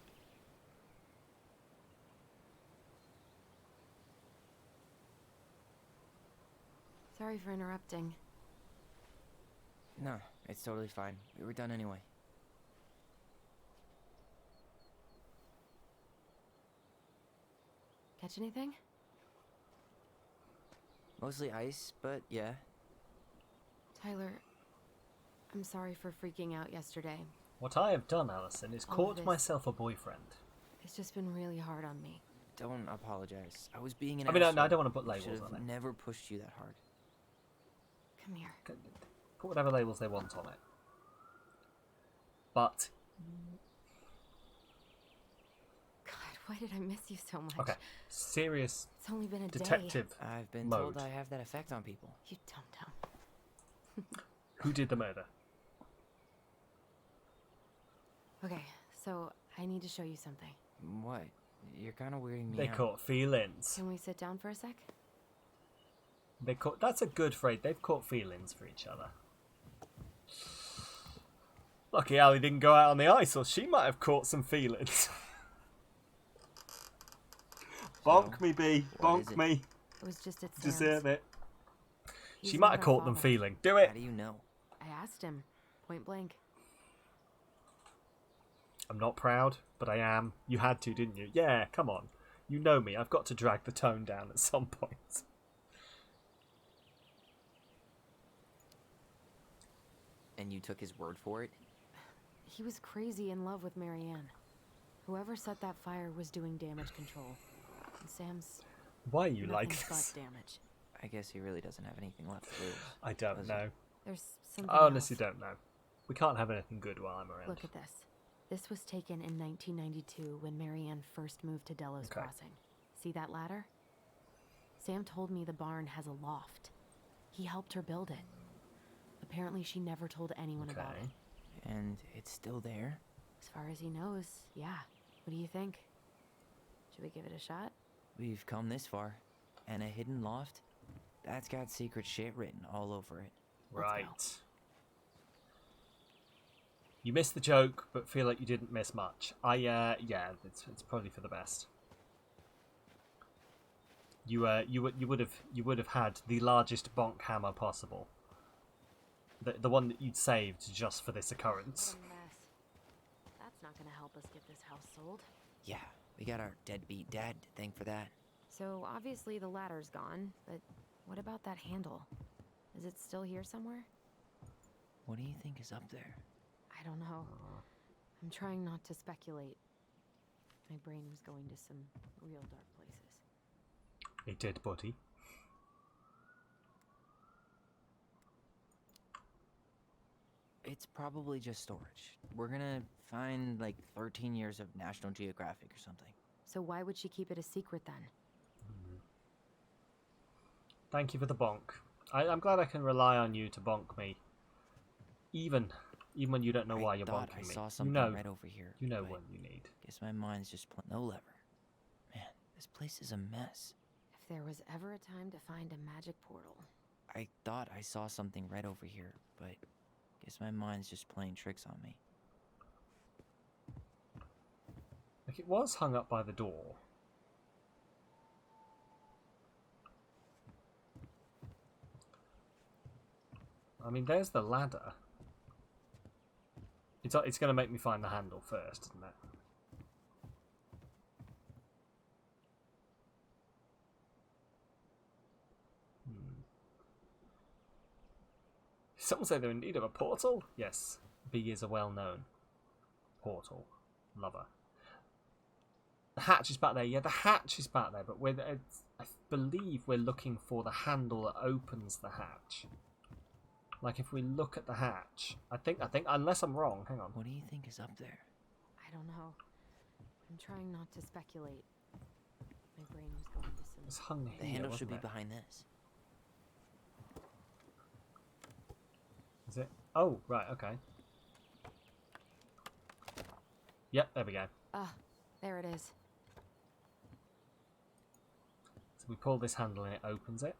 Sorry for interrupting. No, it's totally fine. We were done anyway. Catch anything? Mostly ice, but yeah. Tyler, I'm sorry for freaking out yesterday. What I have done, Allison, is All caught this- myself a boyfriend. It's just been really hard on me. Don't apologize. I was being an I mean, asshole. I don't want to put labels Should've on it. never pushed you that hard. Come here. Put whatever labels they want on it. But, God, why did I miss you so much? okay, serious It's only been a detective day. I've been mode. told I have that effect on people. You dum-dum. Who did the murder? Okay, so I need to show you something. What? You're kind of weirding me They out. caught feelings. Can we sit down for a sec? They caught. That's a good phrase. They've caught feelings for each other. Lucky Allie didn't go out on the ice, or she might have caught some feelings. Bonk me, B. what is Bonk it? me. It was just at Sam's. Deserve it. He's She with might have her caught them father. feeling. Do it. How do you know? I asked him, point blank. I'm not proud, but I am. You had to, didn't you? Yeah, come on. You know me. I've got to drag the tone down at some point. And you took his word for it? He was crazy in love with Marianne. Whoever set that fire was doing damage control. And Sam's Why are you like nothing this? but damage. I guess he really doesn't have anything left to lose. I don't does he? know. There's something I honestly else. don't know. We can't have anything good while I'm around. Look at this. This was taken in 1992 when Marianne first moved to Delos Okay. Crossing. See that ladder? Sam told me the barn has a loft. He helped her build it. Apparently she never told anyone about it. And it's still there? As far as he knows, yeah. What do you think? Should we give it a shot? We've come this far. And a hidden loft? That's got secret shit written all over it. Right. You missed the joke, but feel like you didn't miss much. Yeah, it's probably for the best. You would have had the largest bonk hammer possible. The one that you'd saved just for this occurrence. What a mess. That's not gonna help us get this house sold. Yeah, we got our deadbeat dad to thank for that. So obviously the ladder's gone, but what about that handle? Is it still here somewhere? What do you think is up there? I don't know. I'm trying not to speculate. My brain was going to some real dark places. A dead body. It's probably just storage. We're gonna find like 13 years of National Geographic or something. So why would she keep it a secret then? Thank you for the bonk. I'm glad I can rely on you to bonk me. Even when you don't know why you're bonking me. I saw something right over here. You know what you need. Guess my mind's just no lever. Man, this place is a mess. If there was ever a time to find a magic portal. I thought I saw something right over here, but guess my mind's just playing tricks on me. Like, it was hung up by the door. I mean, there's the ladder. It's going to make me find the handle first, isn't it? Someone say they're in need of a portal? Yes, B is a well-known portal lover. The hatch is back there. Yeah, the hatch is back there, but I believe we're looking for the handle that opens the hatch. Like, if we look at the hatch, I think, unless I'm wrong, hang on. What do you think is up there? I don't know. I'm trying not to speculate. My brain was going to some... It's hung here, the handle wasn't should be it? behind this. Is it? Oh, right, okay. Yep, there we go. Ah, there it is. So we pull this handle and it opens it.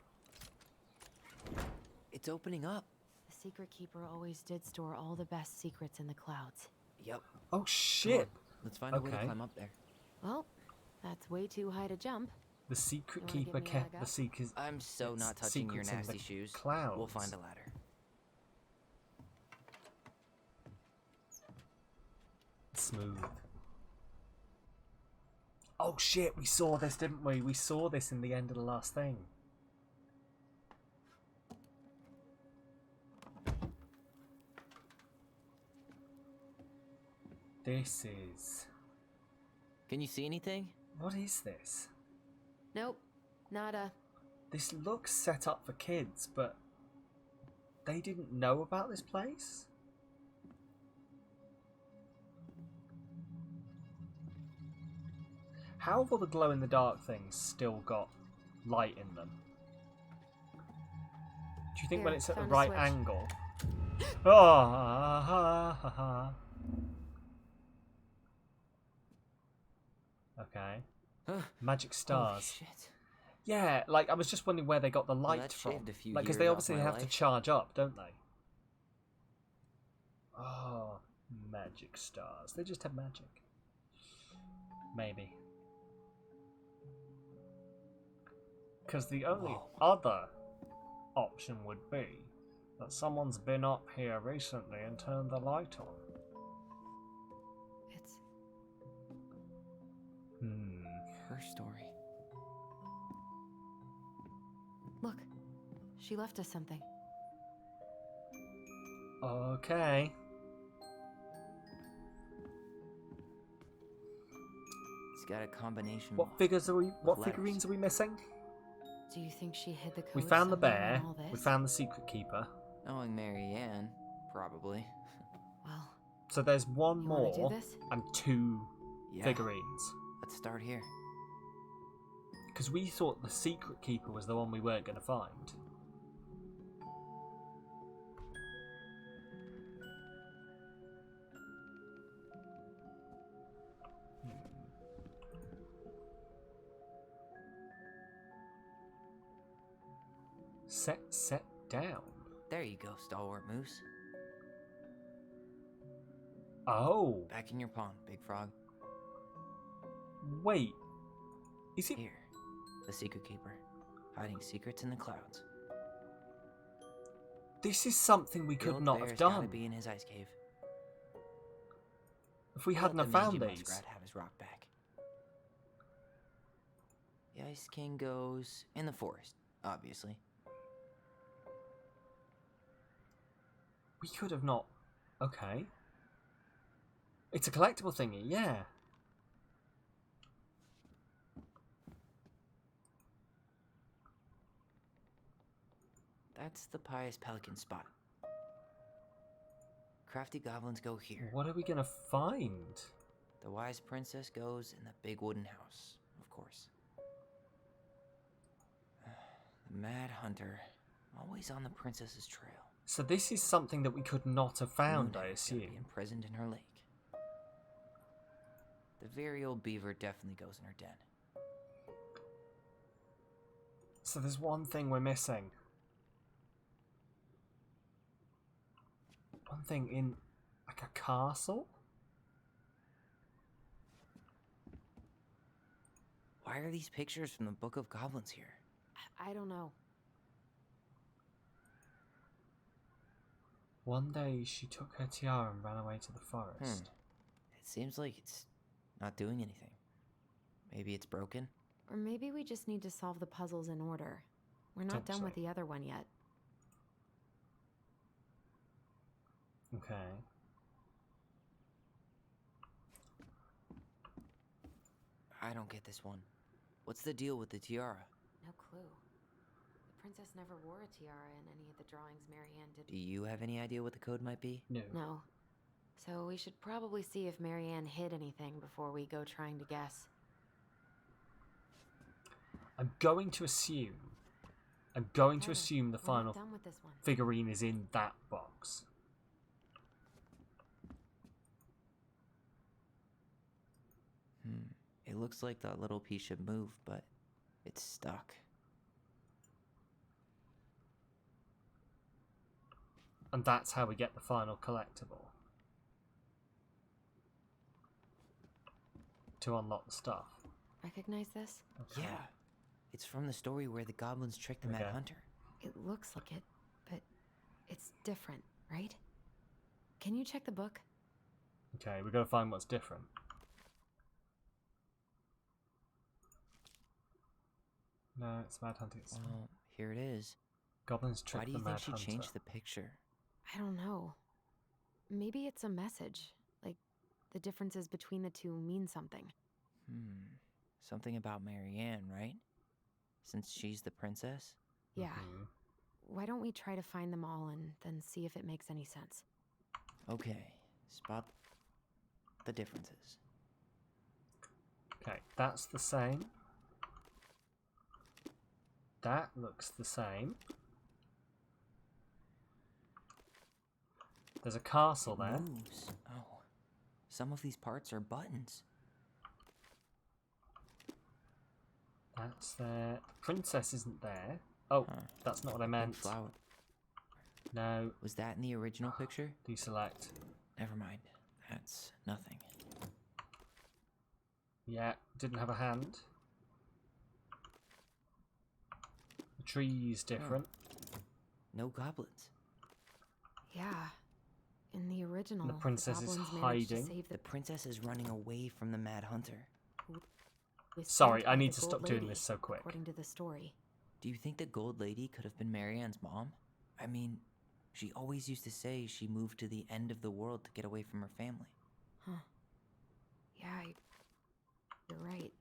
It's opening up. The secret keeper always did store all the best secrets in the clouds. Yep. Oh, shit! Let's find a way to climb up there. Well, that's way too high to jump. The secret You wanna keeper give me a kept leg the up? secret. I'm so not touching your nasty shoes. Clouds. We'll find a ladder. Smooth. Oh shit, we saw this, didn't we? We saw this in the end of the last thing. This is... Can you see anything? What is this? Nope, nada. This looks set up for kids, but they didn't know about this place? How have all the glow-in-the-dark things still got light in them? Do you think Here, when it's at the found a right switch. angle? Oh, ha, ha, ha. Okay. Magic stars. Holy shit. Yeah, like I was just wondering where they got the light that from. shaved a few Like, because years they off obviously my have to life. charge up, don't they? Oh, magic stars. They just have magic. Maybe. Because the only other option would be that someone's been up here recently and turned the light on. It's... Her story. Look, she left us something. Okay. It's got a combination. What figures are we? What letters. figurines are we missing? Do you think she hid the code We found the somewhere in bear. all this? We found the secret keeper. Knowing Marianne, probably. Well, So there's one you wanna do more this? and two Yeah. figurines. Let's start here. Because we thought the secret keeper was the one we weren't going to find. Set down. There you go, stalwart moose. Oh. Back in your pond, Big Frog. Wait. Is it... Here, the secret keeper, hiding secrets in the clouds. This is something we could not have done. Gotta be in his ice cave. If we hadn't have found these. Muskrat have his rock back. The Ice King goes in the forest, obviously. We could have not... Okay. It's a collectible thingy, yeah. That's the Pious Pelican spot. Crafty goblins go here. What are we gonna find? The wise princess goes in the big wooden house, of course. The Mad Hunter, always on the princess's trail. So this is something that we could not have found, I assume. Imprisoned in her lake. The very old beaver definitely goes in her den. So there's one thing we're missing. One thing in, like, a castle? Why are these pictures from the Book of Goblins here? I don't know. One day she took her tiara and ran away to the forest. It seems like it's not doing anything. Maybe it's broken? Or maybe we just need to solve the puzzles in order. We're not done with the other one yet. Okay. I don't get this one. What's the deal with the tiara? No clue. The princess never wore a tiara in any of the drawings Marianne did. Do you have any idea what the code might be? No. So we should probably see if Marianne hid anything before we go trying to guess. I'm going to assume the final figurine is in that box. It looks like that little piece should move, but it's stuck. And that's how we get the final collectible. To unlock the stuff. Recognize this? Okay. Yeah. It's from the story where the goblins tricked the Mad Hunter. It looks like it, but it's different, right? Can you check the book? Okay, we gotta find what's different. No, it's Mad Hunting. Well, here it is. Goblins trick Why do the you Mad think she Hunter. changed the picture? I don't know. Maybe it's a message. Like, the differences between the two mean something. Something about Marianne, right? Since she's the princess? Yeah. Why don't we try to find them all and then see if it makes any sense? Okay. Spot the differences. Okay, that's the same. That looks the same. There's a castle there. Moves. Oh. Some of these parts are buttons. That's there. The princess isn't there. Oh, that's not what I meant. Flower. No. Was that in the original picture? Deselect. Never mind. That's nothing. Yeah, didn't have a hand. The tree's different. No goblins. Yeah. In the original, The princess is goblins managed to hiding. save The princess is running away from the Mad Hunter. was Sorry, sent I by need the to Gold stop doing Lady, this so quick. According to the story. Do you think the Gold Lady could have been Marianne's mom? I mean, she always used to say she moved to the end of the world to get away from her family. Huh. Yeah, you're right.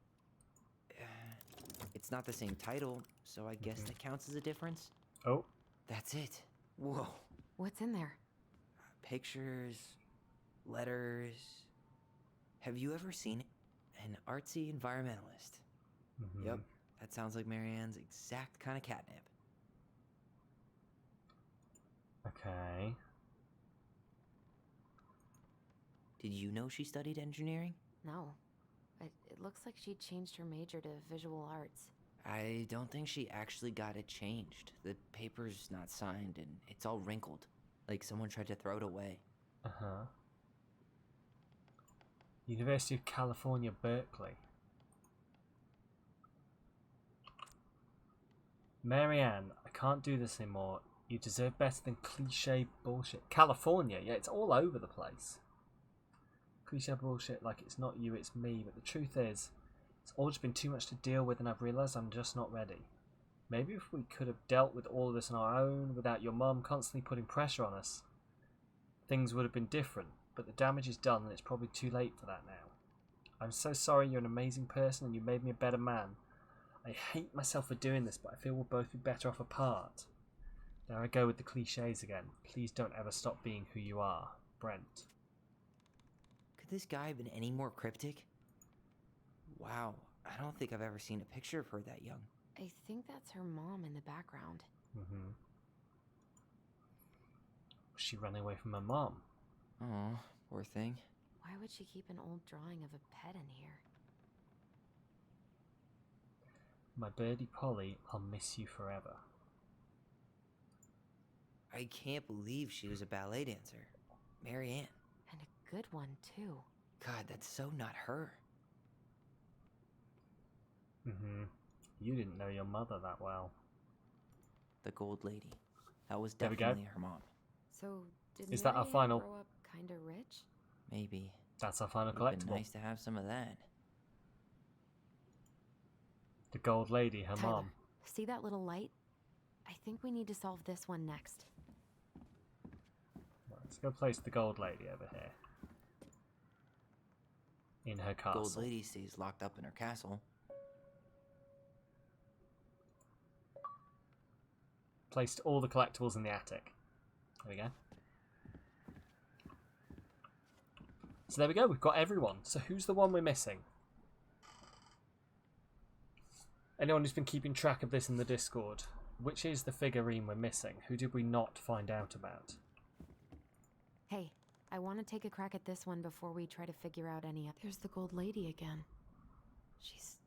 It's not the same title, so I guess that counts as a difference. Oh. That's it. Whoa. What's in there? Pictures, letters. Have you ever seen an artsy environmentalist? Yep, That sounds like Marianne's exact kind of catnip. Okay. Did you know she studied engineering? No. It looks like she changed her major to visual arts. I don't think she actually got it changed. The paper's not signed and it's all wrinkled. Like someone tried to throw it away. Uh-huh. University of California, Berkeley. Marianne, I can't do this anymore. You deserve better than cliche bullshit. California, yeah, it's all over the place. Cliche bullshit like it's not you, it's me. But the truth is, it's all just been too much to deal with and I've realised I'm just not ready. Maybe if we could have dealt with all of this on our own without your mum constantly putting pressure on us, things would have been different. But the damage is done and it's probably too late for that now. I'm so sorry, you're an amazing person and you made me a better man. I hate myself for doing this, but I feel we'll both be better off apart. There I go with the cliches again. Please don't ever stop being who you are. Brent. Could this guy have been any more cryptic? Wow, I don't think I've ever seen a picture of her that young. I think that's her mom in the background. Mm-hmm. Was she running away from her mom? Oh, poor thing. Why would she keep an old drawing of a pet in here? My birdie Polly, I'll miss you forever. I can't believe she was a ballet dancer. Marianne. And a good one, too. God, that's so not her. Mm-hmm. You didn't know your mother that well. The Gold Lady. That was There we definitely go. her mom. So, did Is that our Marianne final- grow up kinda rich? Maybe. That's our final Would've been collectible. nice to have some of that. The Gold Lady, her Tyler, mom. see that little light? I think we need to solve this one next. Right, let's go place the Gold Lady over here. In her castle. Gold Lady stays locked up in her castle. Placed all the collectibles in the attic. There we go. So there we go, we've got everyone. So who's the one we're missing? Anyone who's been keeping track of this in the Discord, which is the figurine we're missing? Who did we not find out about? Hey, I want to take a crack at this one before we try to figure out any other. There's the Gold Lady again. She's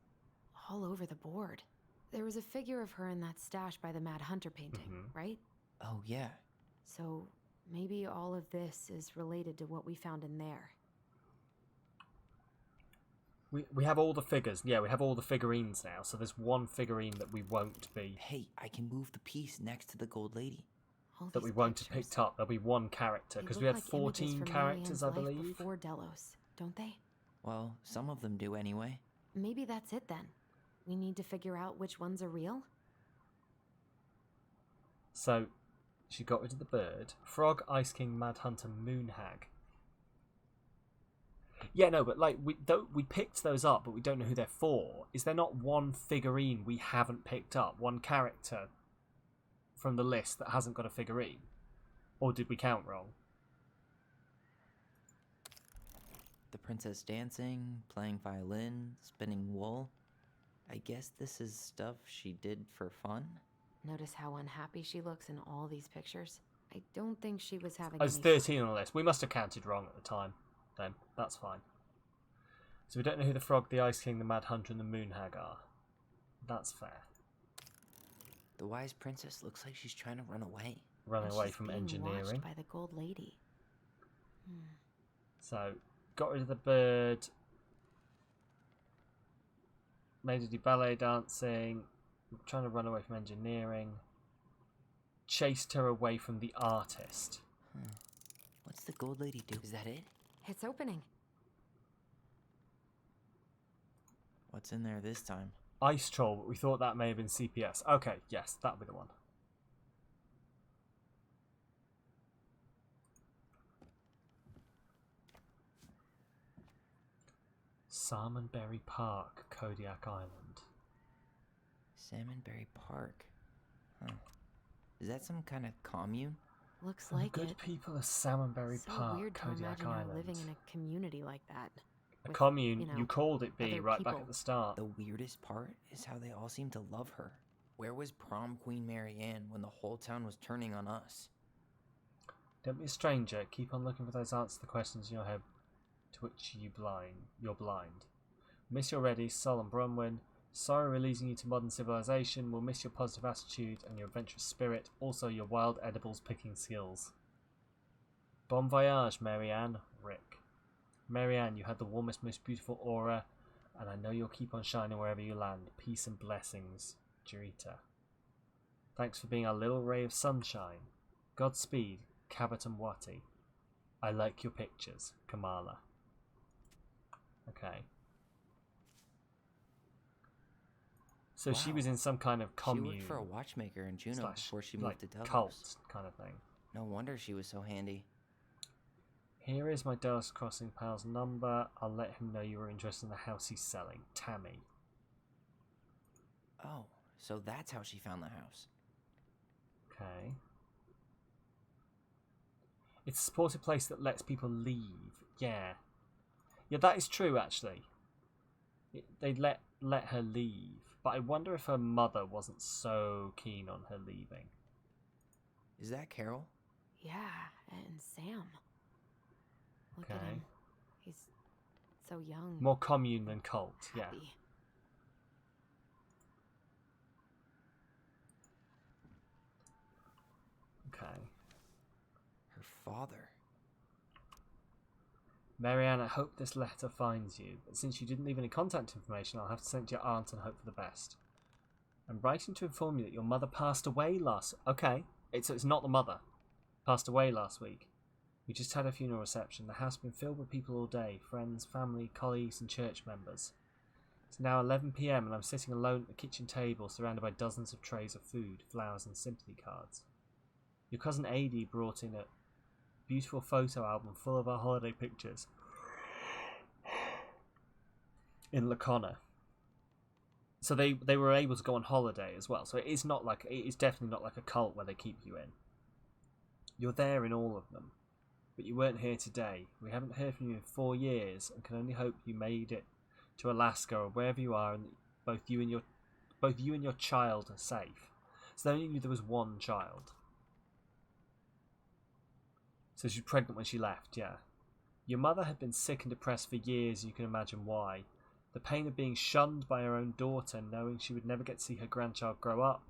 all over the board. There was a figure of her in that stash by the Mad Hunter painting, right? Oh, yeah. So maybe all of this is related to what we found in there. We have all the figures. Yeah, we have all the figurines now. So there's one figurine that we won't be... Hey, I can move the piece next to the Gold Lady. That we won't have picked up. There'll be one character. Because we had 14 characters, I believe. Before Delos, don't they? Well, some of them do anyway. Maybe that's it then. We need to figure out which ones are real? So, she got rid of the bird. Frog, Ice King, Mad Hunter, Moon Hag. Yeah, no, but like we picked those up, but we don't know who they're for. Is there not one figurine we haven't picked up? One character from the list that hasn't got a figurine? Or did we count wrong? The princess dancing, playing violin, spinning wool. I guess this is stuff she did for fun? Notice how unhappy she looks in all these pictures? I don't think she was having I was any 13 on the list. We must have counted wrong at the time. Then that's fine. So we don't know who the Frog, the Ice King, the Mad Hunter, and the Moon Hag are. That's fair. The wise princess looks like she's trying to run away. Running And away she's from being engineering. watched by the Gold Lady. So, got rid of the bird. Made her do ballet dancing. Trying to run away from engineering. Chased her away from the artist. What's the Gold Lady do? Is that it? It's opening. What's in there this time? Ice Troll, but we thought that may have been CPS. Okay, yes, that'll be the one. Salmonberry Park, Kodiak Island. Salmonberry Park. Huh. Is that some kind of commune? Looks The like good it. people of Salmonberry So Park, weird to Kodiak imagine her Island. living in a community like that. A with, commune, you know, you called it B other right back people. at the start. The weirdest part is how they all seem to love her. Where was prom queen Mary Ann when the whole town was turning on us? Don't be a stranger. Keep on looking for those answers to the questions in your head to which you're blind. Miss you already, Sol and Bronwyn. Sorry we're losing you to modern civilization. We'll miss your positive attitude and your adventurous spirit. Also your wild edibles picking skills. Bon voyage, Marianne. Rick. Marianne, you had the warmest, most beautiful aura, and I know you'll keep on shining wherever you land. Peace and blessings, Jurita. Thanks for being our little ray of sunshine. Godspeed, Cabot and Watty. I like your pictures, Kamala. Okay. So she was in some kind of commune. She worked for a watchmaker in Juneau before she moved to Delos. Cult kind of thing. No wonder she was so handy. Here is my Delos Crossing pal's number. I'll let him know you were interested in the house he's selling. Tammy. Oh, so that's how she found the house. Okay. It's a supportive place that lets people leave. Yeah. Yeah, that is true, actually. They let her leave. But I wonder if her mother wasn't so keen on her leaving. Is that Carol? Yeah, and Sam. Look at him. He's so young. More commune than cult, yeah. Happy. Okay. Her father. Marianne, I hope this letter finds you, but since you didn't leave any contact information, I'll have to send it to your aunt and hope for the best. I'm writing to inform you that your mother passed away last... Okay, it's not the mother. Passed away last week. We just had a funeral reception. The house has been filled with people all day. Friends, family, colleagues and church members. It's now 11 PM and I'm sitting alone at the kitchen table surrounded by dozens of trays of food, flowers and sympathy cards. Your cousin Adie brought in a beautiful photo album full of our holiday pictures in Lacona. So they were able to go on holiday as well. So it is definitely not like a cult where they keep you in. You're there in all of them. But you weren't here today. We haven't heard from you in 4 years and can only hope you made it to Alaska or wherever you are and both you and your child are safe. So they only knew there was one child. So she was pregnant when she left, yeah. Your mother had been sick and depressed for years, you can imagine why. The pain of being shunned by her own daughter, knowing she would never get to see her grandchild grow up.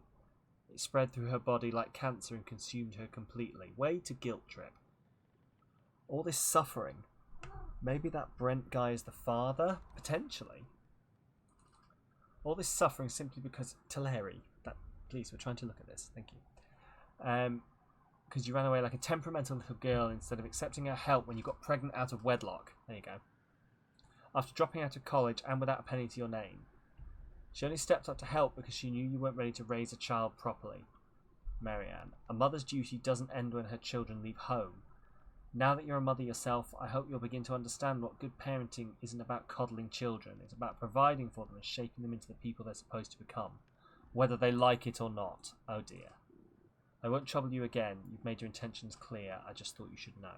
It spread through her body like cancer and consumed her completely. Way to guilt trip. All this suffering. Maybe that Brent guy is the father? Potentially. All this suffering simply because... Teleri. Please, we're trying to look at this. Thank you. Because you ran away like a temperamental little girl instead of accepting her help when you got pregnant out of wedlock. There you go. After dropping out of college and without a penny to your name. She only stepped up to help because she knew you weren't ready to raise a child properly. Marianne, a mother's duty doesn't end when her children leave home. Now that you're a mother yourself, I hope you'll begin to understand what good parenting isn't about coddling children. It's about providing for them and shaping them into the people they're supposed to become. Whether they like it or not. Oh dear. I won't trouble you again. You've made your intentions clear. I just thought you should know.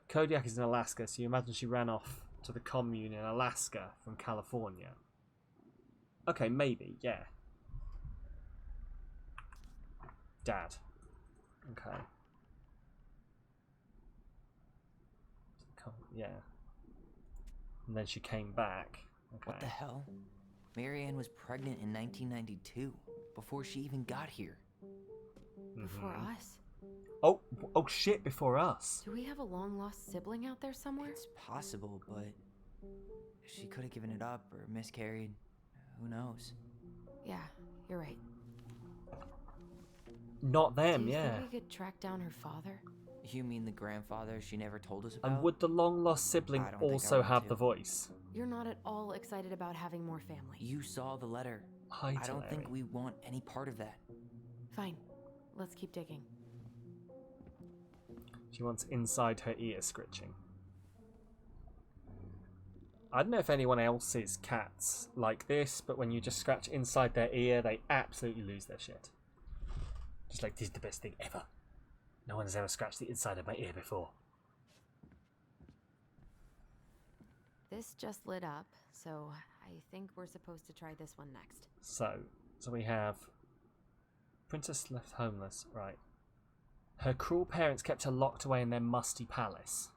Kodiak is in Alaska, so you imagine she ran off to the commune in Alaska from California. Okay, maybe, yeah. Dad. Okay. Yeah. And then she came back. Okay. What the hell? Marianne was pregnant in 1992, before she even got here. Before us? Oh shit, before us. Do we have a long-lost sibling out there somewhere? It's possible, but she could have given it up or miscarried. Who knows? Yeah, you're right. Not them, Do you yeah. think we could track down her father? You mean the grandfather she never told us about? And would the long-lost sibling also have the voice? You're not at all excited about having more family. You saw the letter. Hi, I don't think we want any part of that. Fine. Let's keep digging. She wants inside her ear scritching. I don't know if anyone else's cats like this, but when you just scratch inside their ear, they absolutely lose their shit. Just like, this is the best thing ever. No one has ever scratched the inside of my ear before. This just lit up, so I think we're supposed to try this one next. So we have Princess left homeless, right. Her cruel parents kept her locked away in their musty palace.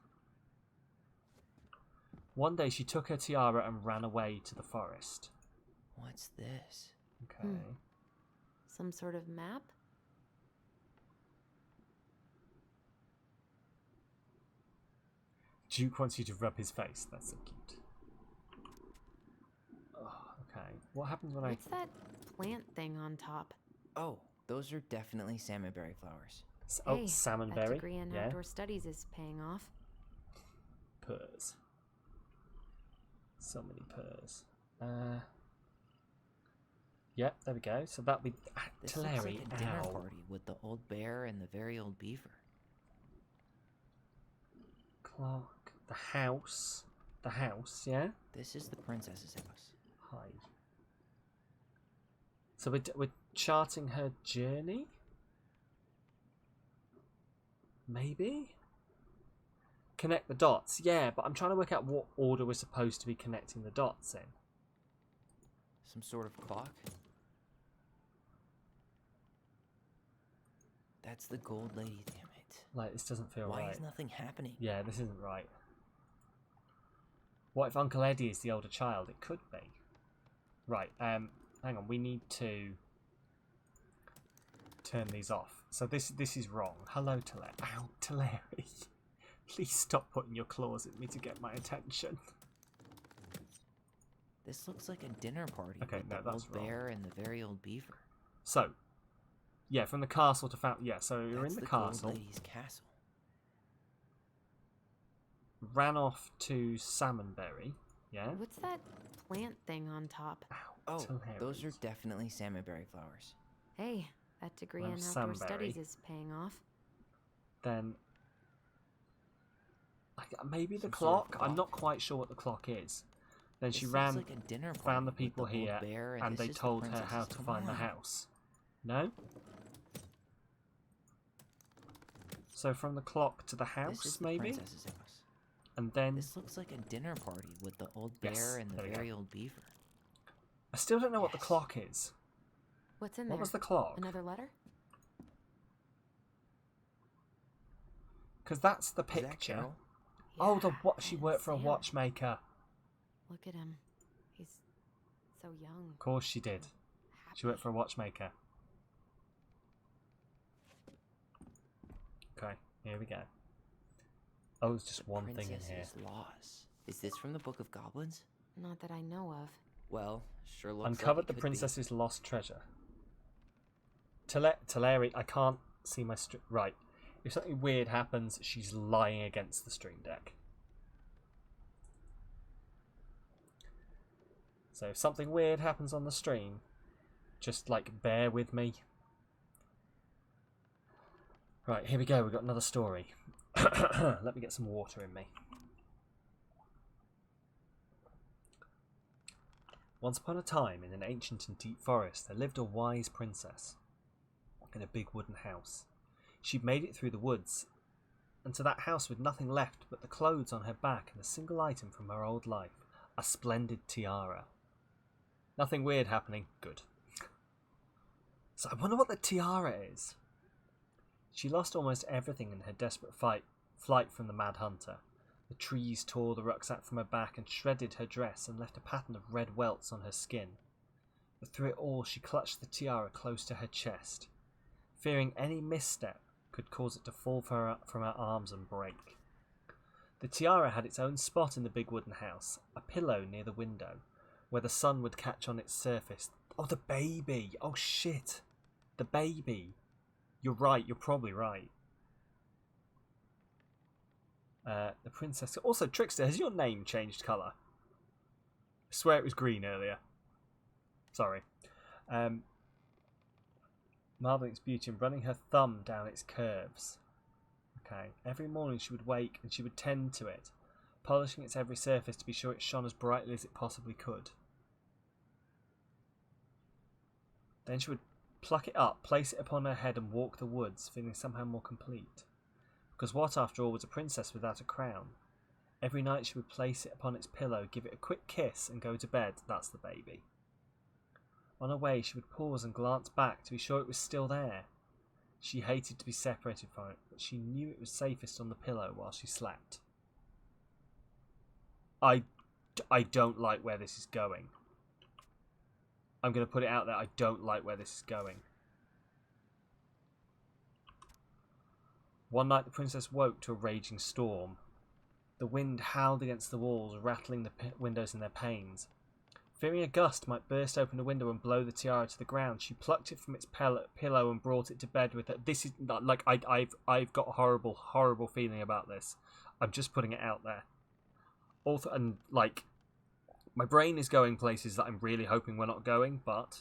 One day she took her tiara and ran away to the forest. What's this? Okay. Some sort of map? Duke wants you to rub his face. That's so cute. Oh, okay. What happens when What's that plant thing on top? Oh, those are definitely salmonberry flowers. Oh, Hey, salmonberry. that degree in yeah. outdoor studies is paying off. Purrs. So many purrs. Yep, there we go. So that'll be This looks Teleri. like a dinner Ow. party with the old bear and the very old beaver. Clock. The house. The house, yeah? This is the princess's house. Hi. So we're charting her journey? Maybe? Connect the dots. Yeah, but I'm trying to work out what order we're supposed to be connecting the dots in. Some sort of clock? That's the gold lady, damn it. Like, this doesn't feel right. Why is nothing happening? Yeah, this isn't right. What if Uncle Eddie is the older child? It could be. Right, hang on, we need to turn these off. So this is wrong. Hello, Teleri. Ow, Teleri. Please stop putting your claws at me to get my attention. This looks like a dinner party Okay, with no, the that's old wrong. bear and the very old beaver. So, yeah, from the castle to fountain. Yeah, so you're That's in the gold castle. lady's castle. Ran off to Salmonberry. Yeah. What's that plant thing on top? Oh, Teleri. those are definitely salmonberry flowers. Hey, that degree Well, in outdoor Samberry. studies is paying off. Then maybe the Some sort of clock? I'm clock. not quite sure what the clock is. Then she This ran, looks like a dinner party found the with people old here, bear and this they is the told her how princess's. to Come find the on. house. No? So from the clock to the This is house, the maybe? princess's house. And then This looks like a dinner party with the old bear Yes, and the there we go. very old beaver. I still don't know what the Yes. clock is. What's in What there? was the clock? Another letter? Because that's the Is that picture. Carol? Oh, the Yeah, what? She and worked for a Sam. watchmaker. Look at him. He's so young. Of course she did. She worked for a watchmaker. Okay, here we go. Oh, there's just one thing in here. Princess's Laws. Is this from the Book of Goblins? Not that I know of. Well, sure looks Uncovered like the it could be. princess's lost treasure. Teleri, I can't see my right. If something weird happens, she's lying against the stream deck. So if something weird happens on the stream, just like bear with me. Right, here we go. We've got another story. Let me get some water in me. Once upon a time, in an ancient and deep forest, there lived a wise princess in a big wooden house. She'd made it through the woods, and to that house with nothing left but the clothes on her back and a single item from her old life, a splendid tiara. Nothing weird happening. Good. So I wonder what the tiara is. She lost almost everything in her desperate flight from the Mad Hunter. The trees tore the rucksack from her back and shredded her dress and left a pattern of red welts on her skin. But through it all, she clutched the tiara close to her chest, fearing any misstep could cause it to fall from her arms and break. The tiara had its own spot in the big wooden house, a pillow near the window, where the sun would catch on its surface. Oh, the baby! Oh, shit! The baby! You're right, you're probably right. The princess... Also, Trickster, has your name changed colour? I swear it was green earlier. Sorry. Marveling its beauty and running her thumb down its curves. Okay. Every morning she would wake and she would tend to it, polishing its every surface to be sure it shone as brightly as it possibly could. Then she would pluck it up, place it upon her head and walk the woods, feeling somehow more complete. Because what, after all, was a princess without a crown? Every night she would place it upon its pillow, give it a quick kiss, and go to bed. That's the baby. On her way, she would pause and glance back to be sure it was still there. She hated to be separated from it, but she knew it was safest on the pillow while she slept. I don't like where this is going. I'm going to put it out there. I don't like where this is going. One night the princess woke to a raging storm. The wind howled against the walls, rattling the windows in their panes. Fearing a gust might burst open the window and blow the tiara to the ground, she plucked it from its pillow and brought it to bed with her. This is not like I've got a horrible feeling about this. I'm just putting it out there. Also, and like, my brain is going places that I'm really hoping we're not going, but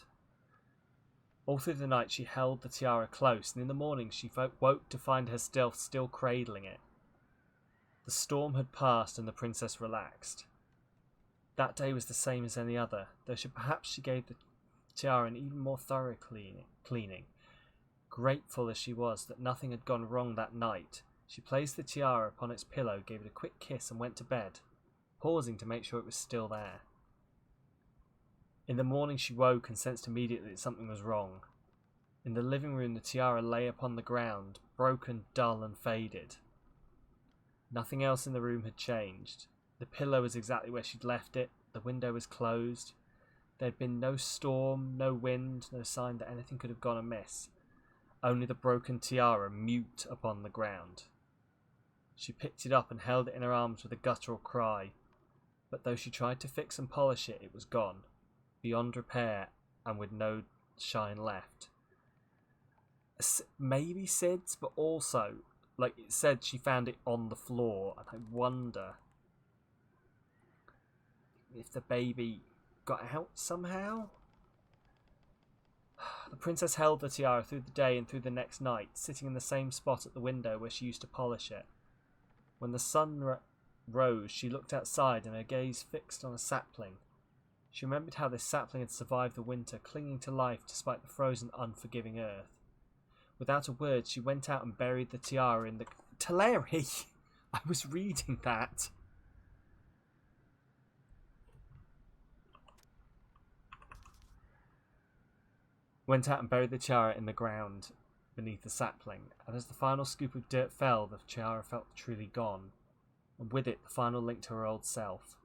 all through the night she held the tiara close, and in the morning she woke to find herself still cradling it. The storm had passed and the princess relaxed. That day was the same as any other, though perhaps she gave the tiara an even more thorough cleaning. Grateful as she was that nothing had gone wrong that night, she placed the tiara upon its pillow, gave it a quick kiss and went to bed, pausing to make sure it was still there. In the morning she woke and sensed immediately that something was wrong. In the living room the tiara lay upon the ground, broken, dull and faded. Nothing else in the room had changed. The pillow was exactly where she'd left it, the window was closed. There had been no storm, no wind, no sign that anything could have gone amiss. Only the broken tiara mute upon the ground. She picked it up and held it in her arms with a guttural cry, but though she tried to fix and polish it, it was gone, beyond repair and with no shine left. Maybe Sid's, but also, like it said, she found it on the floor, and I wonder if the baby got out somehow? The princess held the tiara through the day and through the next night, sitting in the same spot at the window where she used to polish it. When the sun rose, she looked outside and her gaze fixed on a sapling. She remembered how this sapling had survived the winter, clinging to life despite the frozen, unforgiving earth. Without a word, she went out and buried the tiara in the... Teleri! I was reading that. Went out and buried the tiara in the ground beneath the sapling, and as the final scoop of dirt fell, the tiara felt truly gone, and with it the final link to her old self.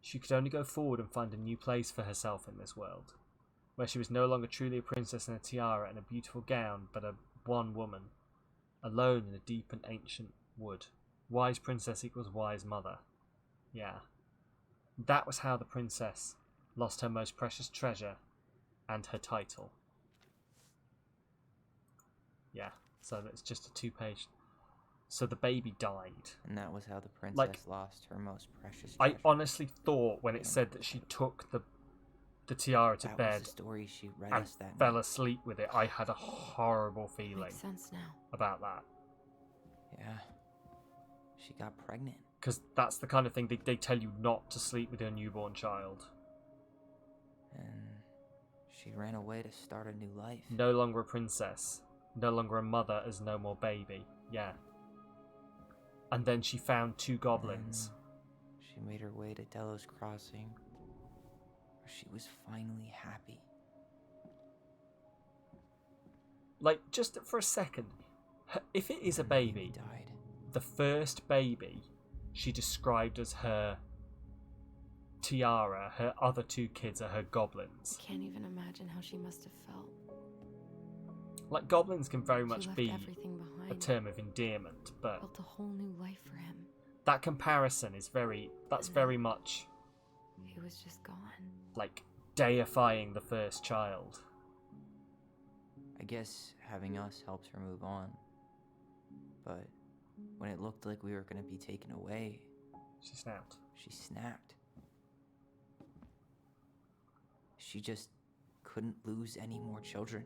She could only go forward and find a new place for herself in this world, where she was no longer truly a princess in a tiara and a beautiful gown, but a one woman, alone in a deep and ancient wood. Wise princess equals wise mother. Yeah. That was how the princess lost her most precious treasure and her title. Yeah, so that's just a 2-page. So the baby died. And that was how the princess lost her most precious treasure. I honestly thought when it said that she took the tiara to bed was the story she read and us that fell night. asleep with it, I had a horrible feeling Makes sense now. about that. Yeah. She got pregnant. Because that's the kind of thing they tell you not to sleep with your newborn child. And she ran away to start a new life. No longer a princess. No longer a mother as no more baby. Yeah. And then she found 2 goblins. She made her way to Delos Crossing, where she was finally happy. Like, just for a second, if it is a baby, Died. the first baby she described as her tiara, her other 2 kids are her goblins. I can't even imagine how she must have felt. Like, goblins can very much She left be everything behind. a term of endearment, but Built a whole new life for him. that comparison is very much He was just gone. like deifying the first child. I guess having us helped her move on. But when it looked like we were going to be taken away, She snapped. she snapped. She just couldn't lose any more children.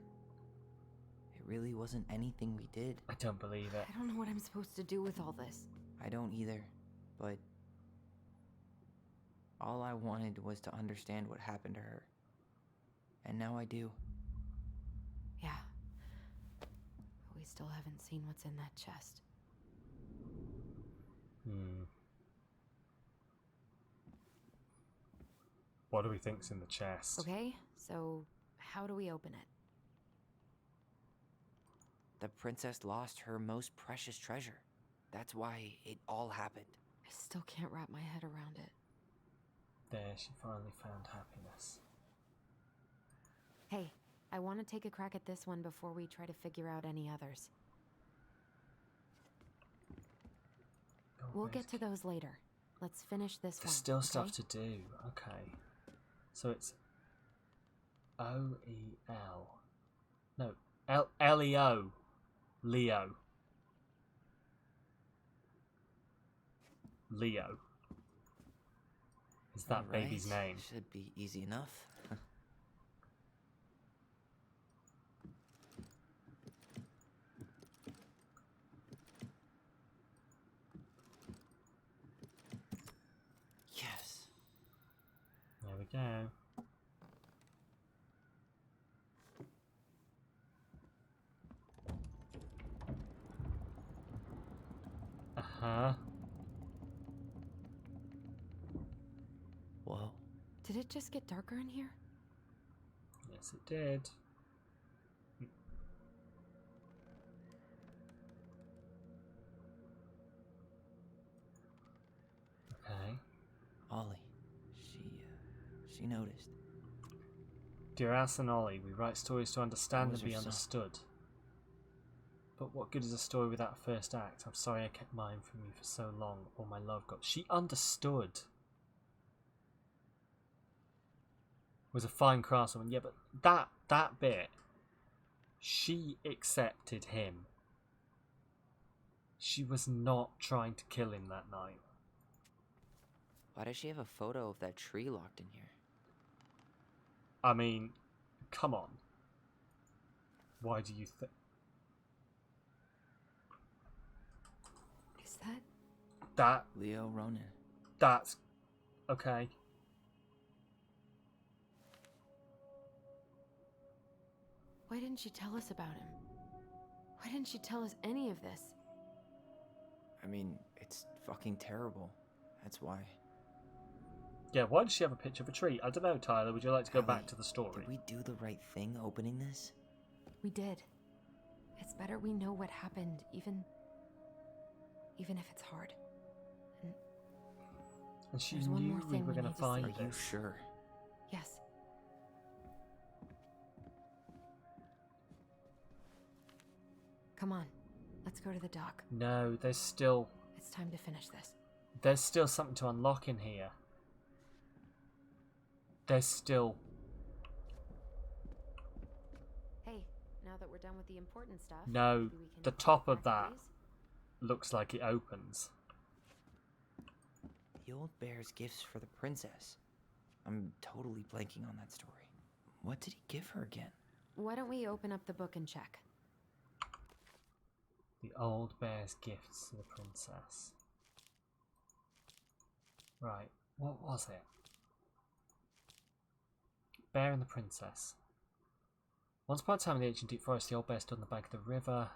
It really wasn't anything we did. I don't believe it. I don't know what I'm supposed to do with all this. I don't either, but all I wanted was to understand what happened to her. And now I do. Yeah. But we still haven't seen what's in that chest. What do we think's in the chest? Okay, so how do we open it? The princess lost her most precious treasure. That's why it all happened. I still can't wrap my head around it. There, she finally found happiness. Hey, I want to take a crack at this one before we try to figure out any others. We'll get to those later. Let's finish this one. There's still okay? stuff to do. Okay. So it's O-E-L. No, L-E-O. Leo. Leo. Is that Alright, baby's name? Should be easy enough. Yes. There we go. Uh-huh. Whoa. Did it just get darker in here? Yes, it did. Okay. Ollie. She noticed. Dear Alice and Ollie, we write stories to understand was and be her son? understood. But what good is a story without a first act? I'm sorry I kept mine from you for so long. All my love got... She understood. Was a fine craftswoman. Yeah, but that bit... She accepted him. She was not trying to kill him that night. Why does she have a photo of that tree locked in here? I mean, come on. Why do you think... Is that... That... Leo Ronan. That's... Okay. Why didn't she tell us about him? Why didn't she tell us any of this? I mean, it's fucking terrible. That's why. Yeah, why does she have a picture of a tree? I don't know, Tyler. Would you like to go back to the story? Did we do the right thing opening this? We did. It's better we know what happened, even if it's hard. And she There's one knew more we thing were we going to need to find say. this. Are you sure? Yes. Come on, let's go to the dock. No, there's still... It's time to finish this. There's still something to unlock in here. There's still... Hey, now that we're done with the important stuff... No, maybe we can the take top a of crack at that these? looks like it opens. The old bear's gifts for the princess. I'm totally blanking on that story. What did he give her again? Why don't we open up the book and check? The old bear's gifts to the princess. Right, what was it? Bear and the princess. Once upon a time in the ancient deep forest, the old bear stood on the bank of the river.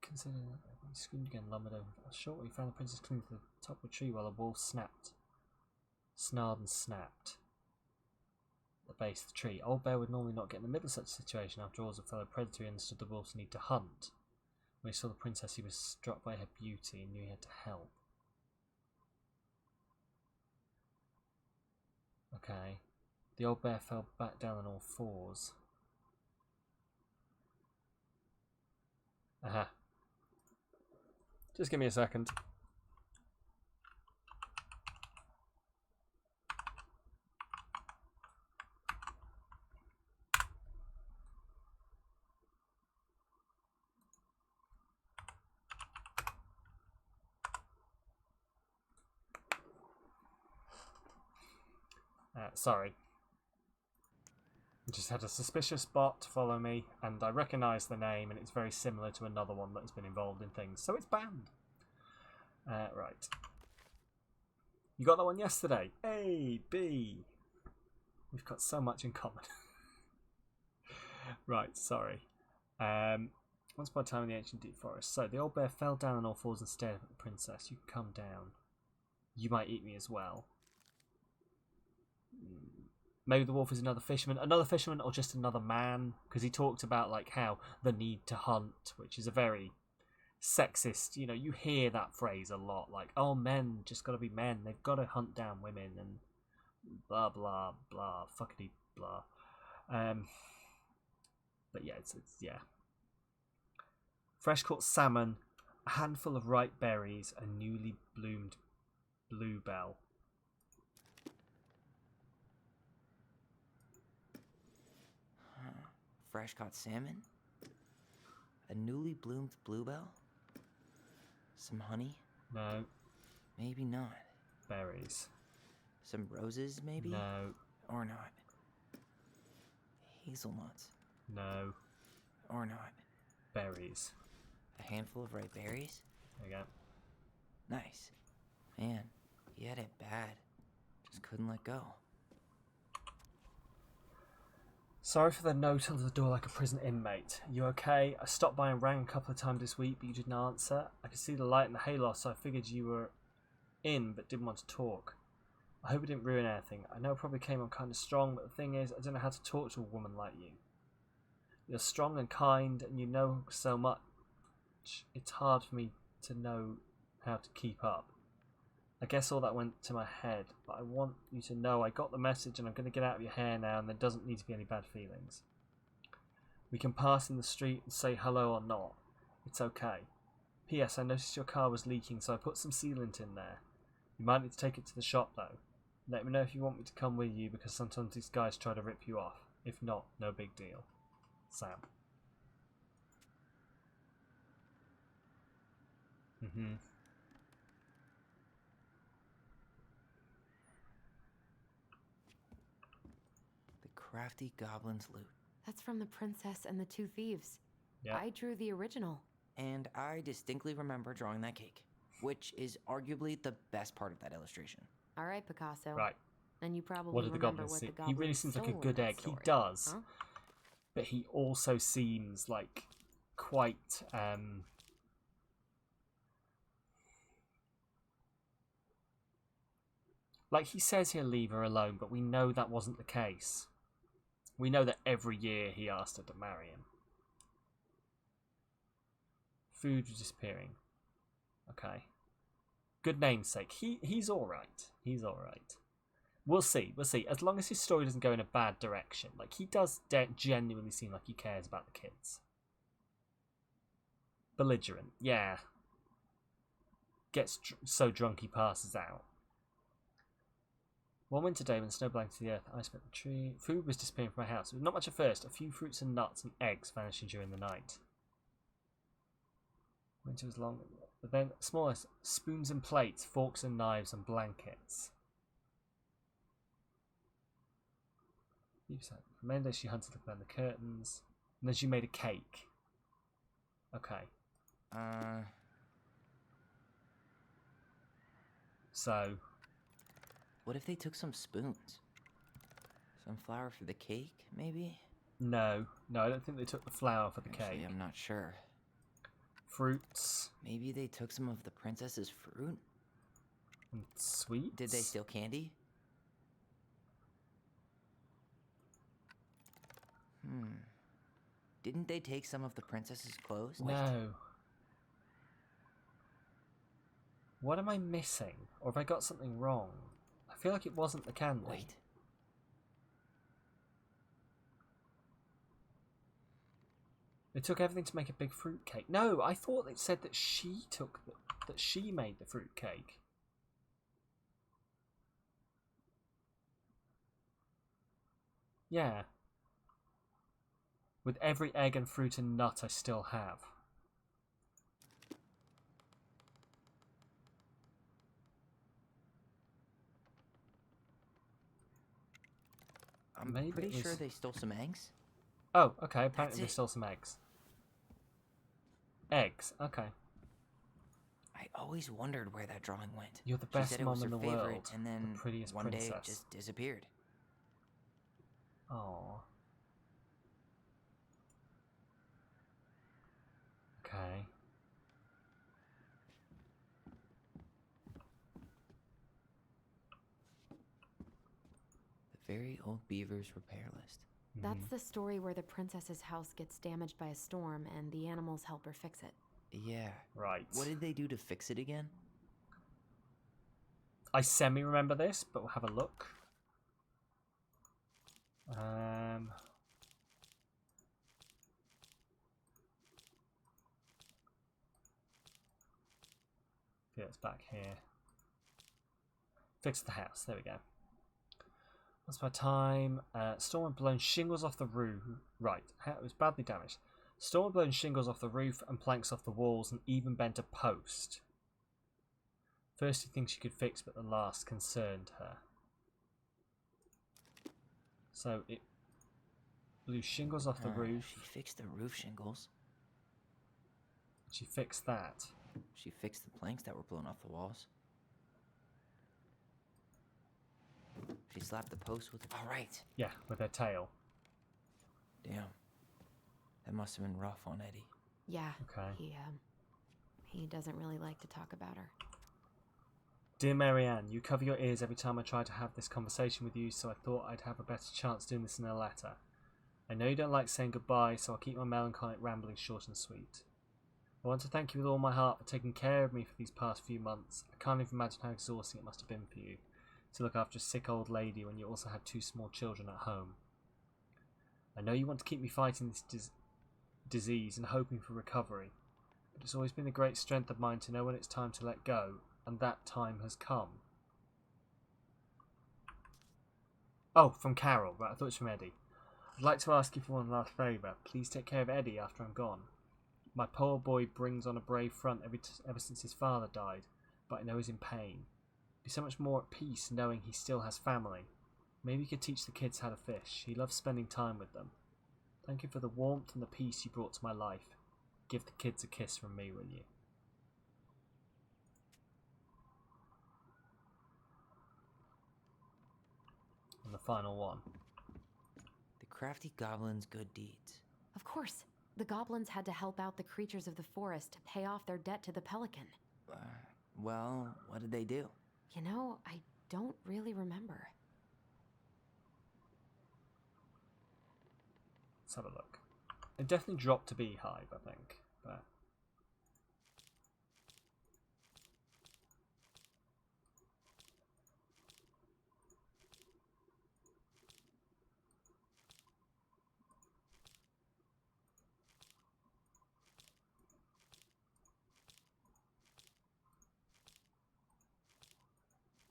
Consider he screamed again, lumbered over. Shortly, he found the princess clinging to the top of a tree while a wolf snarled and snapped at the base of the tree. Old bear would normally not get in the middle of such a situation. After all, as a fellow predator, he understood the wolf's need to hunt. When he saw the princess, he was struck by her beauty and knew he had to help. Okay. The old bear fell back down on all fours. Aha. Just give me a second. Sorry. I just had a suspicious bot follow me, and I recognise the name, and it's very similar to another one that has been involved in things, so it's banned. Right. You got that one yesterday. A, B. We've got so much in common. Right, sorry. Once upon a time in the ancient deep forest. So, the old bear fell down on all fours and stared at the princess. You can come down. You might eat me as well. Maybe the wolf is another fisherman, or just another man, because he talked about like how the need to hunt, which is a very sexist. You know, you hear that phrase a lot, like, oh, men just got to be men, they've got to hunt down women, and blah blah blah, fuckity blah. But yeah, it's yeah. Fresh caught salmon, a handful of ripe berries, a newly bloomed bluebell. Fresh caught salmon? A newly bloomed bluebell? Some honey? No. Maybe not. Berries. Some roses, maybe? No. Or not. Hazelnuts? No. Or not. Berries. A handful of ripe berries? There you go. Nice. Man, he had it bad. Just couldn't let go. Sorry for the note under the door like a prison inmate. You okay? I stopped by and rang a couple of times this week, but you didn't answer. I could see the light in the hayloft, so I figured you were in, but didn't want to talk. I hope it didn't ruin anything. I know it probably came on kind of strong, but the thing is, I don't know how to talk to a woman like you. You're strong and kind, and you know so much. It's hard for me to know how to keep up. I guess all that went to my head, but I want you to know I got the message and I'm going to get out of your hair now, and there doesn't need to be any bad feelings. We can pass in the street and say hello or not. It's okay. P.S. I noticed your car was leaking, so I put some sealant in there. You might need to take it to the shop though. Let me know if you want me to come with you, because sometimes these guys try to rip you off. If not, no big deal. Sam. The crafty goblin's loot. That's from The Princess and the Two Thieves. Yeah. I drew the original. And I distinctly remember drawing that cake, which is arguably the best part of that illustration. All right, Picasso. Right. And you probably What did the remember goblin what see? the He goblin really seems like a stole in good that egg. story. He does. Huh? But he also seems like quite like he says he'll leave her alone, but we know that wasn't the case. We know that every year he asked her to marry him. Food was disappearing. Okay. Good namesake. He's alright. He's alright. We'll see. We'll see. As long as his story doesn't go in a bad direction. Like, he does genuinely seem like he cares about the kids. Belligerent. Yeah. Gets so drunk he passes out. One winter day when snow blanketed the earth, I spent the tree. Food was disappearing from my house. It was not much at first. A few fruits and nuts and eggs vanishing during the night. Winter was long. But then smaller spoons and plates, forks and knives and blankets. For many days she hunted behind the curtains. And then she made a cake. Okay. So. What if they took some spoons? Some flour for the cake, maybe? No, I don't think they took the flour for the Actually, cake. I'm not sure. Fruits. Maybe they took some of the princess's fruit? And sweets? Did they steal candy? Didn't they take some of the princess's clothes? No. What am I missing? Or have I got something wrong? I feel like it wasn't the candy. Wait. They took everything to make a big fruit cake. No, I thought it said that she took that she made the fruit cake. Yeah. With every egg and fruit and nut I still have. I'm Maybe pretty it was- sure they stole some eggs. Oh, okay. Apparently they it. stole some eggs. Eggs, okay. I always wondered where that drawing went. You're the She best said it mom was in her the favorite, world. and then The prettiest one day it princess. just disappeared. Oh. Okay. Very Old Beaver's repair list. That's the story where the princess's house gets damaged by a storm and the animals help her fix it. Yeah. Right. What did they do to fix it again? I semi-remember this, but we'll have a look. Yeah, it's back here. Fix the house. There we go. That's my time. Storm had blown shingles off the roof. Right, it was badly damaged. Storm had blown shingles off the roof and planks off the walls and even bent a post. First he thinks she could fix, but the last concerned her. So it blew shingles off the roof. She fixed the roof shingles. She fixed that. She fixed the planks that were blown off the walls. She slapped the post with it. All right. Yeah, with her tail. Damn. That must have been rough on Eddie. Yeah. Okay. He doesn't really like to talk about her. Dear Marianne, you cover your ears every time I try to have this conversation with you, so I thought I'd have a better chance doing this in a letter. I know you don't like saying goodbye, so I'll keep my melancholic rambling short and sweet. I want to thank you with all my heart for taking care of me for these past few months. I can't even imagine how exhausting it must have been for you to look after a sick old lady when you also had 2 small children at home. I know you want to keep me fighting this disease and hoping for recovery, but it's always been a great strength of mine to know when it's time to let go, and that time has come. Oh, from Carol. Right, I thought it was from Eddie. I'd like to ask you for one last favour. Please take care of Eddie after I'm gone. My poor boy brings on a brave front ever since his father died, but I know he's in pain. Be so much more at peace knowing he still has family. Maybe you could teach the kids how to fish. He loves spending time with them. Thank you for the warmth and the peace you brought to my life. Give the kids a kiss from me, will you? And the final one. The crafty goblin's good deeds. Of course. The goblins had to help out the creatures of the forest to pay off their debt to the pelican. Well, what did they do? You know, I don't really remember. Let's have a look. It definitely dropped to Beehive, I think. But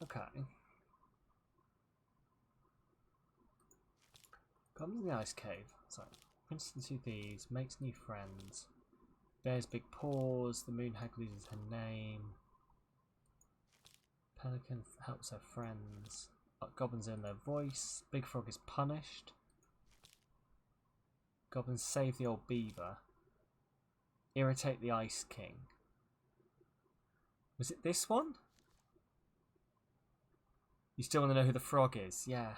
okay. Comes in the ice cave. So, Princess and 2 Thieves makes new friends. Bears big paws. The moon hag loses her name. Pelican helps her friends. Goblins earn their voice. Big Frog is punished. Goblins save the old beaver. Irritate the Ice King. Was it this one? You still want to know who the frog is? Yeah.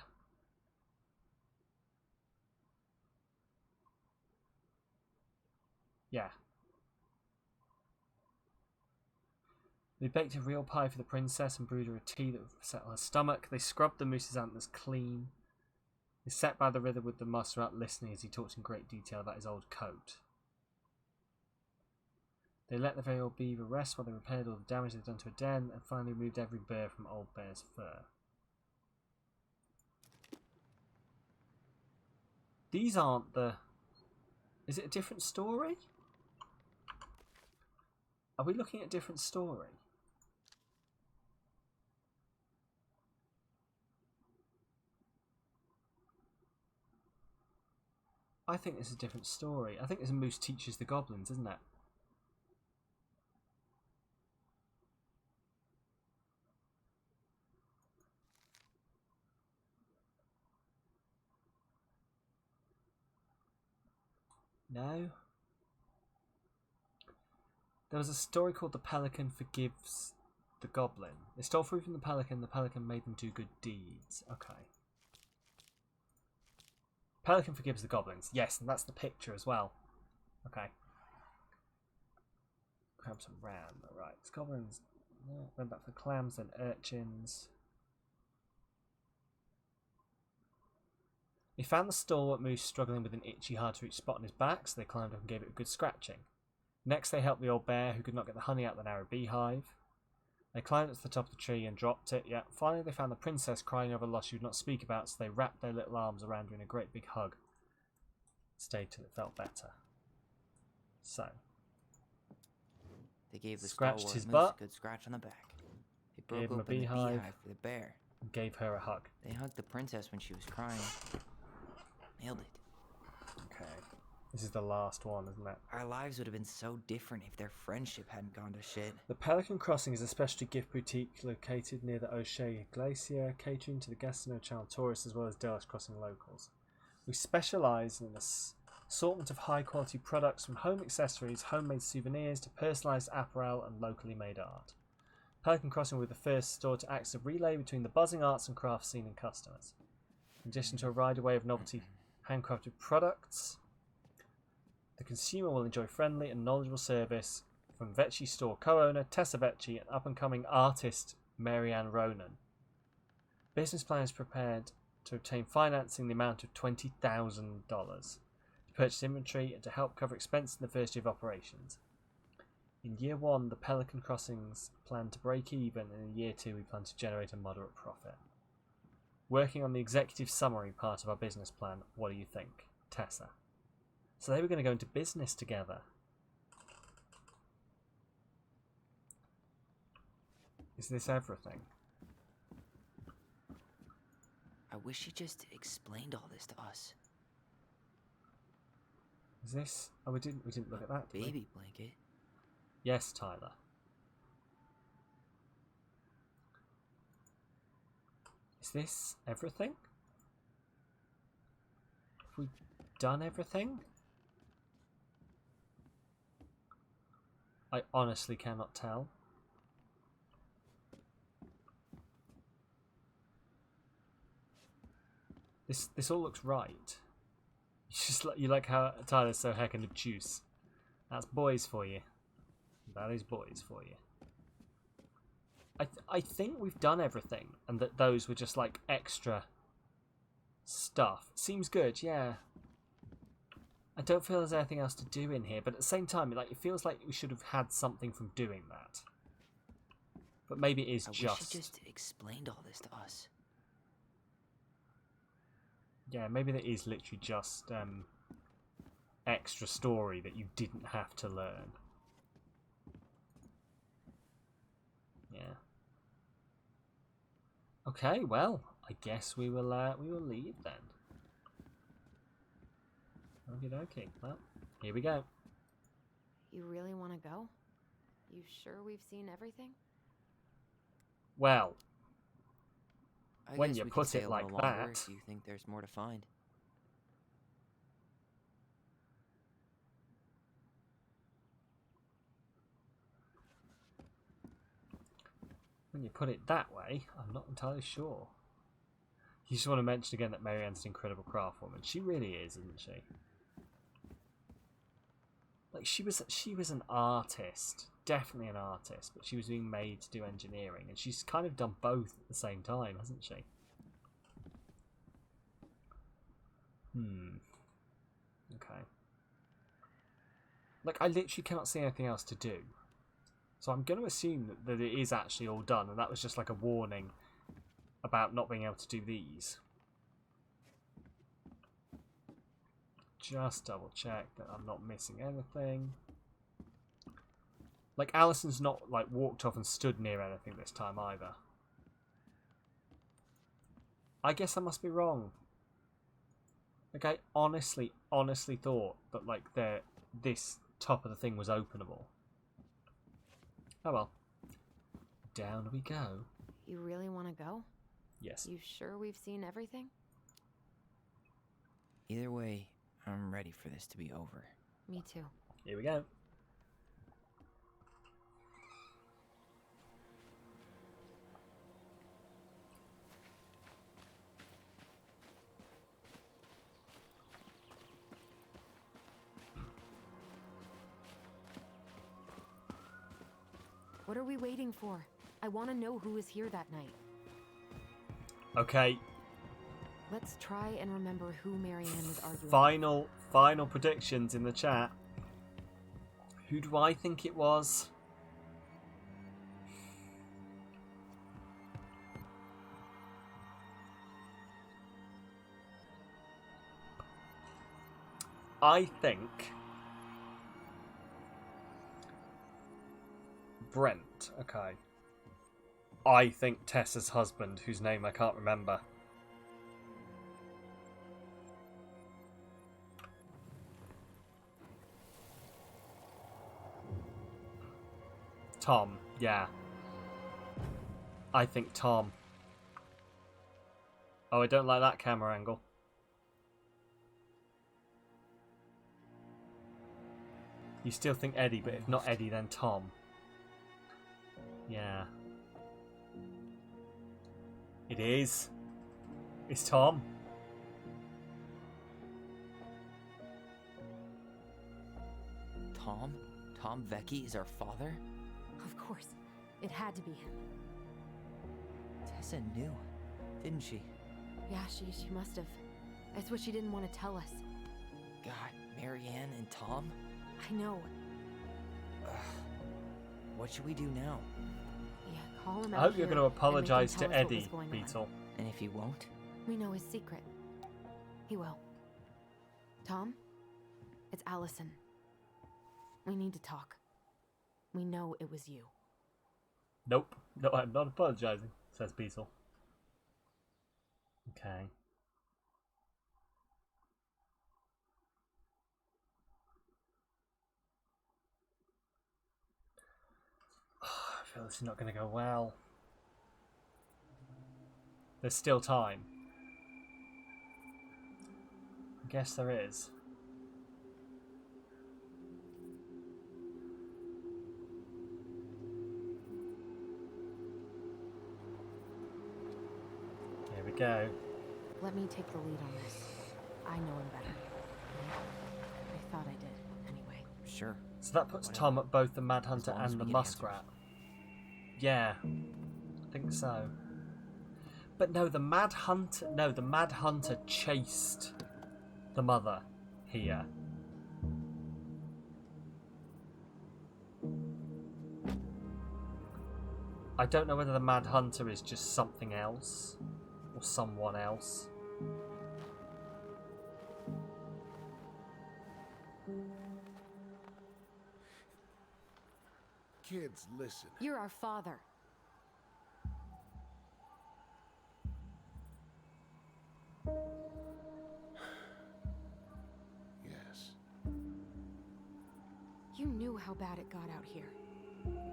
Yeah. They baked a real pie for the princess and brewed her a tea that would settle her stomach. They scrubbed the moose's antlers clean. They sat by the river with the muskrat listening as he talked in great detail about his old coat. They let the very old beaver rest while they repaired all the damage they'd done to her den and finally removed every burr from old bear's fur. These aren't the... Is it a different story? Are we looking at a different story? I think it's a different story. I think this moose teaches the goblins, isn't it? No? There was a story called The Pelican Forgives the Goblin. They stole fruit from the pelican made them do good deeds. Okay. Pelican forgives the goblins. Yes, and that's the picture as well. Okay. Crabs and ram. Right, it's goblins. Went back for clams and urchins. They found the stalwart moose struggling with an itchy, hard-to-reach spot on his back, so they climbed up and gave it a good scratching. Next, they helped the old bear, who could not get the honey out of the narrow beehive. They climbed up to the top of the tree and dropped it. Yeah, finally they found the princess crying over a loss she would not speak about, so they wrapped their little arms around her in a great big hug. Stayed till it felt better. So, They gave the scratched stalwart his moose butt, a good scratch on the back. They gave broke him a open the beehive, beehive for the bear. and gave her a hug. They hugged the princess when she was crying. Nailed it. Okay. This is the last one, isn't it? Our lives would have been so different if their friendship hadn't gone to shit. The Pelican Crossing is a specialty gift boutique located near the O'Shea Glacier, catering to the Gastineau Channel tourists as well as Delos Crossing locals. We specialise in an assortment of high-quality products from home accessories, homemade souvenirs to personalised apparel and locally made art. Pelican Crossing will be the first store to act as a relay between the buzzing arts and crafts scene and customers. In addition to a wide array of novelty handcrafted products, the consumer will enjoy friendly and knowledgeable service from Vecchi store co-owner Tessa Vecchi and up-and-coming artist Marianne Ronan. Business plan is prepared to obtain financing in the amount of $20,000 to purchase inventory and to help cover expenses in the first year of operations. In year 1, the Pelican Crossings plan to break even, and in year 2 we plan to generate a moderate profit. Working on the executive summary part of our business plan, what do you think, Tessa? So they were going to go into business together. Is this everything? I wish she just explained all this to us. Is this? Oh, we didn't look at that. Baby blanket. Yes, Tyler. Is this everything? Have we done everything? I honestly cannot tell. This all looks right. You like how Tyler's so heckin' obtuse. That's boys for you. That is boys for you. I think we've done everything, and that those were just like extra stuff. Seems good, yeah. I don't feel there's anything else to do in here, but at the same time, like it feels like we should have had something from doing that. But maybe it is I just. wish she just explained all this to us. Yeah, maybe that is literally just extra story that you didn't have to learn. Yeah. Okay, well, I guess we will leave then. Okie dokie. Well, here we go. You really want to go? You sure we've seen everything? Well, I when guess you we could put stay it a like little longer that. if you think there's more to find. When you put it that way, I'm not entirely sure. You just want to mention again that Marianne's an incredible craft woman. She really is, isn't she? Like she was an artist, definitely an artist, but she was being made to do engineering, and she's kind of done both at the same time, hasn't she? Okay. Like I literally cannot see anything else to do. So I'm going to assume that it is actually all done, and that was just like a warning about not being able to do these. Just double check that I'm not missing anything. Like Alison's not like walked off and stood near anything this time either. I guess I must be wrong. Like I honestly thought that like this top of the thing was openable. Oh well. Down we go. You really want to go? Yes. You sure we've seen everything? Either way, I'm ready for this to be over. Me too. Here we go. What are we waiting for? I want to know who was here that night. Okay. Let's try and remember who Marianne was arguing Final predictions in the chat. Who do I think it was? I think Brent. Okay. I think Tessa's husband, whose name I can't remember. Tom, yeah. I think Tom. Oh, I don't like that camera angle. You still think Eddie, but if not Eddie, then Tom. Yeah. It is. It's Tom. Tom? Tom Vecchi is our father? Of course. It had to be him. Tessa knew, didn't she? Yeah, she must have. That's what she didn't want to tell us. God, Marianne and Tom? I know. What should we do now? Yeah, call him I out hope you're here going to apologize and make him to tell us what Eddie, was going on. Beetle. And if he won't? We know his secret. He will. Tom? It's Allison. We need to talk. We know it was you. Nope. No, I'm not apologizing, says Beetle. Okay. I feel this is not going to go well. There's still time. I guess there is. Here we go. Let me take the lead on this. I know him better. I thought I did, anyway. Sure. So that puts Tom at both the Mad Hunter long as and we the get Muskrat. Yeah, I think so. But no, the Mad Hunter chased the mother here. I don't know whether the Mad Hunter is just something else or someone else. Kids, listen. You're our father. Yes. You knew how bad it got out here.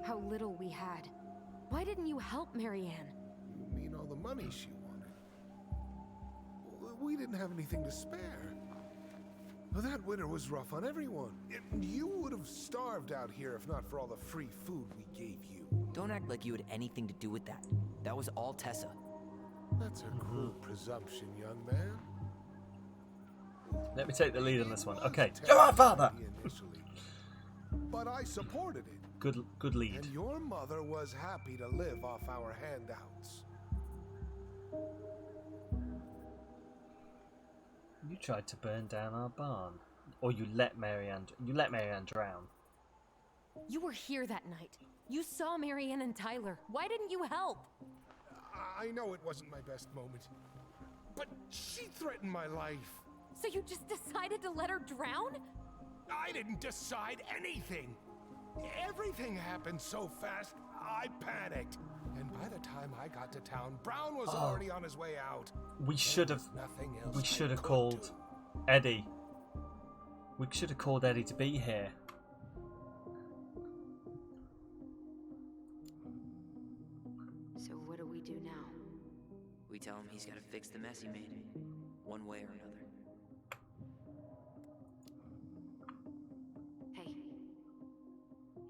How little we had. Why didn't you help Marianne? You mean all the money she wanted? We didn't have anything to spare. Well, that winter was rough on everyone. You would have starved out here if not for all the free food we gave you. Don't act like you had anything to do with that. That was all Tessa. That's a cruel presumption, young man. Let me take the lead on this one. Okay, you're our father! Initially, but I supported it. Good lead. And your mother was happy to live off our handouts. You tried to burn down our barn. Or you let Marianne drown. You were here that night. You saw Marianne and Tyler. Why didn't you help? I know it wasn't my best moment, but she threatened my life. So you just decided to let her drown? I didn't decide anything. Everything happened so fast, I panicked. And by the time I got to town, Brown was already on his way out. We should have called Eddie. We should have called Eddie to be here. So what do we do now? We tell him he's got to fix the mess he made, one way or another. Hey.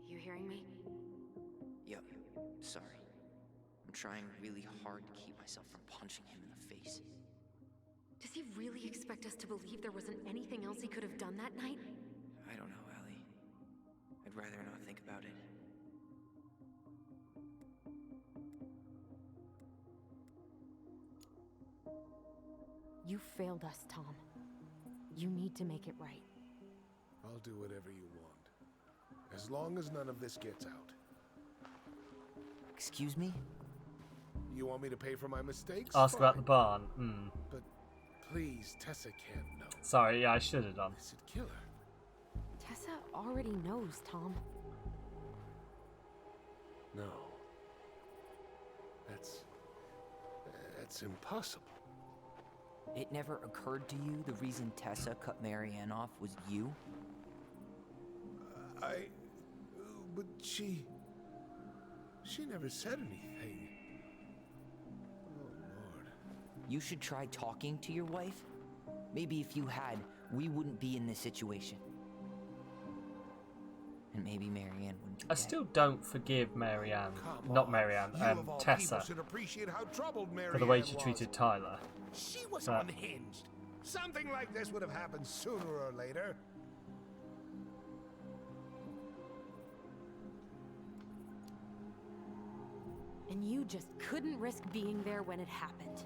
You hearing me? Yep, sorry. I'm trying really hard to keep myself from punching him in the face. Does he really expect us to believe there wasn't anything else he could have done that night? I don't know, Allie. I'd rather not think about it. You failed us, Tom. You need to make it right. I'll do whatever you want. As long as none of this gets out. Excuse me? You want me to pay for my mistakes? Ask about the Fine. barn. But please, Tessa can't know. Sorry, yeah, I should have done. This'd kill her. Tessa already knows, Tom. No. That's impossible. It never occurred to you the reason Tessa cut Marianne off was you? But she never said anything. Oh, Lord. You should try talking to your wife. Maybe if you had, we wouldn't be in this situation. And maybe Marianne wouldn't be I still don't forgive Marianne. Not Marianne, Tessa. Should appreciate how troubled For the way Marianne she was. treated Tyler. She was But- unhinged. Something like this would have happened sooner or later. And you just couldn't risk being there when it happened.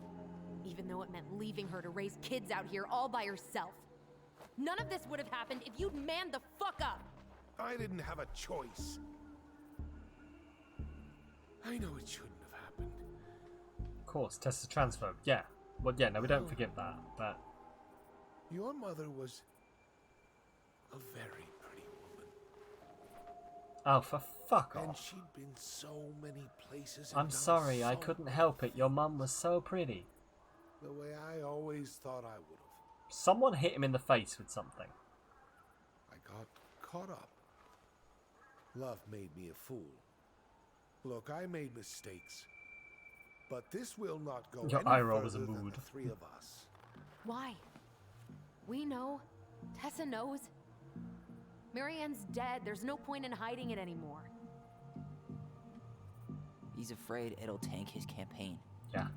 Even though it meant leaving her to raise kids out here all by herself. None of this would have happened if you'd manned the fuck up! I didn't have a choice. I know it shouldn't have happened. Of course, Tessa's transphobe. Yeah. Well, yeah, no, we don't forgive that, but... Your mother was a very pretty woman. Oh, for fuck And off. she'd been so many places. And I'm done sorry, I so couldn't help it. Your mum was so pretty. The way I always thought I would have. Someone hit him in the face with something. I got caught up. Love made me a fool. Look, I made mistakes. But this will not go Your any eye roll was a further than mood. the three of us. Why? We know. Tessa knows. Marianne's dead. There's no point in hiding it anymore. He's afraid it'll tank his campaign. Yeah.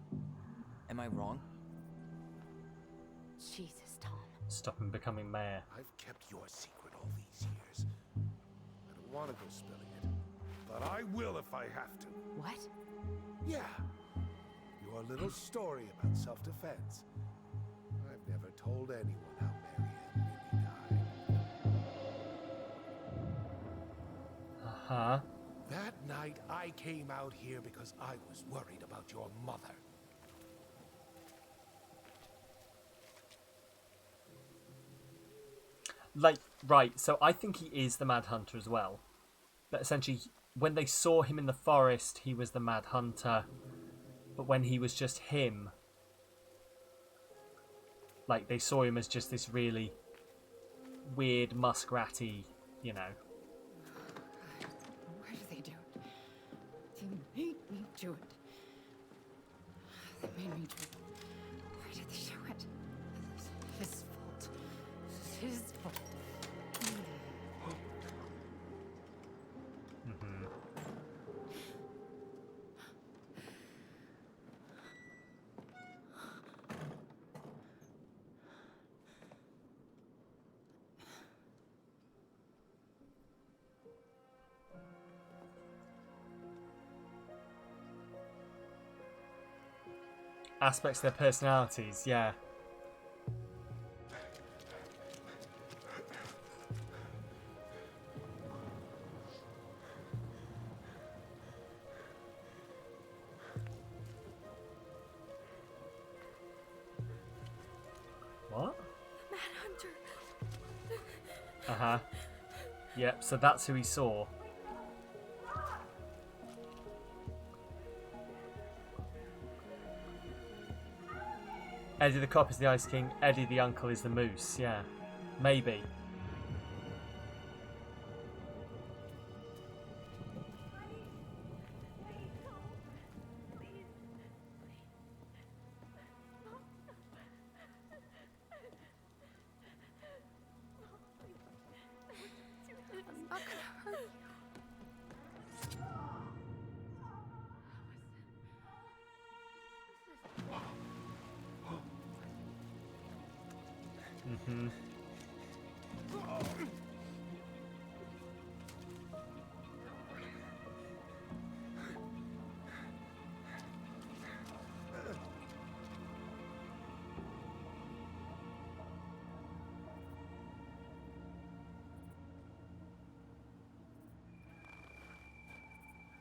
Am I wrong? Jesus, Tom. Stop him becoming mayor. I've kept your secret all these years. I don't want to go spilling it. But I will if I have to. What? Yeah. Your little story about self-defense. I've never told anyone how Marianne really died. Uh-huh. That night, I came out here because I was worried about your mother. Like, right, so I think he is the Mad Hunter as well. But essentially, when they saw him in the forest, he was the Mad Hunter. But when he was just him, like, they saw him as just this really weird, muskratty, you know. Why did they do it? They made me do it. They made me do it. Why did they do it? This is his fault. This is his fault. Aspects of their personalities, yeah. What? Mad Hunter. Uh-huh. Yep, so that's who he saw. Eddie the cop is the Ice King, Eddie the uncle is the moose, yeah. Maybe. I'm not gonna hurt you. Mm-hmm.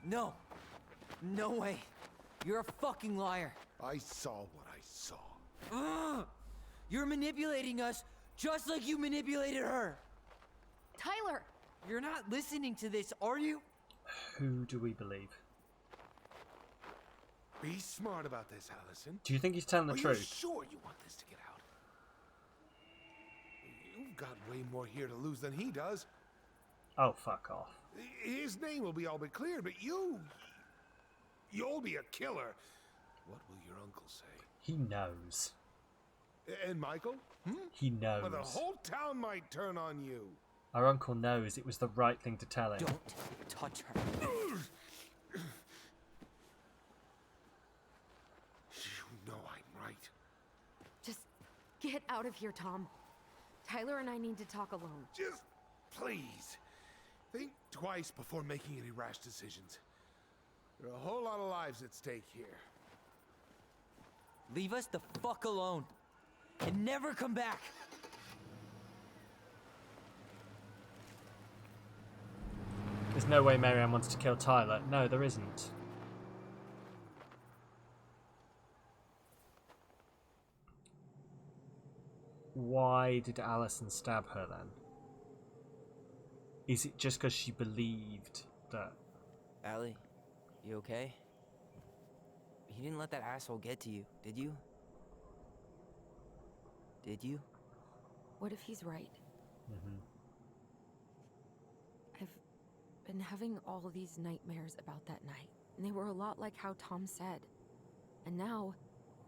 No. No way. You're a fucking liar. I saw what I saw. Ugh! You're manipulating us just like you manipulated her. Tyler! You're not listening to this, are you? Who do we believe? Be smart about this, Allison. Do you think he's telling the Are truth? you sure you want this to get out? You've got way more here to lose than he does. Oh, fuck off. His name will be all but clear, but you'll be a killer. What will your uncle say? He knows. And Michael? He knows. Well, the whole town might turn on you. Our uncle knows it was the right thing to tell him. Don't touch her. You know I'm right. Just get out of here, Tom. Tyler and I need to talk alone. Just please, think twice before making any rash decisions. There are a whole lot of lives at stake here. Leave us the fuck alone. And never come back. There's no way Marianne wants to kill Tyler. No, there isn't. Why did Allison stab her then? Is it just because she believed that... Allie, you okay? He didn't let that asshole get to you, did you? Did you? What if he's right? Mm-hmm. I've been having all these nightmares about that night, and they were a lot like how Tom said. And now,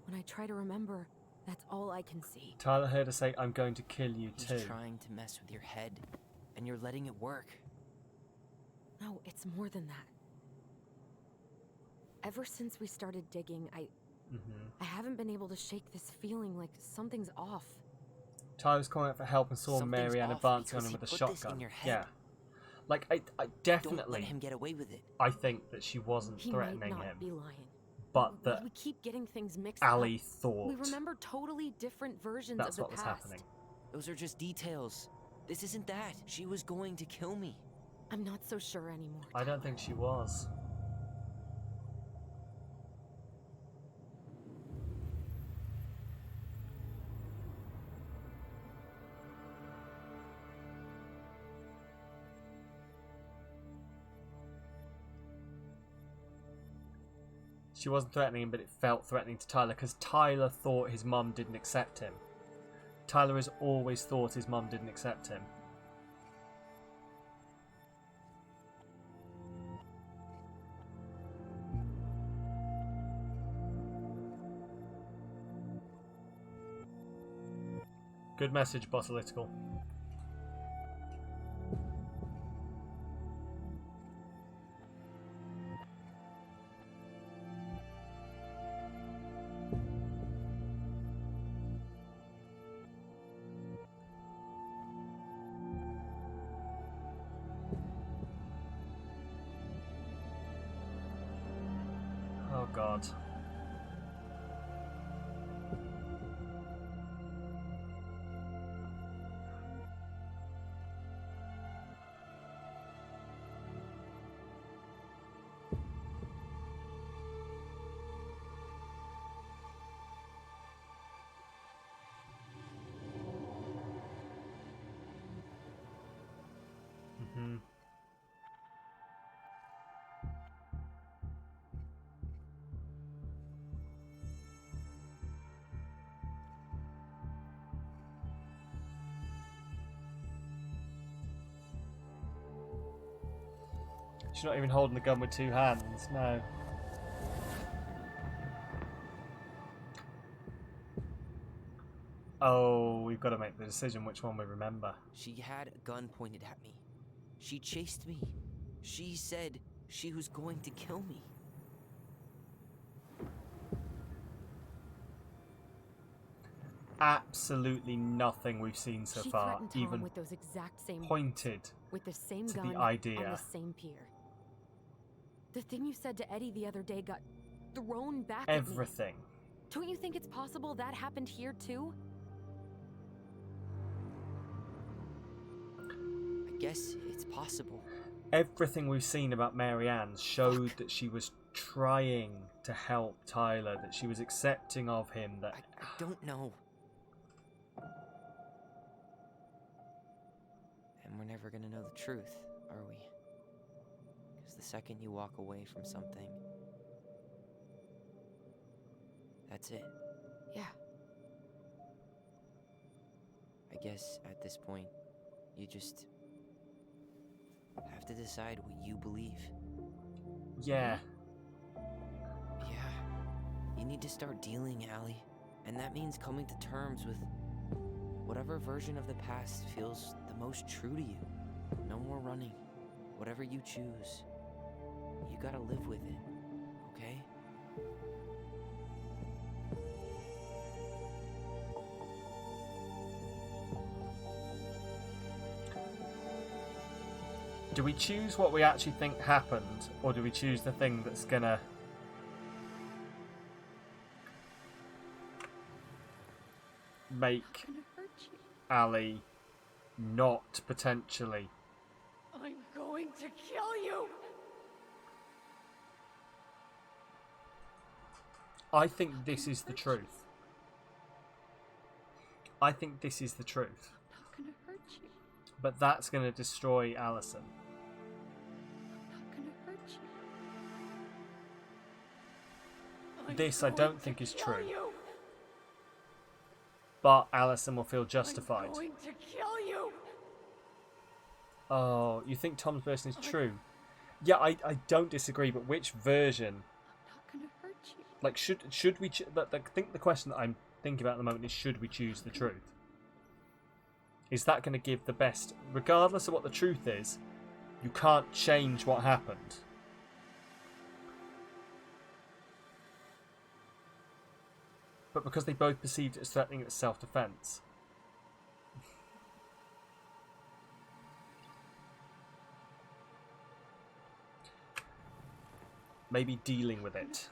when I try to remember, that's all I can see. Tyler heard her say, "I'm going to kill you too." He's trying to mess with your head, and you're letting it work. No, it's more than that. Ever since we started digging, I haven't been able to shake this feeling like something's off. Tyler's calling out for help and saw Something's Marianne off advancing on because him with a he put this shotgun. in your head. Yeah. Like, I definitely... Don't let him get away with it. I think that she wasn't He threatening might not him. be lying. But that we keep getting things mixed Allie up. thought We remember totally different versions that's of the what was past. happening. Those are just details. This isn't that. She was going to kill me. I'm not so sure anymore. I don't think she was. She wasn't threatening him, but it felt threatening to Tyler because Tyler thought his mum didn't accept him. Tyler has always thought his mum didn't accept him. Good message, Bottletical. Oh God. Mm-hmm. She's not even holding the gun with two hands, no. Oh, we've got to make the decision which one we remember. She had a gun pointed at me. She chased me. She said she was going to kill me. Absolutely nothing we've seen so She far threatened Tom even with those exact same pointed with the same to gun the idea. on the same pier. The thing you said to Eddie the other day got thrown back at me. Everything. Don't you think it's possible that happened here too? I guess it's possible. everything we've seen about Marianne showed that she was trying to help Tyler, that she was accepting of him, that... I don't know. And we're never gonna know the truth, are we? Because the second you walk away from something, that's it. Yeah. I guess at this point, you just have to decide what you believe. Yeah. Yeah. You need to start dealing, Allie. And that means coming to terms with whatever version of the past feels the most true to you. No more running. Whatever you choose, you gotta live with it, okay? Do we choose what we actually think happened, or do we choose the thing that's gonna make Ali not potentially? I'm going to kill you! I think this is the truth. I think this is the truth. I'm not gonna hurt you. But that's going to destroy Allison. I'm not gonna hurt you. This I don't think is true. You. But Allison will feel justified. I'm going to kill you. Oh, you think Tom's version is true? Yeah, I don't disagree, but which version? I'm not gonna hurt you. Like, should we... I think the question that I'm thinking about at the moment is, should we choose the truth? Is that going to give the best... Regardless of what the truth is, you can't change what happened. But because they both perceived it as threatening, it's self-defense. Maybe dealing with it.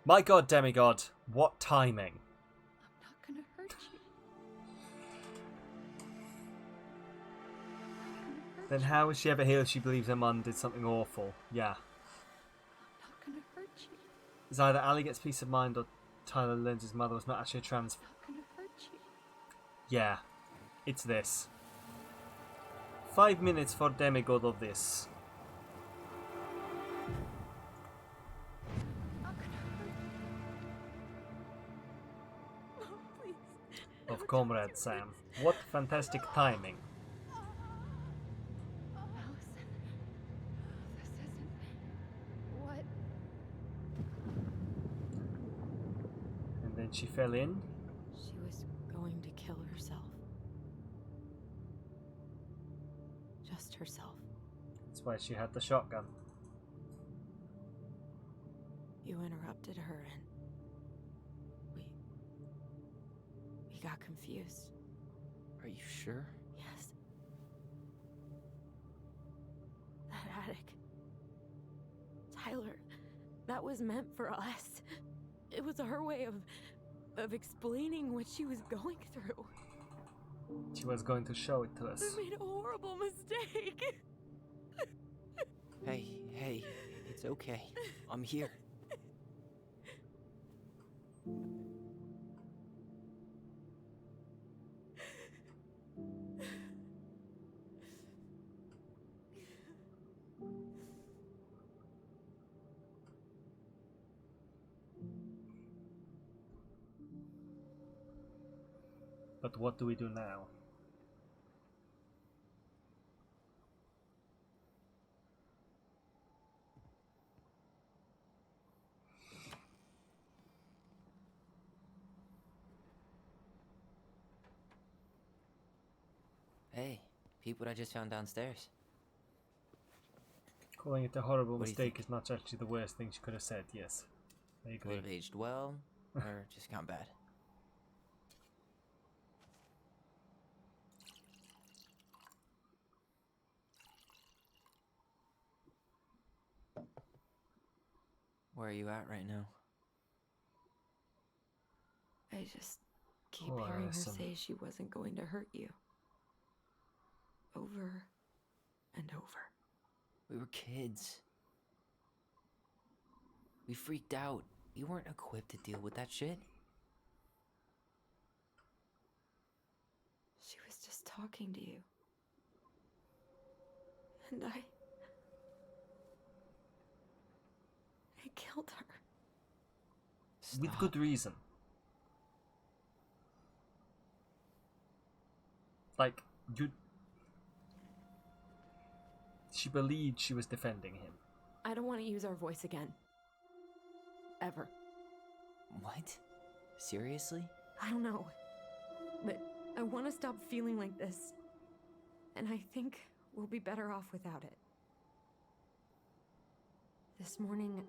My god, demigod, what timing. I'm not gonna hurt you. Then how would she ever heal if she believes her mum did something awful? Yeah. I'm not gonna hurt you. It's either Ali gets peace of mind or Tyler learns his mother was not actually a trans... I'm not gonna hurt you. Yeah. It's this. 5 minutes for demigod of this. I'm not gonna hurt you. No, please. Of Comrade Sam. What fantastic timing. Allison. This isn't... What? And then she fell in. She was going to kill herself. Just herself. That's why she had the shotgun. You interrupted her and... We got confused. Are you sure? Yes. That attic. Tyler, that was meant for us. It was her way of explaining what she was going through. She was going to show it to us. I made a horrible mistake. Hey, it's okay. I'm here. But what do we do now? Hey, peep what I just found downstairs. Calling it a horrible What do you mistake think? is not actually the worst thing she could have said, yes. I Would agree. have aged well, or just gone bad. Where are you at right now? I just keep Poor hearing her Allison. say she wasn't going to hurt you. Over and over. We were kids. We freaked out. We weren't equipped to deal with that shit. She was just talking to you. And I killed her. With good reason. Like, she believed she was defending him. I don't want to use our voice again. Ever. What? Seriously? I don't know. But I want to stop feeling like this. And I think we'll be better off without it. This morning,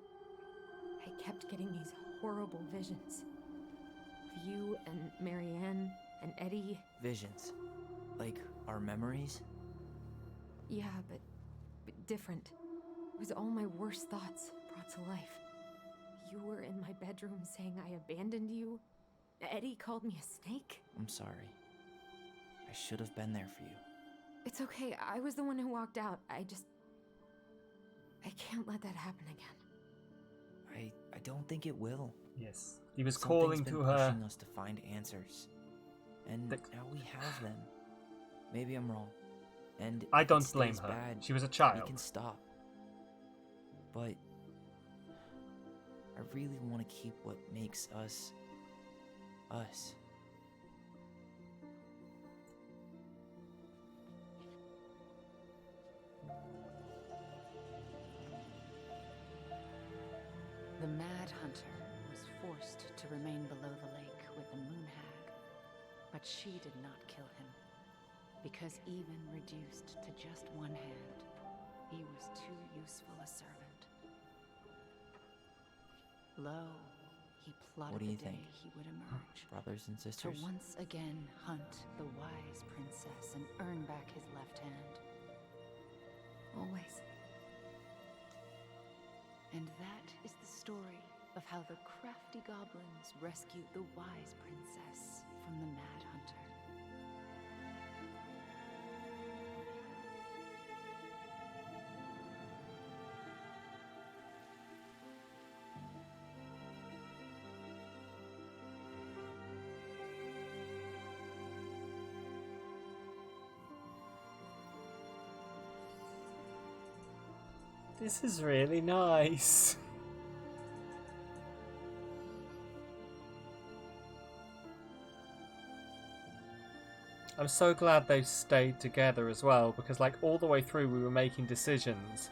I kept getting these horrible visions. Of you and Marianne and Eddie. Visions? Like our memories? Yeah, but different. It was all my worst thoughts brought to life. You were in my bedroom saying I abandoned you. Eddie called me a snake. I'm sorry. I should have been there for you. It's okay. I was the one who walked out. I can't let that happen again. I don't think it will. Yes. He was Something's calling been to her. pushing us to find answers. And now we have them. Maybe I'm wrong. And I if don't it blame stays her. Bad, She was a child. We can stop. But I really want to keep what makes us us. The Mad Hunter was forced to remain below the lake with the Moon Hag, but she did not kill him, because even reduced to just one hand, he was too useful a servant. Lo, he plotted What do you the day think? he would emerge. Brothers and To sisters? once again hunt the wise princess and earn back his left hand. Always. And that is the story of how the crafty goblins rescued the wise princess from the Mad Hunter. This is really nice. I'm so glad they stayed together as well, because like all the way through we were making decisions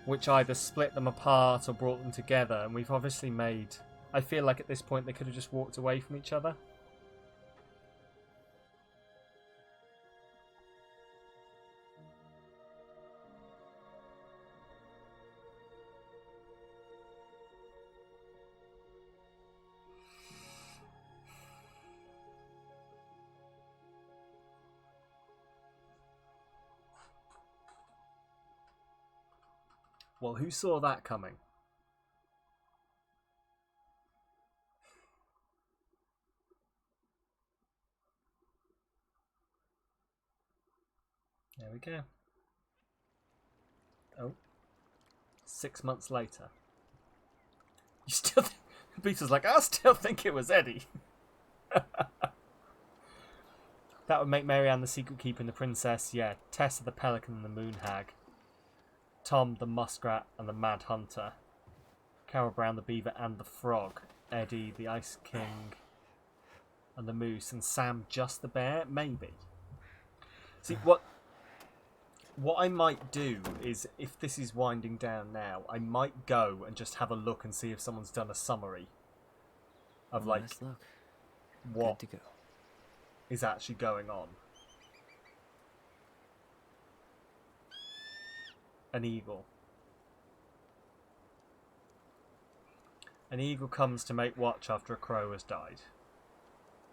which either split them apart or brought them together, and we've obviously made... I feel like at this point they could have just walked away from each other. Well, who saw that coming? There we go. Oh. 6 months later. You still think... Peter's like, I still think it was Eddie. That would make Marianne the secret keeper and the princess. Yeah, Tessa the pelican and the moon hag. Tom the muskrat and the mad hunter. Carol Brown the beaver and the frog. Eddie the ice king and the moose. And Sam just the bear? Maybe. See, what I might do is, if this is winding down now, I might go and just have a look and see if someone's done a summary of like what Good to go. is actually going on. An eagle. An eagle comes to make watch after a crow has died.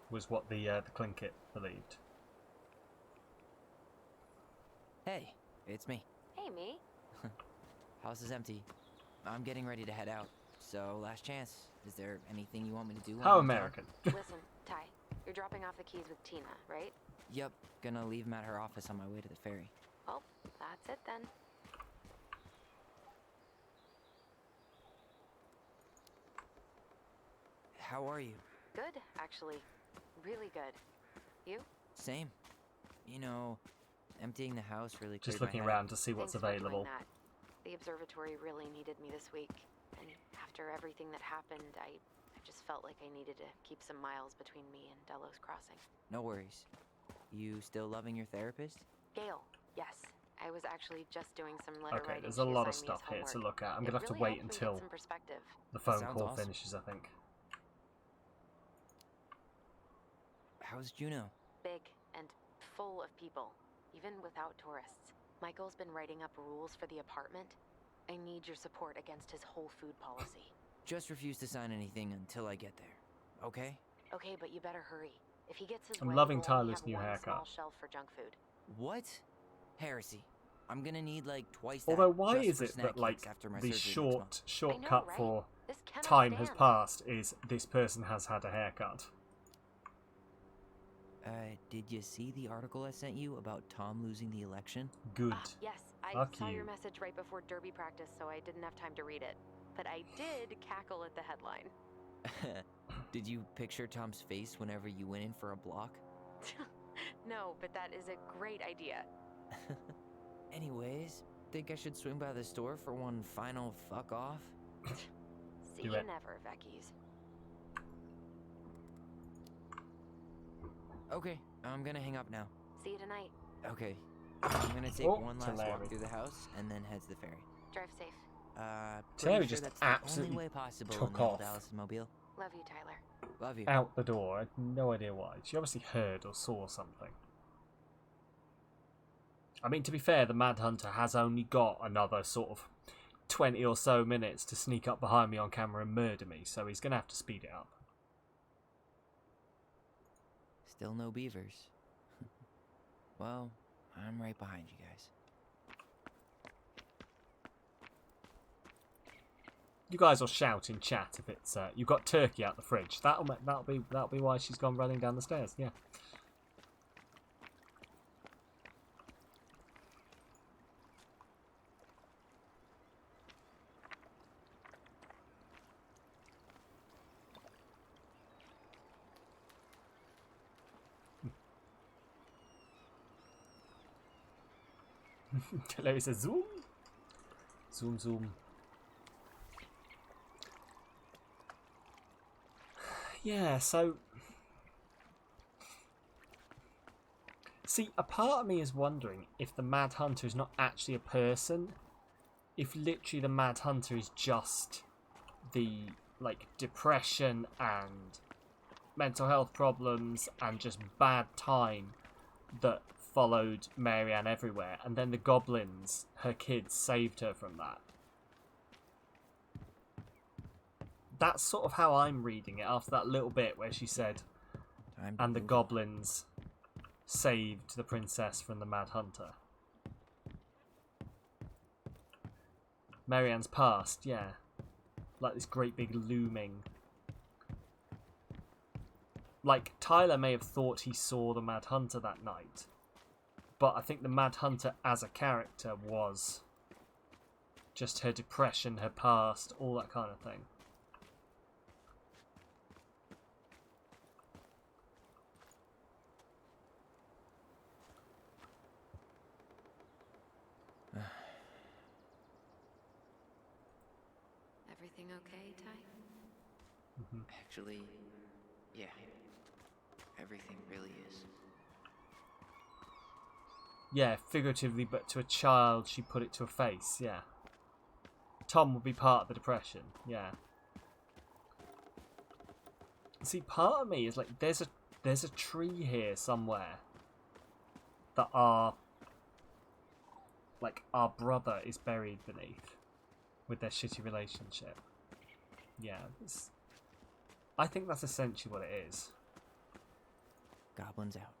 Was what the Tlingit believed. Hey, it's me. Hey, me. House is empty. I'm getting ready to head out. So, last chance. Is there anything you want me to do? How American. Listen, Ty, you're dropping off the keys with Tina, right? Yep, gonna leave them at her office on my way to the ferry. Well, that's it then. How are you? Good, actually. Really good. You? Same. You know, emptying the house really Just cleared my looking head. around to see what's Thanks for doing available. that. The observatory really needed me this week, and after everything that happened, I just felt like I needed to keep some miles between me and Delos Crossing. No worries. You still loving your therapist? Gail, yes. I was actually just doing some letter Okay, writing. there's a She lot of assigned me as stuff here to homework. look at. I'm It going to have to really wait helped me get until some perspective. the phone Sounds call awesome. finishes, I think. How's Juno? Big and full of people, even without tourists. Michael's been writing up rules for the apartment. I need your support against his whole food policy. Just refuse to sign anything until I get there. Okay? Okay, but you better hurry. If he gets his I'm way, loving we'll only Tyler's have new one haircut. small shelf for junk food. What? Heresy. I'm gonna need like twice that. Although why just is for it snack that like cakes after my the surgery next month. shortcut right? for This cannot time has stand. passed is this person has had a haircut? Did you see the article I sent you about Tom losing the election? Good. Yes, I Fuck saw your you. message right before derby practice, so I didn't have time to read it. But I did cackle at the headline. Did you picture Tom's face whenever you went in for a block? No, but that is a great idea. Anyways, think I should swing by the store for one final fuck off? See Do you it. never, Vecchies. Okay, I'm gonna hang up now. See you tonight. Okay. I'm gonna take Oh, one last Larry. walk through the house and then head to the ferry. Drive safe. Pretty Terry sure just that's the only absolutely way possible took in the old off. Allison Mobile. Love you, Tyler. Love you. Out the door. I had no idea why. She obviously heard or saw something. I mean, to be fair, the Mad Hunter has only got another sort of 20 or so minutes to sneak up behind me on camera and murder me, so he's going to have to speed it up. Still no beavers. Well, I'm right behind you guys. You guys will shout in chat if it's you've got turkey out the fridge. That'll be why she's gone running down the stairs. Yeah. Larry says zoom. Zoom zoom. Yeah, so see, a part of me is wondering if the Mad Hunter is not actually a person, if literally the Mad Hunter is just the like depression and mental health problems and just bad time that followed Marianne everywhere, and then the goblins, her kids, saved her from that. That's sort of how I'm reading it after that little bit where she said, and the goblins saved the princess from the Mad Hunter. Marianne's past, yeah. Like this great big looming. Like, Tyler may have thought he saw the Mad Hunter that night, but I think the Mad Hunter as a character was just her depression, her past, all that kind of thing. Everything okay, Ty? Actually, yeah. Everything really is. Yeah, figuratively, but to a child, she put it to a face, yeah. Tom would be part of the depression, yeah. See, part of me is like, there's a tree here somewhere that our brother is buried beneath with their shitty relationship. Yeah, I think that's essentially what it is. Goblins out.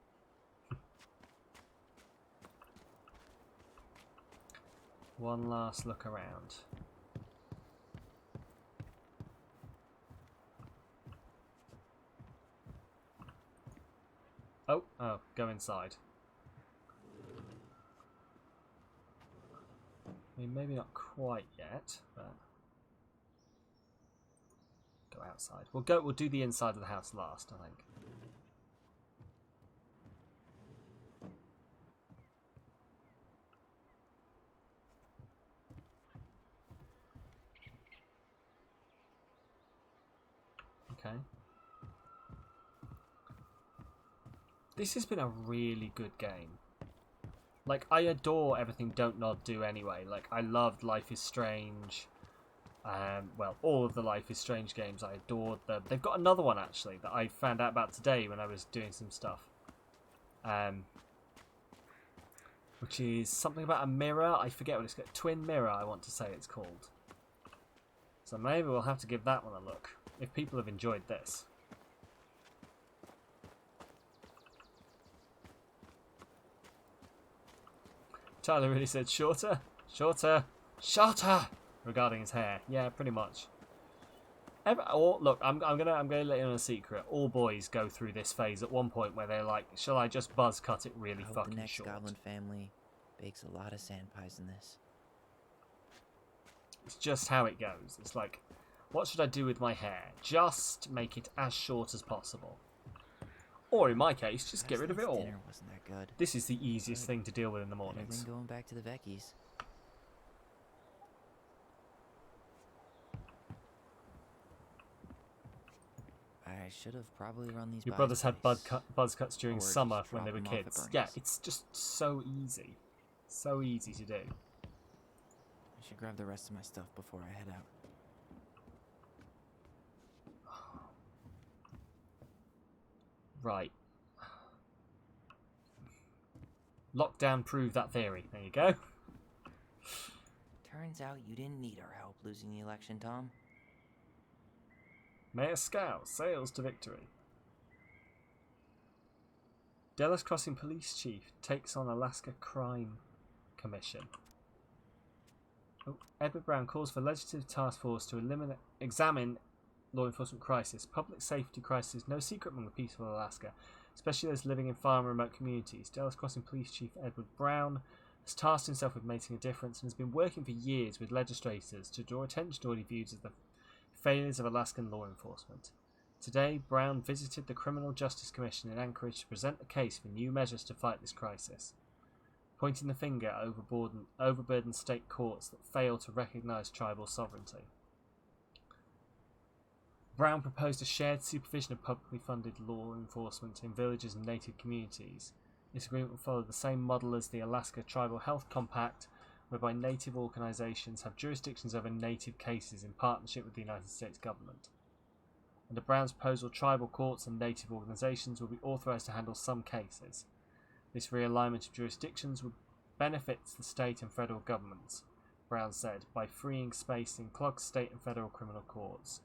One last look around. Oh, go inside. I mean, maybe not quite yet, but... Go go outside. We'll do the inside of the house last, I think. Okay. This has been a really good game. Like, I adore everything Don't Nod do anyway. Like, I loved Life is Strange. Well, all of the Life is Strange games, I adored them. They've got another one, actually, that I found out about today when I was doing some stuff. Which is something about a mirror. I forget what it's called. Twin Mirror, I want to say it's called. So maybe we'll have to give that one a look, if people have enjoyed this. Tyler really said shorter, shorter, shorter regarding his hair. Yeah, pretty much. Look, I'm gonna let you know a secret. All boys go through this phase at one point where they're like, "Shall I just buzz cut it really fucking the next short?" Goblin family bakes a lot of sand pies in this. It's just how it goes. It's like, what should I do with my hair? Just make it as short as possible. Or in my case, just get rid of it all. Dinner wasn't that good. This is the easiest thing to deal with in the Better mornings. than going back to the Vecchies. I should have probably run these. Your brothers had buzz cuts during Or summer just when they drop were them off at kids. Bernie's. Yeah, it's just so easy. So easy to do. I should grab the rest of my stuff before I head out. Right. Lockdown proved that theory. There you go. Turns out you didn't need our help losing the election, Tom. Mayor Scow sails to victory. Delos Crossing Police Chief takes on Alaska Crime Commission. Edward Brown calls for legislative task force to examine law enforcement crisis. Public safety crisis is no secret among the people of Alaska, especially those living in far and remote communities. Delos Crossing Police Chief Edward Brown has tasked himself with making a difference and has been working for years with legislators to draw attention to what he views as the failures of Alaskan law enforcement. Today, Brown visited the Criminal Justice Commission in Anchorage to present a case for new measures to fight this crisis, pointing the finger at overburdened state courts that fail to recognize tribal sovereignty. Brown proposed a shared supervision of publicly funded law enforcement in villages and native communities. This agreement will follow the same model as the Alaska Tribal Health Compact, whereby native organizations have jurisdictions over native cases in partnership with the United States government. Under Brown's proposal, tribal courts and native organizations will be authorized to handle some cases. This realignment of jurisdictions would benefit the state and federal governments, Brown said, by freeing space in clogged state and federal criminal courts,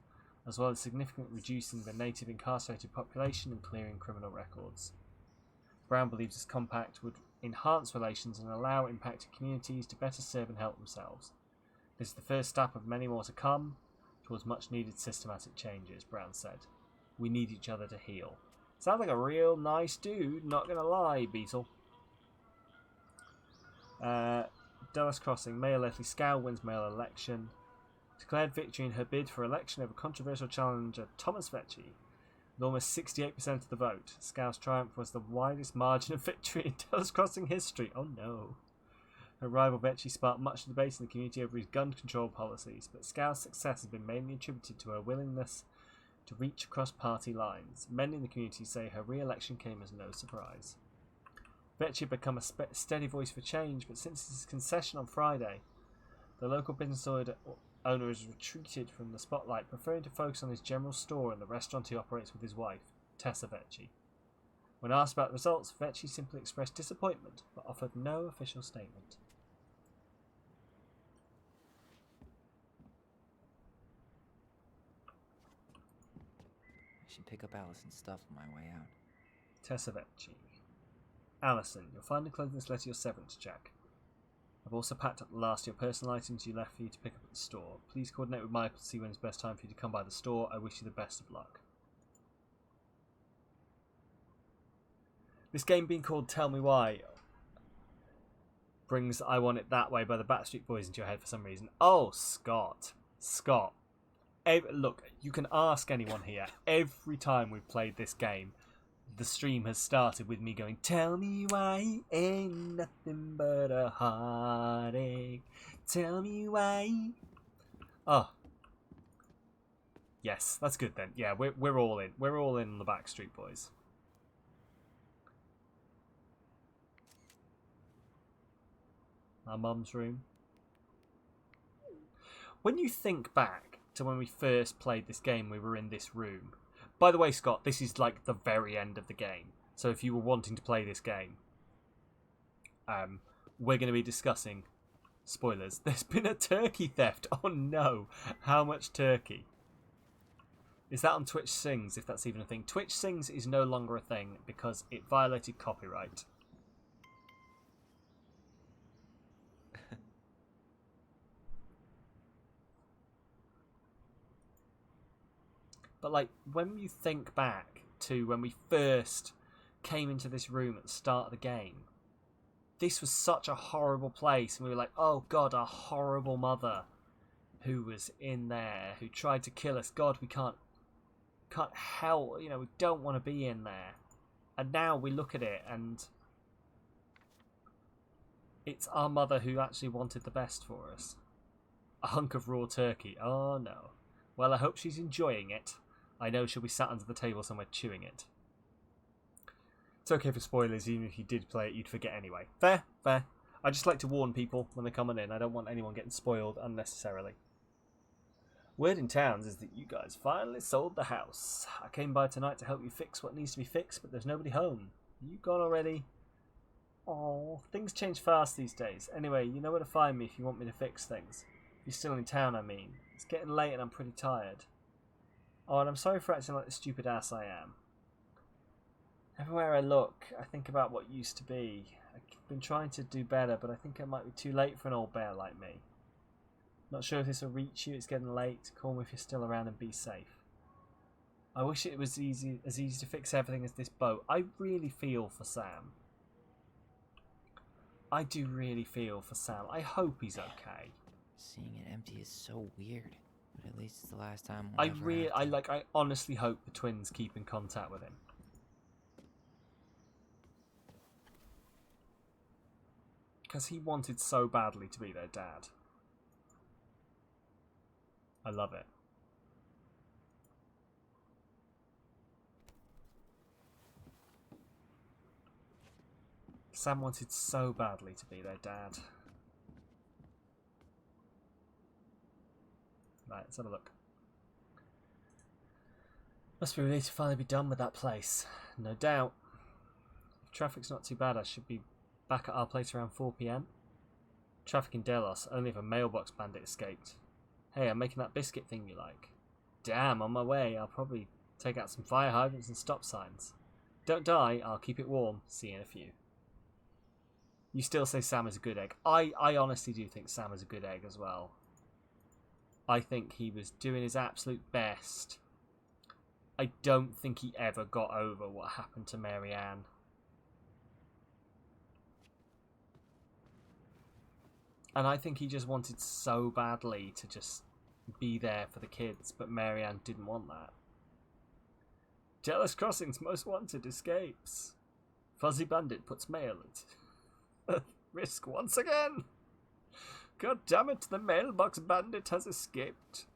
as well as significantly reducing the native incarcerated population and clearing criminal records. Brown believes this compact would enhance relations and allow impacted communities to better serve and help themselves. This is the first step of many more to come towards much needed systematic changes, Brown said. We need each other to heal. Sounds like a real nice dude, not gonna lie, Beetle. Delos Crossing, Mayor Leslie Scow wins mayoral election. Declared victory in her bid for election over controversial challenger Thomas Vecchi. With almost 68% of the vote, Scow's triumph was the widest margin of victory in Delos Crossing history. Oh no. Her rival Vecchi sparked much debate in the community over his gun control policies, but Scow's success has been mainly attributed to her willingness to reach across party lines. Many in the community say her re-election came as no surprise. Vecchi had become a steady voice for change, but since his concession on Friday, the local business owner has retreated from the spotlight, preferring to focus on his general store and the restaurant he operates with his wife, Tessa Vecchi. When asked about the results, Vecchi simply expressed disappointment, but offered no official statement. I should pick up Allison's stuff on my way out. Tessa Vecchi. Allison, you'll find enclosed in this letter your severance check. I've also packed up the last of your personal items you left for you to pick up at the store. Please coordinate with Michael to see when it's best time for you to come by the store. I wish you the best of luck. This game being called Tell Me Why brings I Want It That Way by the Backstreet Boys into your head for some reason. Oh, Scott. Scott. Look, you can ask anyone here. Every time we've played this game, the stream has started with me going, "Tell me why ain't nothing but a heartache. Tell me why." Oh. Yes, that's good then. Yeah, we're all in. We're all in the Backstreet Boys. Our mum's room. When you think back to when we first played this game, we were in this room. By the way, Scott, this is like the very end of the game. So if you were wanting to play this game, we're going to be discussing spoilers. There's been a turkey theft. Oh no. How much turkey? Is that on Twitch Sings, if that's even a thing? Twitch Sings is no longer a thing because it violated copyright. But like, when you think back to when we first came into this room at the start of the game, this was such a horrible place, and we were like, oh god, our horrible mother who was in there, who tried to kill us. God, we can't help, you know, we don't want to be in there. And now we look at it and it's our mother who actually wanted the best for us. A hunk of raw turkey. Oh no. Well, I hope she's enjoying it. I know she'll be sat under the table somewhere chewing it. It's okay for spoilers, even if you did play it, you'd forget anyway. Fair, fair. I just like to warn people when they're coming in. I don't want anyone getting spoiled unnecessarily. Word in towns is that you guys finally sold the house. I came by tonight to help you fix what needs to be fixed, but there's nobody home. You gone already? Oh, things change fast these days. Anyway, you know where to find me if you want me to fix things. If you're still in town, I mean. It's getting late and I'm pretty tired. Oh, and I'm sorry for acting like the stupid ass I am. Everywhere I look, I think about what used to be. I've been trying to do better, but I think it might be too late for an old bear like me. Not sure if this will reach you, it's getting late. Call me if you're still around and be safe. I wish it was as easy to fix everything as this boat. I really feel for Sam. I do really feel for Sam. I hope he's okay. Seeing it empty is so weird, but at least it's the last time we'll I honestly hope the twins keep in contact with him. Because he wanted so badly to be their dad. I love it. Sam wanted so badly to be their dad. Right, let's have a look. Must be relieved to finally be done with that place. No doubt. If traffic's not too bad, I should be back at our place around 4 PM. Traffic in Delos, only if a mailbox bandit escaped. Hey, I'm making that biscuit thing you like. Damn, on my way. I'll probably take out some fire hydrants and stop signs. Don't die, I'll keep it warm. See you in a few. You still say Sam is a good egg. I honestly do think Sam is a good egg as well. I think he was doing his absolute best. I don't think he ever got over what happened to Marianne. And I think he just wanted so badly to just be there for the kids, but Marianne didn't want that. Delos Crossing's most wanted escapes. Fuzzy Bandit puts mail at risk once again. God damn it, the mailbox bandit has escaped.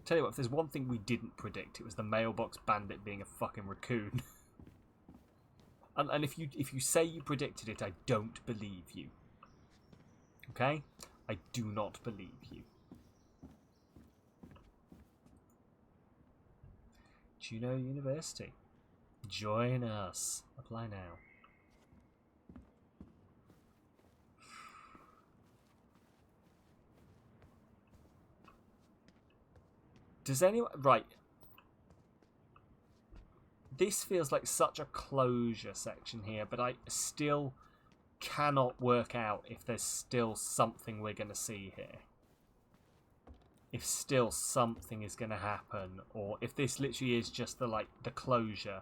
Tell you what, if there's one thing we didn't predict, it was the mailbox bandit being a fucking raccoon. And if you say you predicted it, I don't believe you. Okay? I do not believe you. Juneau University. Join us. Apply now. Does anyone... Right. This feels like such a closure section here, but I still cannot work out if there's still something we're going to see here. If still something is going to happen, or if this literally is just the closure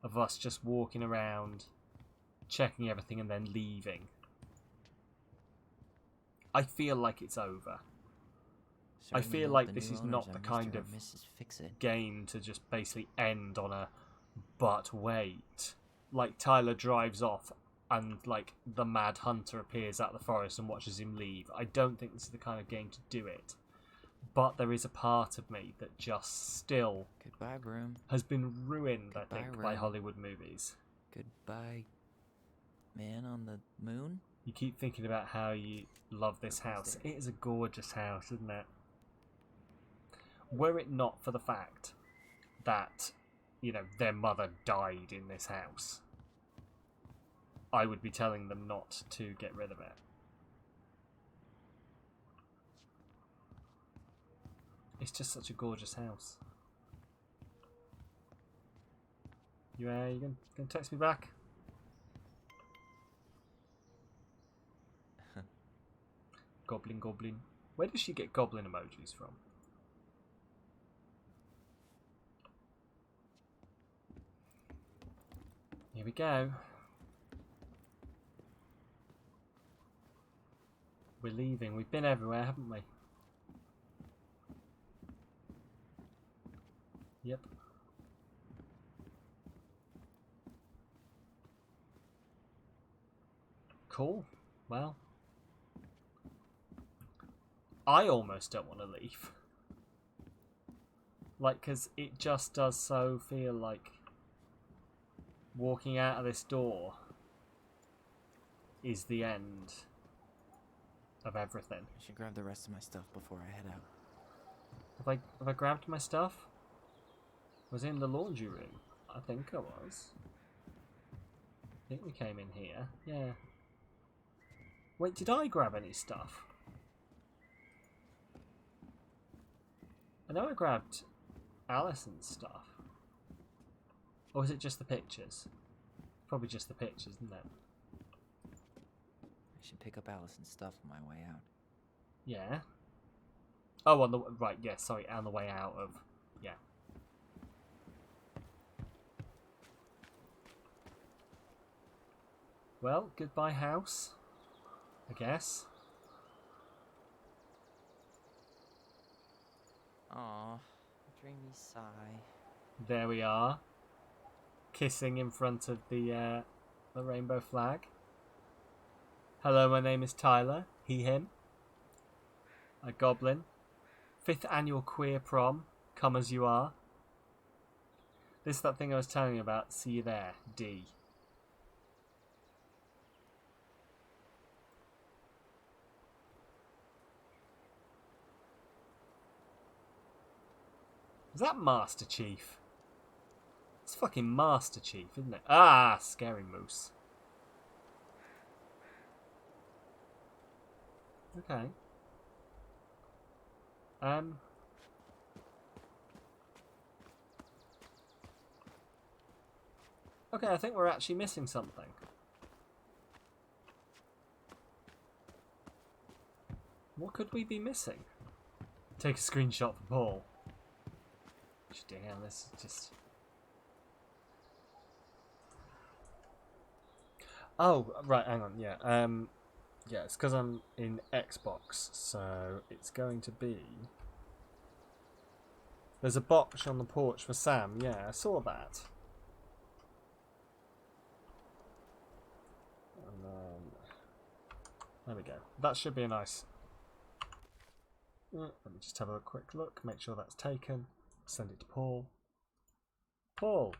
of us just walking around, checking everything and then leaving. I feel like it's over. I Certainly feel hope like the this new is owners not are the Mr. kind or of Mrs. Fix-It. game to just basically end on a but wait. Like Tyler drives off and like the Mad Hunter appears at the forest and watches him leave. I don't think this is the kind of game to do it. But there is a part of me that just still Goodbye, Broom. has been ruined, Goodbye, I think, by Ren. Hollywood movies. Goodbye, man on the moon? You keep thinking about how you love this house. It is a gorgeous house, isn't it? Were it not for the fact that, you know, their mother died in this house, I would be telling them not to get rid of it. It's just such a gorgeous house. You gonna text me back? Goblin, goblin. Where does she get goblin emojis from? Here we go. We're leaving. We've been everywhere, haven't we? Yep. Cool. Well, I almost don't want to leave. Like, because it just does so feel like walking out of this door is the end of everything. I should grab the rest of my stuff before I head out. Have I grabbed my stuff? Was in the laundry room? I think I was. I think we came in here. Yeah. Wait, did I grab any stuff? I know I grabbed Allison's stuff. Or was it just the pictures? Probably just the pictures, isn't it? I should pick up Allison's stuff on my way out. Yeah. Oh, on the right. Yeah, sorry, on the way out of. Yeah. Well, goodbye, house. I guess. Aw, dreamy sigh. There we are. Kissing in front of the rainbow flag. Hello, my name is Tyler. He, him. A goblin. 5th annual queer prom. Come as you are. This is that thing I was telling you about. See you there, D. Is that Master Chief? It's fucking Master Chief, isn't it? Ah, scary moose. Okay. Okay, I think we're actually missing something. What could we be missing? Take a screenshot for Paul. Damn, this is just... Oh, right, hang on, yeah. Yeah, it's because I'm in Xbox, so it's going to be... There's a box on the porch for Sam, yeah, I saw that. And then... There we go. That should be a nice... Let me just have a quick look, make sure that's taken. Send it to Paul. Paul!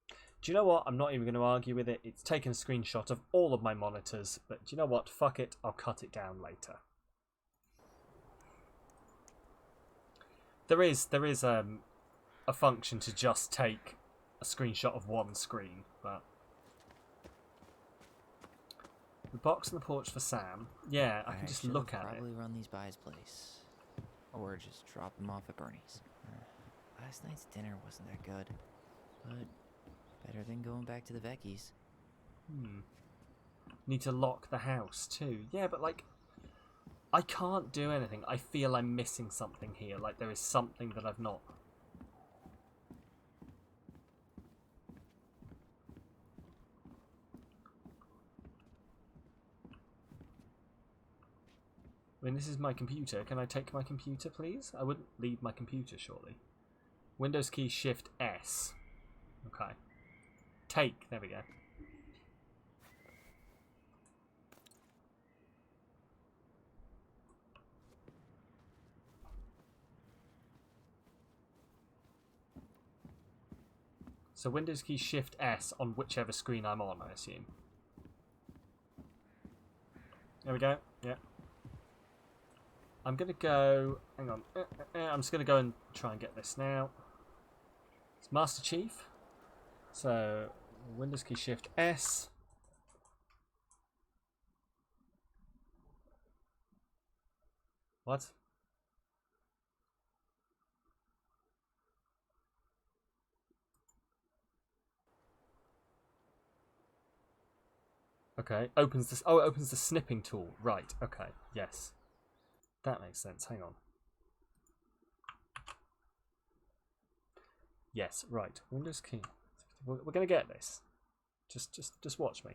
Do you know what? I'm not even going to argue with it. It's taken a screenshot of all of my monitors. But do you know what? Fuck it. I'll cut it down later. There is a function to just take a screenshot of one screen. But the box on the porch for Sam. Yeah, I can just look at it. Probably run these by his place, or just drop them off at Bernie's. Last night's dinner wasn't that good, but better than going back to the Vecchies. Need to lock the house too. Yeah, but like, I can't do anything. I feel I'm missing something here. Like there is something that I've not. I mean, this is my computer. Can I take my computer, please? I wouldn't leave my computer, surely. Windows key Shift S. Okay. Take. There we go. So Windows key Shift S on whichever screen I'm on, I assume. There we go. Yeah. I'm going to go... Hang on. I'm just going to go and try and get this now. It's Master Chief. So, Windows key Shift S. What? Okay, opens this. Oh, it opens the snipping tool. Right, okay, yes. That makes sense. Hang on. Yes, right. Windows key. We're going to get this. Just watch me.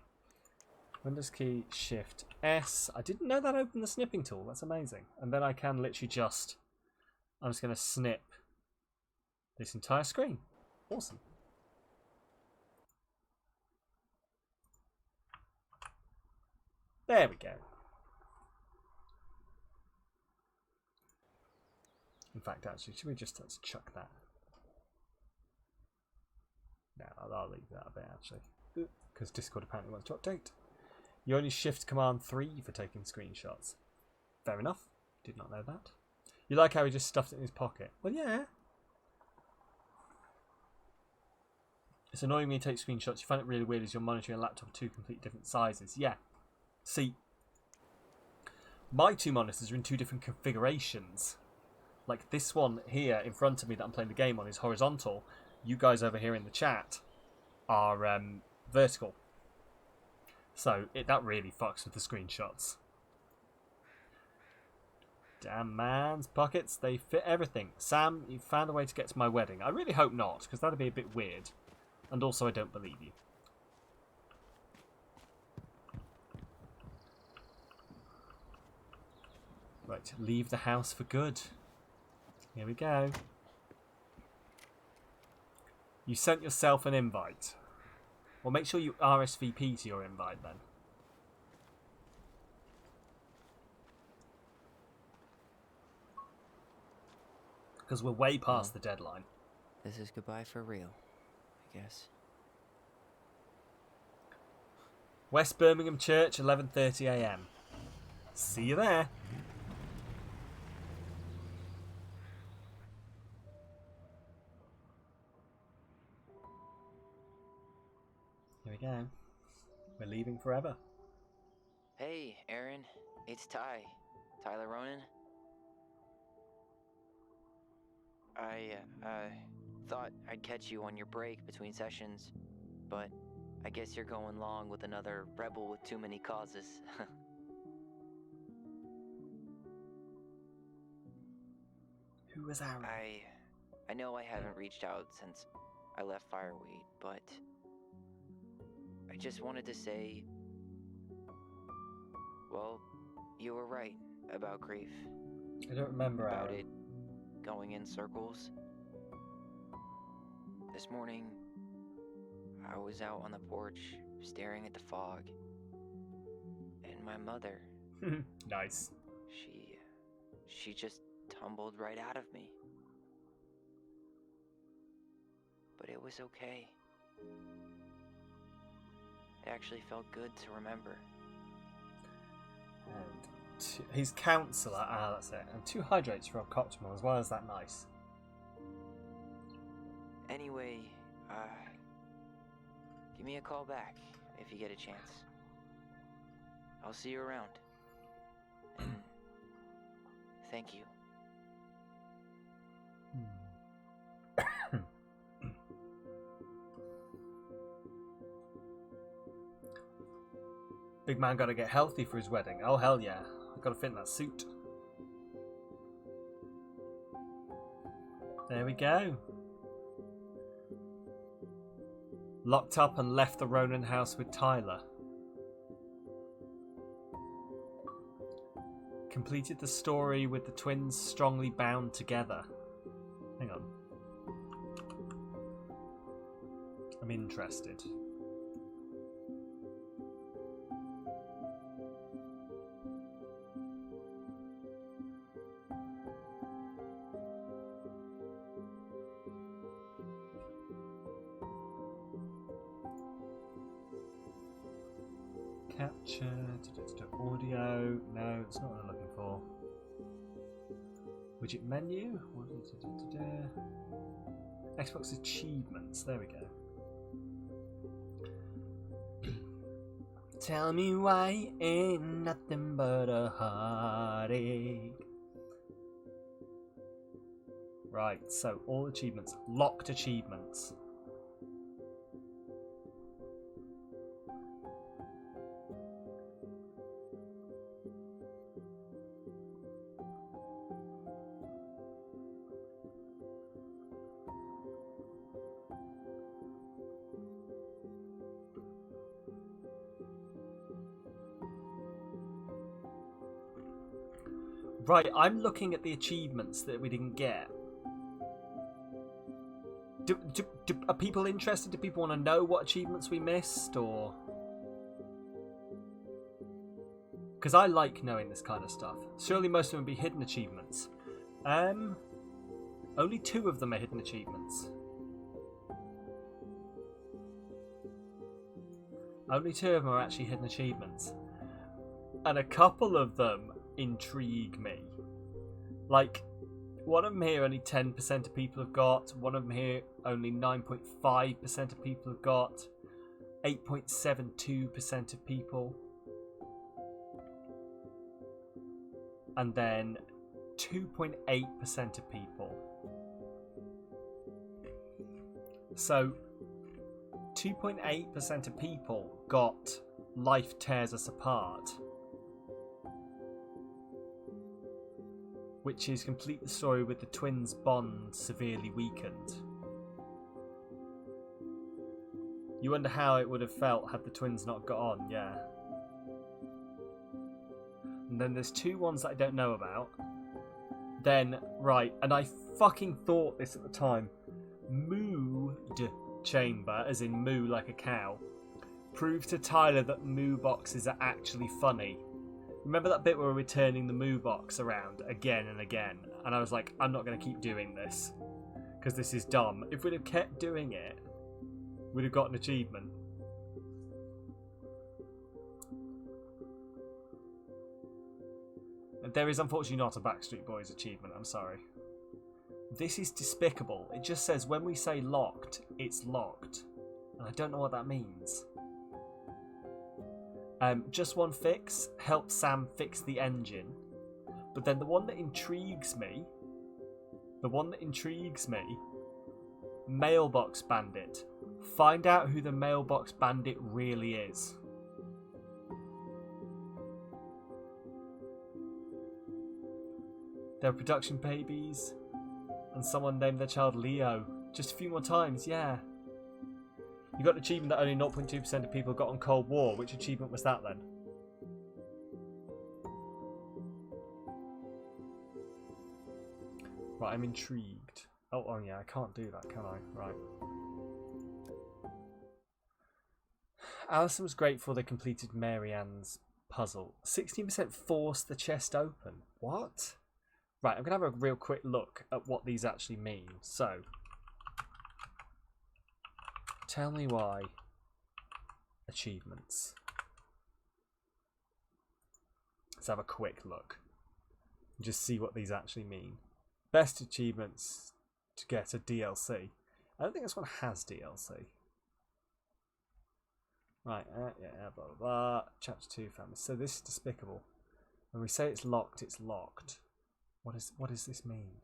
Windows key Shift S. I didn't know that opened the snipping tool. That's amazing. And then I can literally just... I'm just going to snip this entire screen. Awesome. There we go. In fact, actually, should we just let's chuck that? No, I'll leave that a bit, actually. Because Discord apparently wants to update. You only Shift Command 3 for taking screenshots. Fair enough. Did not know that. You like how he just stuffed it in his pocket? Well, yeah. It's annoying when you take screenshots. You find it really weird as you're monitoring a laptop of two completely different sizes. Yeah. See, my two monitors are in two different configurations. Like this one here in front of me that I'm playing the game on is horizontal. You guys over here in the chat are vertical. So that really fucks with the screenshots. Damn man's pockets, they fit everything. Sam, you found a way to get to my wedding. I really hope not, because that'd be a bit weird. And also I don't believe you. Right, leave the house for good. Here we go. You sent yourself an invite. Well, make sure you RSVP to your invite then. Because we're way past the deadline. This is goodbye for real, I guess. West Birmingham Church, 11:30 AM. See you there. Here we go. We're leaving forever. Hey, Aaron. It's Ty. Tyler Ronan. I thought I'd catch you on your break between sessions, but I guess you're going long with another rebel with too many causes. Who was Aaron? I know I haven't reached out since I left Fireweed, but I just wanted to say, well, you were right about grief. I don't remember about Aaron. it going in circles. This morning, I was out on the porch staring at the fog, and my mother, nice. She just tumbled right out of me. But it was okay. It actually felt good to remember. And his counsellor, that's it. And 2 hydrates for Optimal as well. As that nice? Anyway, give me a call back if you get a chance. I'll see you around. And thank you. Big man gotta get healthy for his wedding. Oh hell yeah. I've gotta fit in that suit. There we go. Locked up and left the Ronan house with Tyler. Completed the story with the twins strongly bound together. Hang on. I'm interested. Capture, audio. No, it's not what I'm looking for. Widget menu. Xbox achievements. There we go. Tell me why ain't nothing but a heartache. Right, so all achievements. Locked achievements. Right, I'm looking at the achievements that we didn't get. Are people interested? Do people want to know what achievements we missed, or...? Because I like knowing this kind of stuff. Surely most of them would be hidden achievements. Only 2 of them are hidden achievements. Only 2 of them are actually hidden achievements. And a couple of them intrigue me. Like, one of them here only 10% of people have got, one of them here only 9.5% of people have got, 8.72% of people, and then 2.8% of people. So 2.8% of people got Life Tears Us Apart, which is complete the story with the twins' bond severely weakened. You wonder how it would have felt had the twins not got on, yeah. And then there's 2 ones that I don't know about. Then, right, and I fucking thought this at the time. Mood Chamber, as in moo like a cow, proves to Tyler that moo boxes are actually funny. Remember that bit where we're turning the moo box around again and again? And I was like, I'm not going to keep doing this, because this is dumb. If we'd have kept doing it, we'd have got an achievement. And there is unfortunately not a Backstreet Boys achievement, I'm sorry. This is despicable. It just says when we say locked, it's locked. And I don't know what that means. Just one fix, help Sam fix the engine. But then the one that intrigues me, Mailbox Bandit. Find out who the Mailbox Bandit really is. There are production babies, and someone named their child Leo. Just a few more times, yeah. You got an achievement that only 0.2% of people got on Cold War. Which achievement was that then? Right, I'm intrigued. Oh yeah, I can't do that, can I? Right. Alison was grateful they completed Mary Ann's puzzle. 16% forced the chest open. What? Right, I'm going to have a real quick look at what these actually mean. So, tell me why achievements. Let's have a quick look. Just see what these actually mean. Best achievements to get a DLC. I don't think this one has DLC. Right, yeah, blah, blah, blah. Chapter 2, family. So this is despicable. When we say it's locked, it's locked. What does this mean?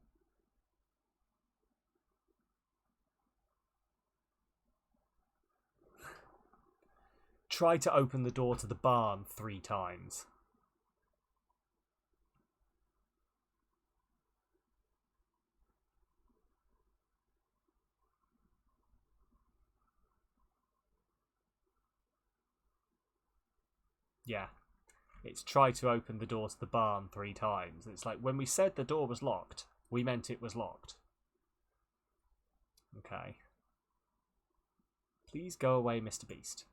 Try to open the door to the barn 3 times. Yeah. It's try to open the door to the barn 3 times. It's like, when we said the door was locked, we meant it was locked. Okay. Please go away, Mr. Beast.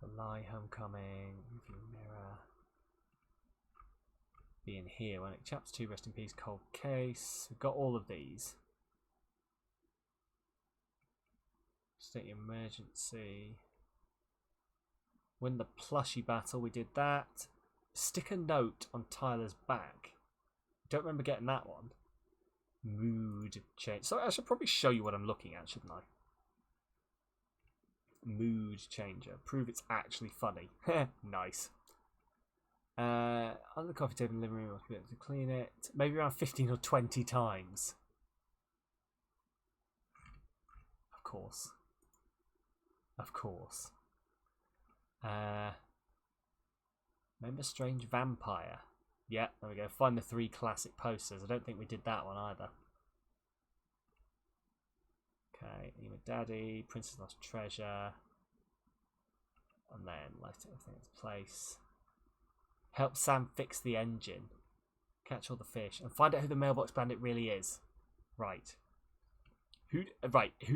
The Lie Homecoming, Review Mirror. Being here when it chapter 2, Rest in Peace, Cold Case. We've got all of these. State Emergency. Win the plushie battle, we did that. Stick a note on Tyler's back. Don't remember getting that one. Mood change. So I should probably show you what I'm looking at, shouldn't I? Mood changer. Prove it's actually funny. Nice. On the coffee table in the living room, I'll be able to clean it. Maybe around 15 or 20 times. Of course. Of course. Remember Strange Vampire? Yeah, there we go. Find the 3 classic posters. I don't think we did that one either. Okay, Ema Daddy, Princess Lost Treasure. And then let everything in its place. Help Sam fix the engine. Catch all the fish. And find out who the Mailbox Bandit really is. Right. Who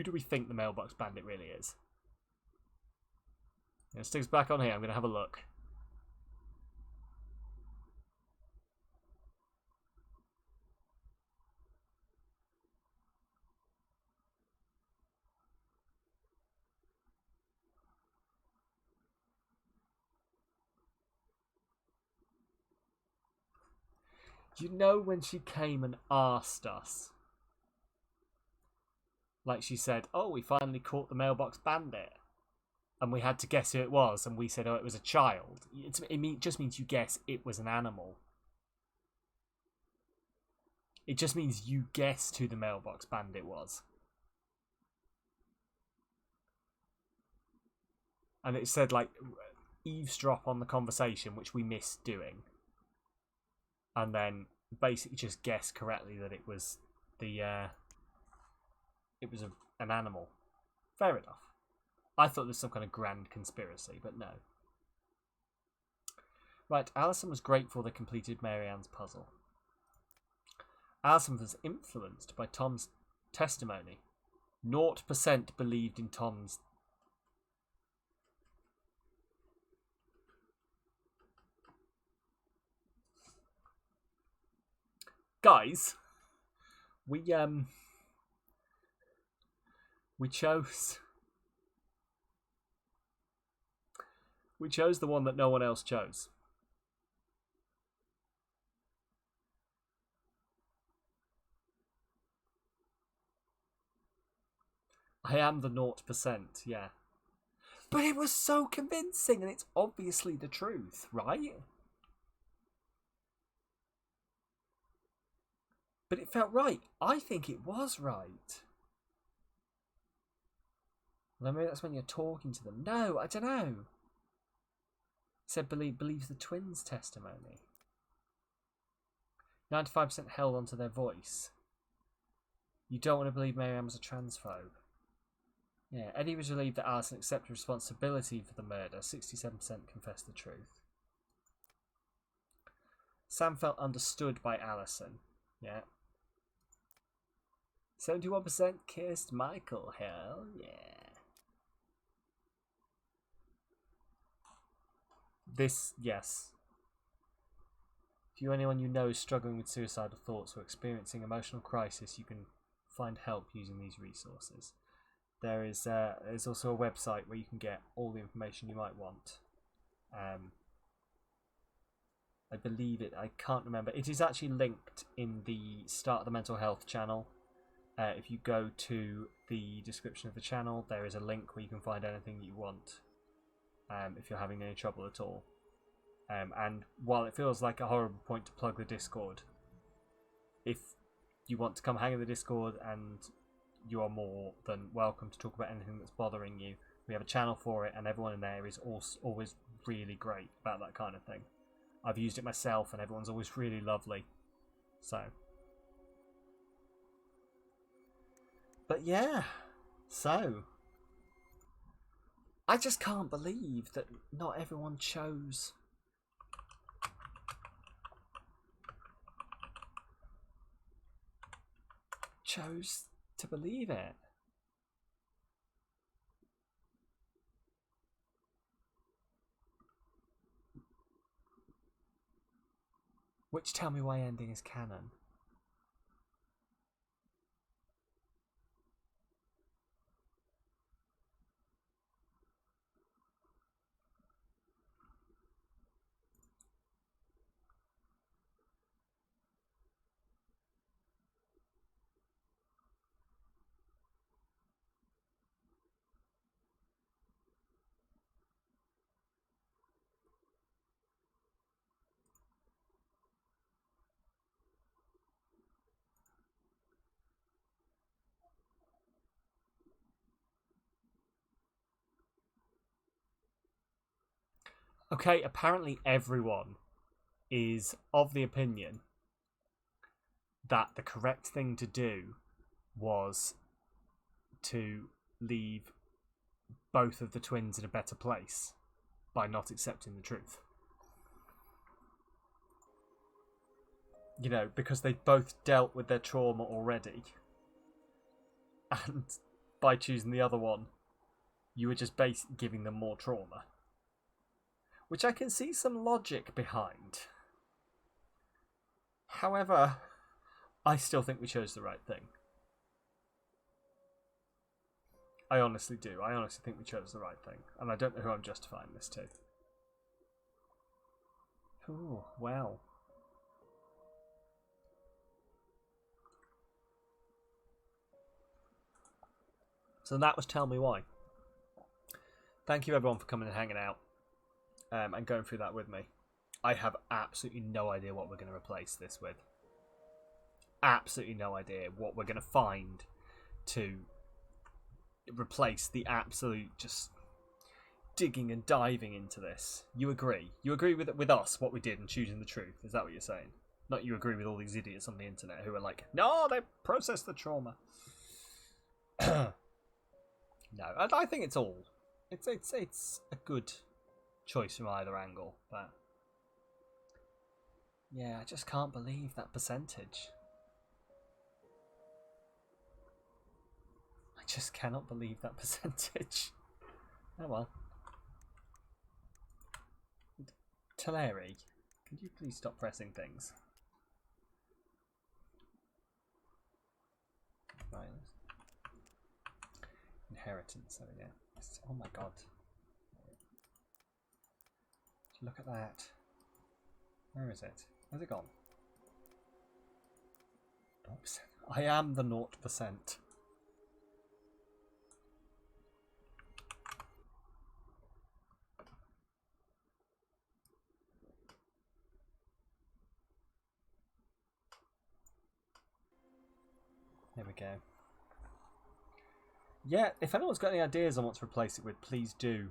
do we think the Mailbox Bandit really is? Stick us back on here. I'm going to have a look. You know when she came and asked us? Like she said, oh, we finally caught the Mailbox Bandit. And we had to guess who it was, and we said, oh, it was a child. It just means you guess it was an animal. It just means you guessed who the Mailbox Bandit was. And it said, like, eavesdrop on the conversation, which we missed doing. And then basically just guess correctly that it was an animal. Fair enough. I thought there was some kind of grand conspiracy, but no. Right, Alison was grateful they completed Mary Ann's puzzle. Alison was influenced by Tom's testimony. 0% believed in Tom's... Guys, we chose the one that no one else chose. I am the 0%, yeah. But it was so convincing, and it's obviously the truth, right? But it felt right. I think it was right. Well, maybe that's when you're talking to them. No, I don't know. It said believes the twins' testimony. 95% held onto their voice. You don't want to believe Mary Ann was a transphobe. Yeah, Eddie was relieved that Alison accepted responsibility for the murder. 67% confessed the truth. Sam felt understood by Alison. Yeah. 71% kissed Michael. Hell yeah. This, yes. If you or anyone you know is struggling with suicidal thoughts or experiencing emotional crisis, you can find help using these resources. There's also a website where you can get all the information you might want. I believe it. I can't remember. It is actually linked in the Start the Mental Health channel. If you go to the description of the channel, there is a link where you can find anything you want. If you're having any trouble at all. And while it feels like a horrible point to plug the Discord, if you want to come hang in the Discord, and you are more than welcome to talk about anything that's bothering you, we have a channel for it, and everyone in there is always really great about that kind of thing. I've used it myself, and everyone's always really lovely. So. But yeah. So. I just can't believe that not everyone chose to believe it. Which Tell Me Why ending is canon. Okay, apparently everyone is of the opinion that the correct thing to do was to leave both of the twins in a better place by not accepting the truth. You know, because they've both dealt with their trauma already. And by choosing the other one, you were just basically giving them more trauma. Which I can see some logic behind. However, I still think we chose the right thing. I honestly do. I honestly think we chose the right thing. And I don't know who I'm justifying this to. Ooh, well. So that was Tell Me Why. Thank you everyone for coming and hanging out. And going through that with me. I have absolutely no idea what we're going to replace this with. Absolutely no idea what we're going to find to replace the absolute just digging and diving into this. You agree? You agree with us what we did in choosing the truth? Is that what you're saying? Not you agree with all these idiots on the internet who are like, no, they processed the trauma. No, I think it's all. It's a good choice from either angle, but yeah, I just can't believe that percentage. I just cannot believe that percentage. Oh well. Teleri, could you please stop pressing things? Right. Inheritance, there we go. Oh my god. Look at that. Where is it? Where's it gone? 0%. I am the 0%. There we go. Yeah, if anyone's got any ideas on what to replace it with, please do.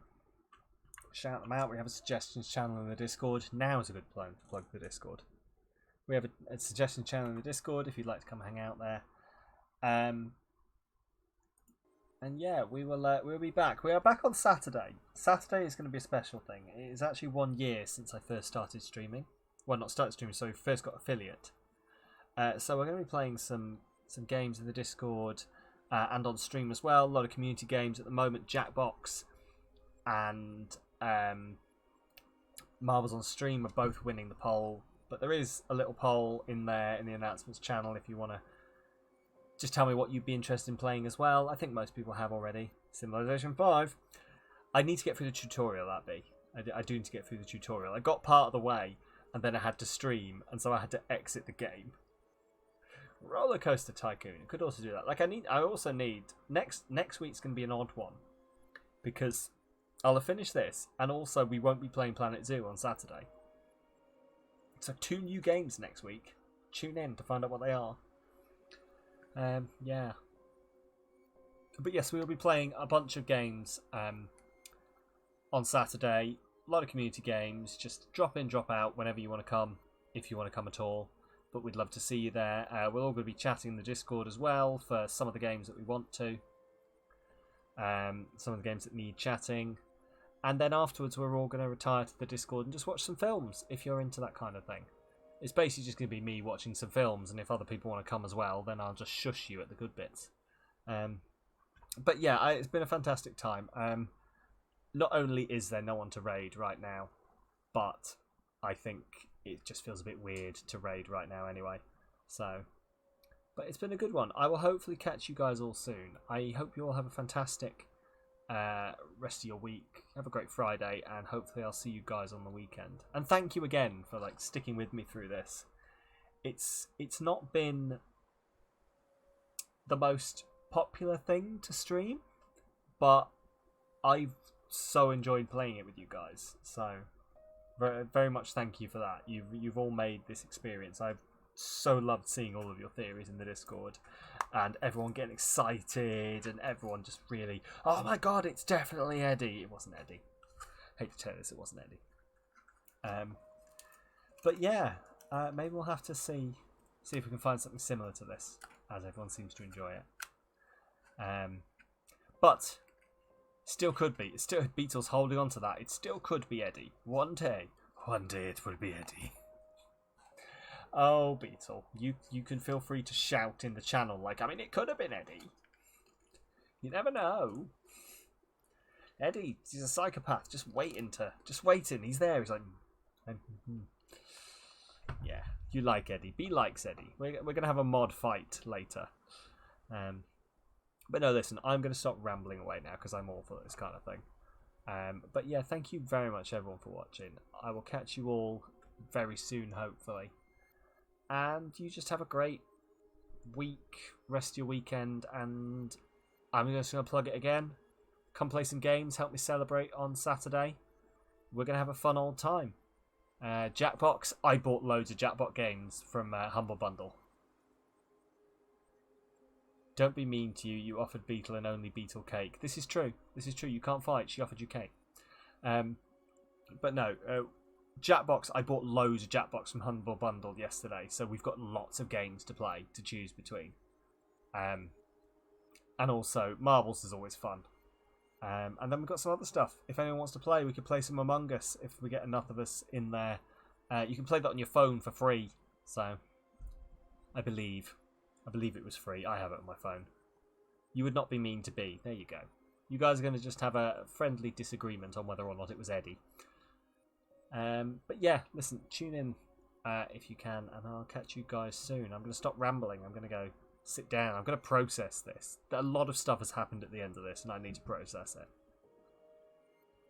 Shout them out. We have a suggestions channel in the Discord. Now is a good time to plug the Discord. We have a suggestions channel in the Discord if you'd like to come hang out there. And yeah, we'll be back. We are back on Saturday. Saturday is going to be a special thing. It is actually 1 year since I first started streaming. Well, not started streaming, so we first got affiliate. So we're going to be playing some games in the Discord and on stream as well. A lot of community games at the moment. Jackbox and Marbles on Stream are both winning the poll, but there is a little poll in there in the announcements channel if you want to just tell me what you'd be interested in playing as well. I think most people have already. Civilization 5. I need to get through the tutorial, I do need to get through the tutorial. I got part of the way and then I had to stream, and so I had to exit the game. Roller Coaster Tycoon. I could also do that. Like I also need next week's going to be an odd one because I'll have finished this, and also we won't be playing Planet Zoo on Saturday. So 2 new games next week. Tune in to find out what they are. Yeah. But yes, we will be playing a bunch of games on Saturday. A lot of community games. Just drop in, drop out whenever you want to come, if you want to come at all. But we'd love to see you there. We're all going to be chatting in the Discord as well for some of the games that we want to. some of the games that need chatting. And then afterwards, we're all going to retire to the Discord and just watch some films, if you're into that kind of thing. It's basically just going to be me watching some films, and if other people want to come as well, then I'll just shush you at the good bits. But yeah, it's been a fantastic time. Not only is there no one to raid right now, but I think it just feels a bit weird to raid right now anyway. So, but it's been a good one. I will hopefully catch you guys all soon. I hope you all have a fantastic rest of your week. Have a great Friday, and hopefully I'll see you guys on the weekend. And thank you again for like sticking with me through this. It's not been the most popular thing to stream, but I've so enjoyed playing it with you guys. So very, very much thank you for that. You've all made this experience. I've so loved seeing all of your theories in the Discord, and everyone getting excited, and everyone just really, oh my god, it's definitely Eddie. It wasn't Eddie. Hate to tell this, it wasn't Eddie. But yeah, maybe we'll have to see if we can find something similar to this, as everyone seems to enjoy it. But still could be. It's still Beetle's holding on to that. It still could be Eddie. One day it will be Eddie. Oh, Beetle, you can feel free to shout in the channel like, I mean, it could have been Eddie. You never know. Eddie, he's a psychopath. Just waiting. He's there. He's like, yeah. You like Eddie. B likes Eddie. We're gonna have a mod fight later. But no, listen. I'm gonna stop rambling away now because I'm awful at this kind of thing. But yeah, thank you very much, everyone, for watching. I will catch you all very soon, hopefully. And you just have a great week, rest of your weekend, and I'm just going to plug it again. Come play some games, help me celebrate on Saturday. We're going to have a fun old time. Jackbox, I bought loads of Jackbox games from Humble Bundle. Don't be mean to you, you offered Beetle and only Beetle cake. This is true, you can't fight, she offered you cake. But no, Jackbox, I bought loads of Jackbox from Humble Bundle yesterday, so we've got lots of games to play, to choose between. And also, Marbles is always fun. And then we've got some other stuff. If anyone wants to play, we could play some Among Us if we get enough of us in there. You can play that on your phone for free, so I believe it was free. I have it on my phone. You would not be mean to be. There you go. You guys are going to just have a friendly disagreement on whether or not it was Eddie. But yeah, listen, tune in if you can, and I'll catch you guys soon. I'm going to stop rambling. I'm going to go sit down. I'm going to process this. A lot of stuff has happened at the end of this, and I need to process it.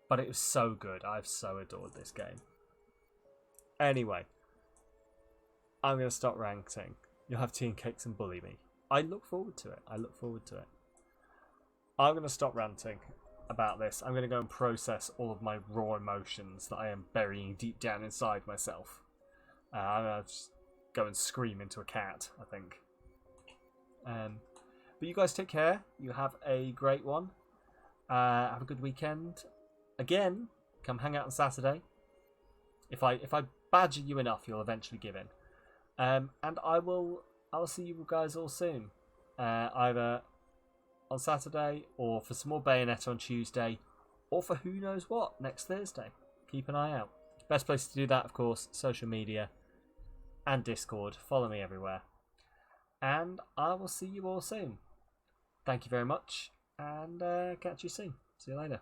But it was so good. I've so adored this game. Anyway, I'm going to stop ranting. You'll have tea and cakes and bully me. I look forward to it. I'm going to stop ranting about this. I'm going to go and process all of my raw emotions that I am burying deep down inside myself. I'm going to just go and scream into a cat, I think. But you guys take care. You have a great one. Have a good weekend. Again, come hang out on Saturday. If I badger you enough, you'll eventually give in. And I will see you guys all soon. Either on Saturday, or for some more Bayonetta on Tuesday, or for who knows what next Thursday. Keep an eye out. Best place to do that, of course, social media and Discord. Follow me everywhere. And I will see you all soon. Thank you very much, and catch you soon. See you later.